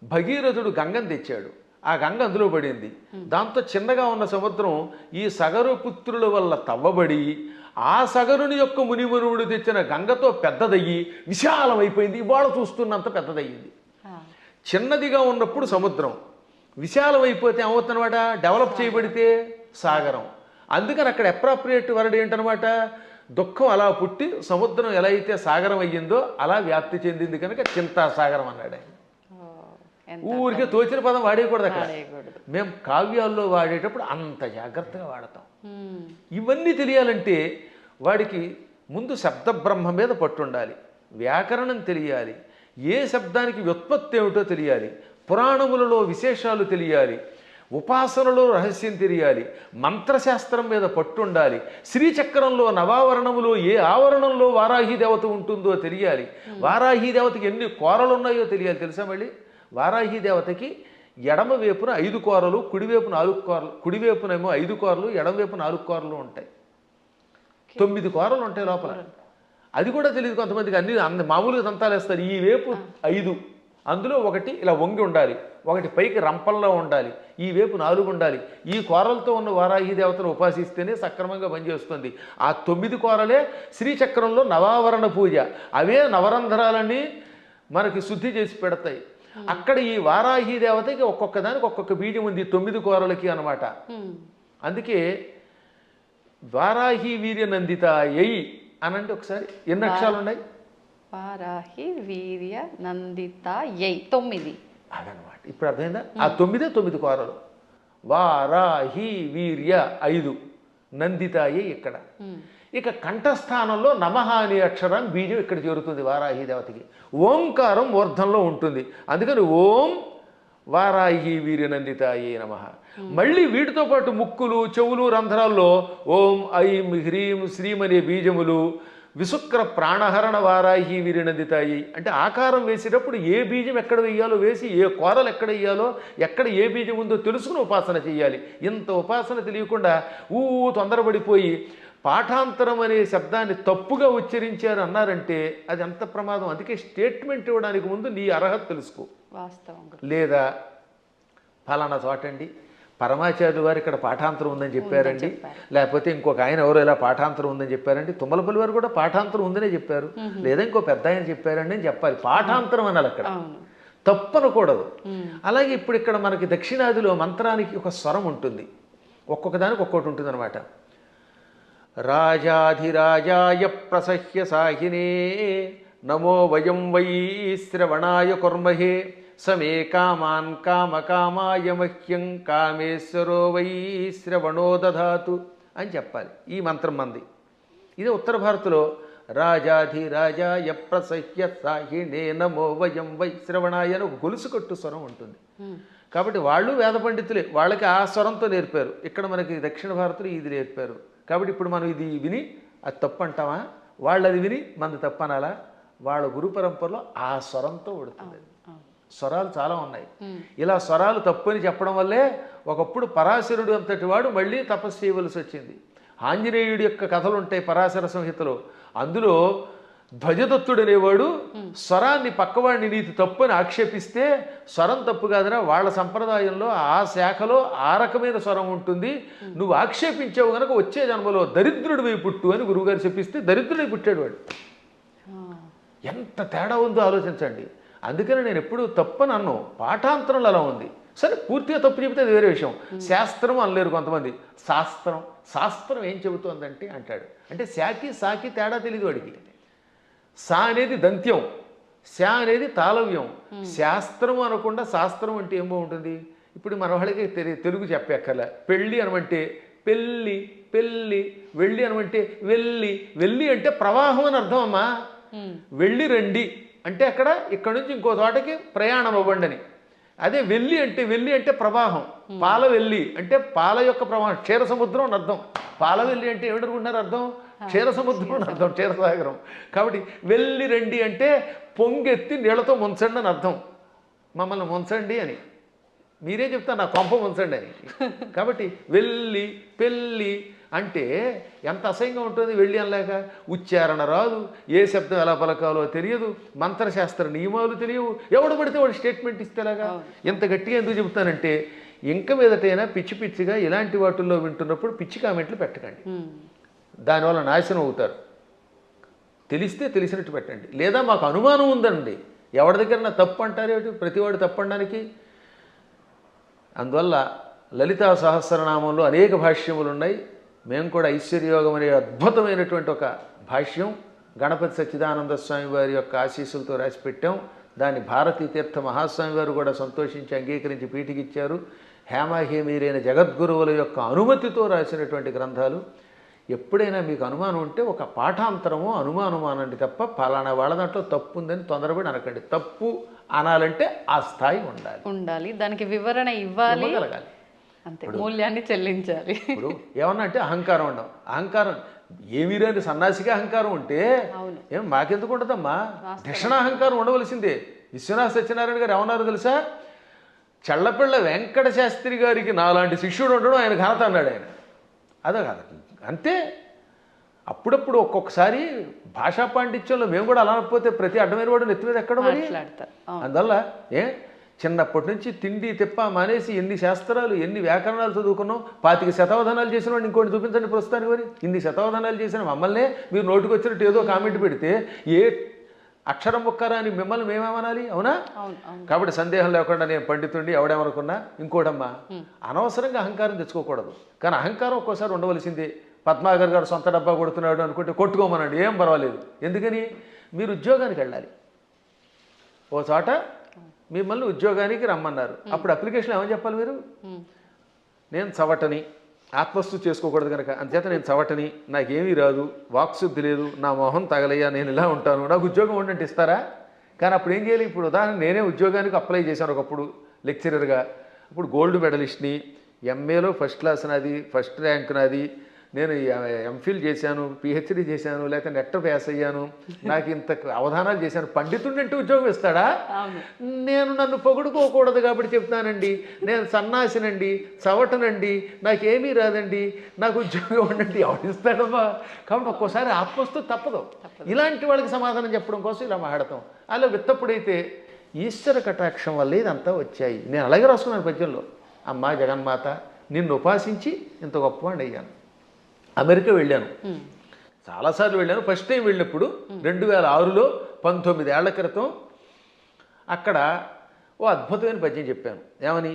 భగీరథుడు గంగను తెచ్చాడు. ఆ గంగ అందులో పడింది. దాంతో చిన్నగా ఉన్న సముద్రం ఈ సగరు పుత్రుల వల్ల తవ్వబడి ఆ సగరుని యొక్క మునిమనువుడు తెచ్చిన గంగతో పెద్దదయ్యి విశాలమైపోయింది. ఇవాళ చూస్తున్నంత పెద్దదయ్యింది. చిన్నదిగా ఉన్నప్పుడు సముద్రం, విశాలమైపోతే ఏమవుతుందన్నమాట? డెవలప్ చేయబడితే సాగరం. అందుకని అక్కడ అప్రాప్రియేట్ వర్డ్ ఏంటనమాట? దుఃఖం అలా పుట్టి సముద్రం ఎలా అయితే సాగరం అయ్యిందో అలా వ్యాప్తి చెందింది కనుక చింతా సాగరం అన్నాడు ఆయన. ఊరికే తోచిన పదం వాడేయకూడదు అక్కడ. మేము కావ్యాల్లో వాడేటప్పుడు అంత జాగ్రత్తగా వాడతాం. ఇవన్నీ తెలియాలంటే వాడికి ముందు శబ్ద బ్రహ్మ మీద పట్టుండాలి, వ్యాకరణం తెలియాలి, ఏ శబ్దానికి వ్యుత్పత్తి ఏమిటో తెలియాలి, పురాణములలో విశేషాలు తెలియాలి, ఉపాసనలో రహస్యం తెలియాలి, మంత్రశాస్త్రం మీద పట్టుండాలి, శ్రీచక్రంలో నవావరణములో ఏ ఆవరణంలో వారాహి దేవత ఉంటుందో తెలియాలి, వారాహి దేవతకి ఎన్ని కోరలు ఉన్నాయో తెలియాలి. తెలుసా? మళ్ళీ వారాహి దేవతకి ఎడమ వైపున 5 కోరలు, కుడివైపు 4 కోరలు, కుడివైపునేమో 5 కోరలు, ఎడమవైపు 4 కోరలు ఉంటాయి. 9 కోరలు ఉంటాయి లోపల. అది కూడా తెలియదు కొంతమందికి. అన్ని మామూలుగా దంతాలు వేస్తారు. ఈ వైపు 5, అందులో ఒకటి ఇలా వంగి ఉండాలి, ఒకటి పైకి రంపంలో ఉండాలి, ఈ వైపు 4 ఉండాలి. ఈ కోరలతో ఉన్న వారాహి దేవతను ఉపాసిస్తేనే సక్రమంగా పనిచేస్తుంది. ఆ 9 కోరలే శ్రీచక్రంలో నవావరణ పూజ. అవే నవరంధ్రాలన్నీ మనకి శుద్ధి చేసి పెడతాయి. అక్కడ ఈ వారాహి దేవతకి ఒక్కొక్క దానికి ఒక్కొక్క బీజం ఉంది 9 కూరలకి అనమాట. అందుకే వారాహి వీర్య నందిత ఎయి అనంటే ఒకసారి ఎన్ని అక్షరాలు ఉన్నాయి? వారాహి వీర్య నందిత యై 9. అదనమాట. ఇప్పుడు అర్థమైందా? ఆ 9 కూరలు. వారాహి వీర్య 5, నందితాయి ఇక్కడ. ఇక కంఠస్థానంలో నమః అనే అక్షరం బీజం ఇక్కడ చేరుతుంది వారాహి దేవతకి. ఓంకారం మూర్ధంలో ఉంటుంది. అందుకని ఓం వారాహి వీర్య నందితాయి నమః. మళ్ళీ వీటితో పాటు ముక్కులు, చెవులు, రంధ్రాల్లో ఓం ఐం హ్రీం శ్రీం అనే బీజములు, విశుక్ర ప్రాణహరణ వారాహి వీరినందితాయి. అంటే ఆకారం వేసేటప్పుడు ఏ బీజం ఎక్కడ వేయాలో వేసి, ఏ కూరలు ఎక్కడ వేయాలో, ఎక్కడ ఏ బీజం ఉందో తెలుసుకుని ఉపాసన చేయాలి. ఇంత ఉపాసన తెలియకుండా తొందరపడిపోయి పాఠాంతరం అనే శబ్దాన్ని తప్పుగా ఉచ్చరించారు అన్నారంటే అది ఎంత ప్రమాదం. అందుకే స్టేట్మెంట్ ఇవ్వడానికి ముందు నీ అర్హత తెలుసుకో. వాస్తవం. లేదా ఫలానా చోటండి పరమాచార్యులు వారు ఇక్కడ పాఠాంతరం ఉందని చెప్పారండి, లేకపోతే ఇంకొక ఆయన ఎవరో ఇలా పాఠాంతరం ఉందని చెప్పారండి, తుమ్మలపల్లి వారు కూడా పాఠాంతరం ఉందనే చెప్పారు, లేదా ఇంకో పెద్ద ఆయన చెప్పారండి అని చెప్పాలి. పాఠాంతరం అనాలి, అక్కడ తప్పనకూడదు. అలాగే ఇప్పుడు ఇక్కడ మనకి దక్షిణాదిలో మంత్రానికి ఒక స్వరం ఉంటుంది, ఒక్కొక్క దానికి ఒక్కొక్కటి ఉంటుంది అనమాట. రాజాధిరాజాయ ప్రసహ్య సాహినే నమో వయం వై శ్రవణాయ కుర్మహే సమే కామాన్ కామకామాయ మహ్యం కామేశ్వరో వై శ్రవణో దధాతు అని చెప్పాలి. ఈ మంత్రం మంది. ఇదే ఉత్తర భారత్లో రాజాధిరాజాయ ప్రసహ్య సాహినే నమో వయం వై శ్రవణాయ అని ఒక గొలుసు కట్టు స్వరం ఉంటుంది. కాబట్టి వాళ్ళు వేద పండితులే, వాళ్ళకి ఆ స్వరంతో నేర్పారు. ఇక్కడ మనకి దక్షిణ భారత్లో ఇది నేర్పారు. కాబట్టి ఇప్పుడు మనం ఇది విని అది తప్పు అంటామా, వాళ్ళు అది విని మనది తప్పు అనాలా? వాళ్ళ గురు పరంపరలో ఆ స్వరంతో ఉడుతుంది. స్వరాలు చాలా ఉన్నాయి. ఇలా స్వరాలు తప్పు అని చెప్పడం వల్లే ఒకప్పుడు పరాశరుడు అంతటి వాడు మళ్ళీ తపస్సు చేయవలసి వచ్చింది. ఆంజనేయుడి యొక్క కథలు ఉంటాయి పరాశర సంహితలో. అందులో ధ్వజదత్తుడు అనేవాడు స్వరాన్ని పక్కవాడిని నీతి తప్పు అని ఆక్షేపిస్తే, స్వరం తప్పు కాదురా, వాళ్ళ సంప్రదాయంలో ఆ శాఖలో ఆ రకమైన స్వరం ఉంటుంది, నువ్వు ఆక్షేపించావు కనుక వచ్చే జన్మలో దరిద్రుడివై పుట్టు అని గురువుగారు చెప్పిస్తే దరిద్రుడై పుట్టాడు వాడు. ఎంత తేడా ఉందో ఆలోచించండి. అందుకని నేను ఎప్పుడు తప్పని అన్ను, పాఠాంతరంలో అలా ఉంది. సరే పూర్తిగా తప్పు చెబితే అది వేరే విషయం. శాస్త్రం అనలేరు కొంతమంది. శాస్త్రం ఏం చెబుతోందంటే అంటాడు. అంటే శాకి సాకి తేడా తెలియదు వాడికి. సా అనేది దంత్యం, శా అనేది తాళవ్యం. శాస్త్రం అనకుండా శాస్త్రం అంటే ఏం బాగుంటుంది? ఇప్పుడు మన వాళ్ళకి తెలుగు చెప్పక్కర్లే. పెళ్ళి అనమంటే పెళ్ళి, పెళ్ళి. వెళ్ళి అనమంటే వెళ్ళి. వెళ్ళి అంటే ప్రవాహం అని అర్థం అమ్మా. వెళ్ళి రండి అంటే అక్కడ ఇక్కడ నుంచి ఇంకో చోటకి ప్రయాణం అవ్వండి అని. అదే వెళ్ళి అంటే ప్రవాహం. పాల వెళ్ళి అంటే పాల యొక్క ప్రవాహం, క్షీర సముద్రం అని అర్థం. పాల వెళ్ళి అంటే ఏమిటనుకుంటున్నారు అర్థం? క్షీర సముద్రం అని అర్థం, క్షీరసాగరం. కాబట్టి వెళ్ళి రండి అంటే పొంగెత్తి నీళ్లతో ముంచండి అని అర్థం. మమ్మల్ని ముంచండి అని మీరే చెప్తారు, నా కొంప ముంచండి అని. కాబట్టి వెళ్ళి పెళ్ళి అంటే ఎంత అసహ్యంగా ఉంటుంది. వెళ్ళి అనలేక ఉచ్చారణ రాదు, ఏ శబ్దం ఎలా పలకాలో తెలియదు, మంత్రశాస్త్ర నియమాలు తెలియవు. ఎవడు పడితే వాడు స్టేట్మెంట్ ఇస్తేలాగా. ఎంత గట్టిగా ఎందుకు చెబుతానంటే, ఇంక మీదటైనా పిచ్చి పిచ్చిగా ఇలాంటి వాటిల్లో వింటున్నప్పుడు పిచ్చి కామెంట్లు పెట్టకండి, దానివల్ల నాశనం అవుతారు. తెలిస్తే తెలిసినట్టు పెట్టండి. లేదా మాకు అనుమానం ఉందండి, ఎవరి దగ్గర నా తప్పు అంటారేమిటి, ప్రతివాడు తప్పు అనడానికి. అందువల్ల లలితా సహస్రనామంలో అనేక భాష్యములు ఉన్నాయి. మేము కూడా ఐశ్వర్యయోగం అనే అద్భుతమైనటువంటి ఒక భాష్యం గణపతి సచ్చిదానంద స్వామి వారి యొక్క ఆశీస్సులతో రాసి పెట్టాం. దాన్ని భారతీ తీర్థ మహాస్వామి వారు కూడా సంతోషించి అంగీకరించి పీఠికిచ్చారు. హేమాహేమీరైన జగద్గురువుల యొక్క అనుమతితో రాసినటువంటి గ్రంథాలు. ఎప్పుడైనా మీకు అనుమానం ఉంటే ఒక పాఠాంతరమో అనుమానమో అనండి తప్ప ఫలానా వాళ్ళ దాంట్లో తప్పు ఉందని తొందరపడి అనకండి. తప్పు అనాలంటే ఆ స్థాయి ఉండాలి, దానికి వివరణ ఇవ్వాలి, అంతే, మూల్యాన్ని చెల్లించాలి. ఇప్పుడు ఏమన్నా అంటే అహంకారం ఉండవు. అహంకారం ఏమీ రాని సన్నాసిగా అహంకారం ఉంటే ఏం మాకెందుకు ఉంటుందమ్మా? దక్షిణాహంకారం ఉండవలసిందే. విశ్వనాథ సత్యనారాయణ గారు ఏమన్నారు తెలుసా? చల్లపిళ్ళ వెంకట శాస్త్రి గారికి నాలాంటి శిష్యుడు ఉండడం ఆయన ఘనత అన్నాడు ఆయన. అదే కాదు అంతే. అప్పుడప్పుడు ఒక్కొక్కసారి భాషా పాండిత్యంలో మేము కూడా అలా అనకపోతే ప్రతి అడ్డమైన వాడు నెత్తి మీద ఎక్కడ మరి. అందువల్ల చిన్నప్పటి నుంచి తిండి తిప్ప మానేసి ఎన్ని శాస్త్రాలు ఎన్ని వ్యాకరణాలు చదువుకున్నాం. 25 శతావధానాలు చేసిన వాడిని ఇంకోటి చూపించండి ప్రస్తుతానికి. మరి ఇన్ని శతావధానాలు చేసిన మమ్మల్నే మీరు నోటికి వచ్చినట్టు ఏదో కామెంట్ పెడితే ఏ అక్షరం ముక్కరా అని మిమ్మల్ని మేమేమనాలి, అవునా? అవును అవును. కాబట్టి సందేహం లేకుండా నేను పండితుండి ఎవడేమనుకున్నా ఇంకోటమ్మా, అనవసరంగా అహంకారం తెచ్చుకోకూడదు. కానీ అహంకారం ఒక్కోసారి ఉండవలసిందే. పద్మాగర్ గారు సొంత డబ్బా కొడుతున్నాడు అనుకుంటే కొట్టుకోమనండి, ఏం పర్వాలేదు. ఎందుకని? మీరు ఉద్యోగానికి వెళ్ళాలి. ఓ చోట మిమ్మల్ని ఉద్యోగానికి రమ్మన్నారు. అప్పుడు అప్లికేషన్ ఏమని చెప్పాలి మీరు? నేను చవటని, ఆత్మస్థుతి చేసుకోకూడదు కనుక, అంతేత నేను చవటని, నాకేమీ రాదు, వాక్శుద్ధి లేదు, నా మొహం తగలయ్యా, నేను ఇలా ఉంటాను, నాకు ఉద్యోగం ఉండంటే ఇస్తారా? కానీ అప్పుడు ఏం చేయాలి? ఇప్పుడు ఉదాహరణ నేనే ఉద్యోగానికి అప్లై చేశాను ఒకప్పుడు లెక్చరర్గా. ఇప్పుడు గోల్డ్ మెడలిస్ట్ని, ఎంఏలో ఫస్ట్ క్లాస్ నాది, ఫస్ట్ ర్యాంక్ నాది, నేను ఎంఫిల్ చేశాను, పిహెచ్డి చేశాను, లేక నెట్ పాస్ అయ్యాను, నాకు ఇంత అవధానాలు చేశాను, పండితుండంటే ఉద్యోగం ఇస్తాడా? నేను నన్ను పొగుడుకోకూడదు కాబట్టి చెప్తానండి, నేను సన్నాసినండి, చవటనండి, నాకేమీ రాదండి, నాకు ఉద్యోగం ఉండండి, ఎవరిస్తాడమ్మా? కాబట్టి ఒక్కోసారి ఆత్మస్తు తప్పదు. ఇలాంటి వాళ్ళకి సమాధానం చెప్పడం కోసం ఇలా మాట్లాడతాం. అలా విత్తప్పుడైతే ఈశ్వర కటాక్షం వల్ల ఇదంతా వచ్చాయి. నేను అలాగే రాసుకున్నాను పద్యంలో, అమ్మా జగన్మాత నిన్ను ఉపాసించి ఇంత గొప్పవాడిని అయ్యాను. అమెరికా వెళ్ళాను, చాలాసార్లు వెళ్ళాను. ఫస్ట్ టైం వెళ్ళినప్పుడు 2006లో 19 ఏళ్ల క్రితం అక్కడ ఓ అద్భుతమైన పద్యం చెప్పాను. ఏమని?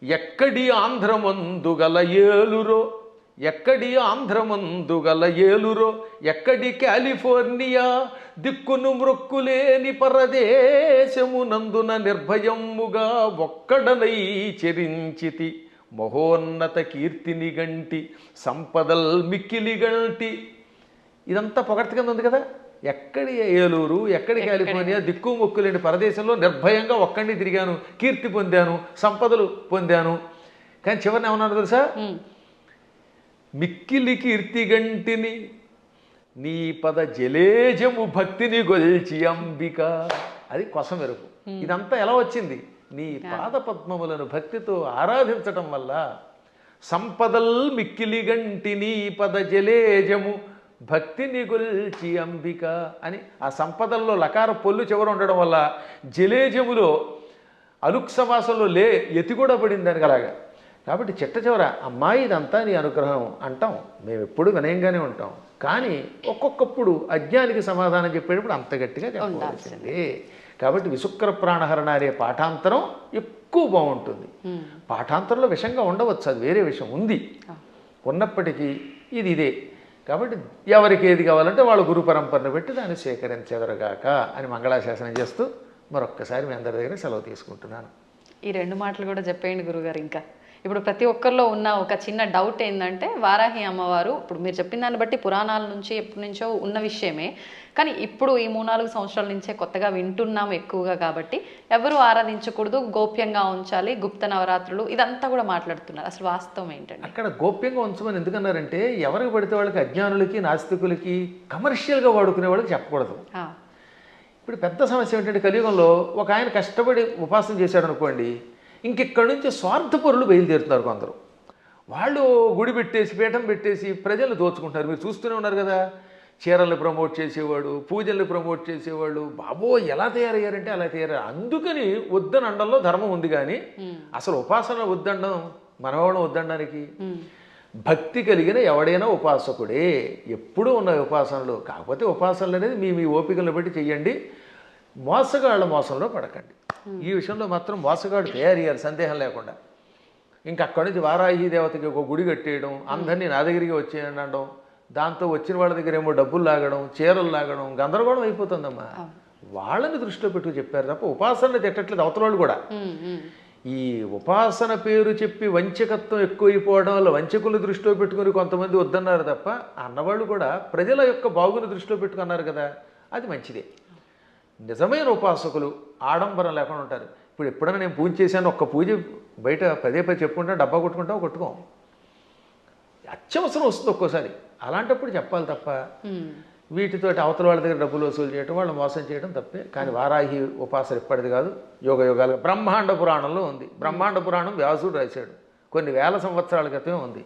ఎక్కడి ఆంధ్రమందు గల ఏలురో, ఎక్కడి ఆంధ్రమందు గల ఏలురో, ఎక్కడి కాలిఫోర్నియా దిక్కును మృక్కులేని పరదేశమునందున నిర్భయముగా ఒక్కడనై చెరించితి, మహోన్నత కీర్తిని గంటి సంపదల్ మిక్కిలి గంటి. ఇదంతా పొగడ్త కింద ఉంది కదా. ఎక్కడి ఏలూరు, ఎక్కడి కాలిఫోర్నియా దిక్కు మొక్కులేని పరదేశంలో నిర్భయంగా ఒక్కడిని తిరిగాను, కీర్తి పొందాను, సంపదలు పొందాను. కానీ చివరిని ఏమన్నాడు తెలుసా? మిక్కిలి కీర్తి గంటిని నీ పద జలేజము భక్తిని గొల్చి అంబిక. అది కొసం మెరుపు. ఇదంతా ఎలా వచ్చింది? నీ పాద పద్మములను భక్తితో ఆరాధించటం వల్ల. సంపదల్ మిక్కిలి గంటి నీ పద జలేజము భక్తిని గొల్చి అంబిక అని ఆ సంపదల్లో లకార పొల్లు చివర ఉండడం వల్ల జలేజములో అలుక్ సమాసంలో ఎతి కూడా పడింది దానికి అలాగా. కాబట్టి చిట్ట చివర అమ్మాయి ఇదంతా నీ అనుగ్రహం అంటాం. మేము ఎప్పుడు వినయంగానే ఉంటాం. కానీ ఒక్కొక్కప్పుడు అజ్ఞానికి సమాధానం చెప్పేటప్పుడు అంత గట్టిగా చెప్పాల్సిందే. కాబట్టి విశుక్ర ప్రాణహరణ అనే పాఠాంతరం ఎక్కువ బాగుంటుంది. పాఠాంతరంలో విషంగా ఉండవచ్చు, అది వేరే విషయం ఉంది. ఉన్నప్పటికీ ఇదే. కాబట్టి ఎవరికి ఏది కావాలంటే వాళ్ళ గురు పరంపరను పెట్టి దాన్ని స్వీకరించెదరుగాక అని మంగళాశాసనం చేస్తూ మరొక్కసారి మీ అందరి దగ్గర సెలవు తీసుకుంటున్నాను. ఈ 2 మాటలు కూడా చెప్పేయండి గురుగారు. ఇంకా ఇప్పుడు ప్రతి ఒక్కరిలో ఉన్న ఒక చిన్న డౌట్ ఏంటంటే, వారాహి అమ్మవారు ఇప్పుడు మీరు చెప్పిన దాన్ని బట్టి పురాణాల నుంచి ఎప్పటి నుంచో ఉన్న విషయమే, కానీ ఇప్పుడు ఈ 3-4 సంవత్సరాల నుంచే కొత్తగా వింటున్నాం ఎక్కువగా. కాబట్టి ఎవరు ఆరాధించకూడదు, గోప్యంగా ఉంచాలి, గుప్త నవరాత్రులు ఇదంతా కూడా మాట్లాడుతున్నారు. అసలు వాస్తవం ఏంటంటే అక్కడ గోప్యంగా ఉంచమని ఎందుకన్నారంటే, ఎవరికి పడితే వాళ్ళకి, అజ్ఞానులకి, నాస్తికులకి, కమర్షియల్గా వాడుకునే వాళ్ళకి చెప్పకూడదు. ఇప్పుడు పెద్ద సమస్య ఏంటంటే, కలియుగంలో ఒక ఆయన కష్టపడి ఉపాసన చేశాడు అనుకోండి, ఇంకెక్కడి నుంచి స్వార్థపరులు బయలుదేరుతున్నారు కొందరు. వాళ్ళు గుడి పెట్టేసి, పీఠం పెట్టేసి ప్రజలు దోచుకుంటారు. మీరు చూస్తూనే ఉన్నారు కదా. చీరల్ని ప్రమోట్ చేసేవాడు, పూజల్ని ప్రమోట్ చేసేవాళ్ళు, బాబో ఎలా తయారయ్యారంటే అలా తయారయ్యారు. అందుకని వద్దని అండంలో ధర్మం ఉంది. కానీ అసలు ఉపాసన వద్దండం, మనవాళ్ళం వద్దండానికి. భక్తి కలిగిన ఎవడైనా ఉపాసకుడే. ఎప్పుడూ ఉన్న ఉపాసనలు. కాకపోతే ఉపాసనలు అనేది మీ ఓపికలను బట్టి చెయ్యండి. మోసగాళ్ళ మోసంలో పడకండి. ఈ విషయంలో మాత్రం మోసగాడు తయారయ్యారు, సందేహం లేకుండా. ఇంకా అక్కడి నుంచి వారాహి దేవతకి ఒక గుడి కట్టేయడం, అందరినీ నా దగ్గరికి వచ్చేయండి అనడం, దాంతో వచ్చిన వాళ్ళ దగ్గర ఏమో డబ్బులు లాగడం, చీరలు లాగడం, గందరగోళం అయిపోతుందమ్మా. వాళ్ళని దృష్టిలో పెట్టు చెప్పారు తప్ప ఉపాసనలు తిట్టట్లేదు అవతల వాళ్ళు కూడా. ఈ ఉపాసన పేరు చెప్పి వంచకత్వం ఎక్కువైపోవడం వల్ల వంచకులు దృష్టిలో పెట్టుకుని కొంతమంది వద్దన్నారు తప్ప, అన్నవాళ్ళు కూడా ప్రజల యొక్క బాగుని దృష్టిలో పెట్టుకున్నారు కదా, అది మంచిదే. నిజమైన ఉపాసకులు ఆడంబరం లేకుండా ఉంటారు. ఇప్పుడు ఎప్పుడైనా నేను పూజ చేశాను, ఒక్క పూజ బయట పదే చెప్పుకుంటా, డబ్బా కొట్టుకుంటాం, కొట్టుకోం. అత్యవసరం వస్తుంది ఒక్కోసారి. అలాంటప్పుడు చెప్పాలి తప్ప వీటితోటి అవతల వాళ్ళ దగ్గర డబ్బులు వసూలు చేయడం, వాళ్ళు మోసం చేయడం తప్పే. కానీ వారాహి ఉపాసన ఎప్పటిది కాదు, యోగ యోగాలుగా బ్రహ్మాండ పురాణంలో ఉంది. బ్రహ్మాండ పురాణం వ్యాసుడు రాశాడు, కొన్ని వేల సంవత్సరాల క్రితమే ఉంది.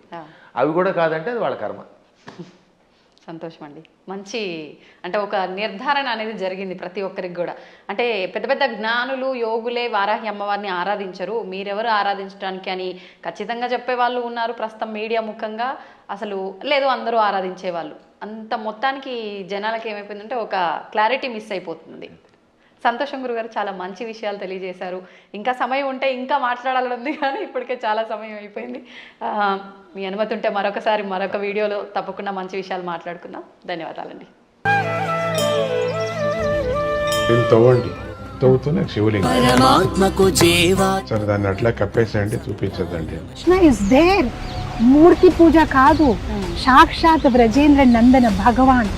అవి కూడా కాదంటే అది వాళ్ళ కర్మ. సంతోషం అండి. మంచి అంటే ఒక నిర్ధారణ అనేది జరిగింది ప్రతి ఒక్కరికి కూడా. అంటే పెద్ద పెద్ద జ్ఞానులు, యోగులే వారాహి అమ్మవారిని ఆరాధించరు, మీరెవరు ఆరాధించడానికి అని ఖచ్చితంగా చెప్పే వాళ్ళు ఉన్నారు ప్రస్తుతం మీడియా ముఖంగా. అసలు లేదు, అందరూ ఆరాధించే వాళ్ళు. అంత మొత్తానికి జనాలకి ఏమైపోయిందంటే ఒక క్లారిటీ మిస్ అయిపోతుంది. సంతోషం గురుగారు, చాలా మంచి విషయాలు తెలియజేశారు. ఇంకా సమయం ఉంటే ఇంకా మాట్లాడాలని ఉంది, కానీ ఇప్పటికే చాలా సమయం అయిపోయింది. మీ అనుమతి ఉంటే మరొక వీడియోలో తప్పకుండా మంచి విషయాలు మాట్లాడుకుందాం. ధన్యవాదాలండి. తవ్వండి, తవ్వుతూనే శివలింగం. పరమాత్మకు జీవా సరే, దాన్ని అట్లా కప్పేసేయండి, చూపించదండి. Krishna is there. మూర్తి పూజ కాదు, సాక్షాత్ బ్రజేంద్ర నందన భగవాన్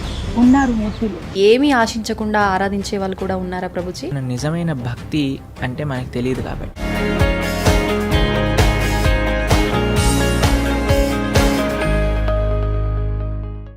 ఉన్నారు మూర్తిలో. ఏమీ ఆశించకుండా ఆరాధించే వాళ్ళు కూడా ఉన్నారా ప్రభుజీ? నిజమైన భక్తి అంటే మనకు తెలియదు కాబట్టి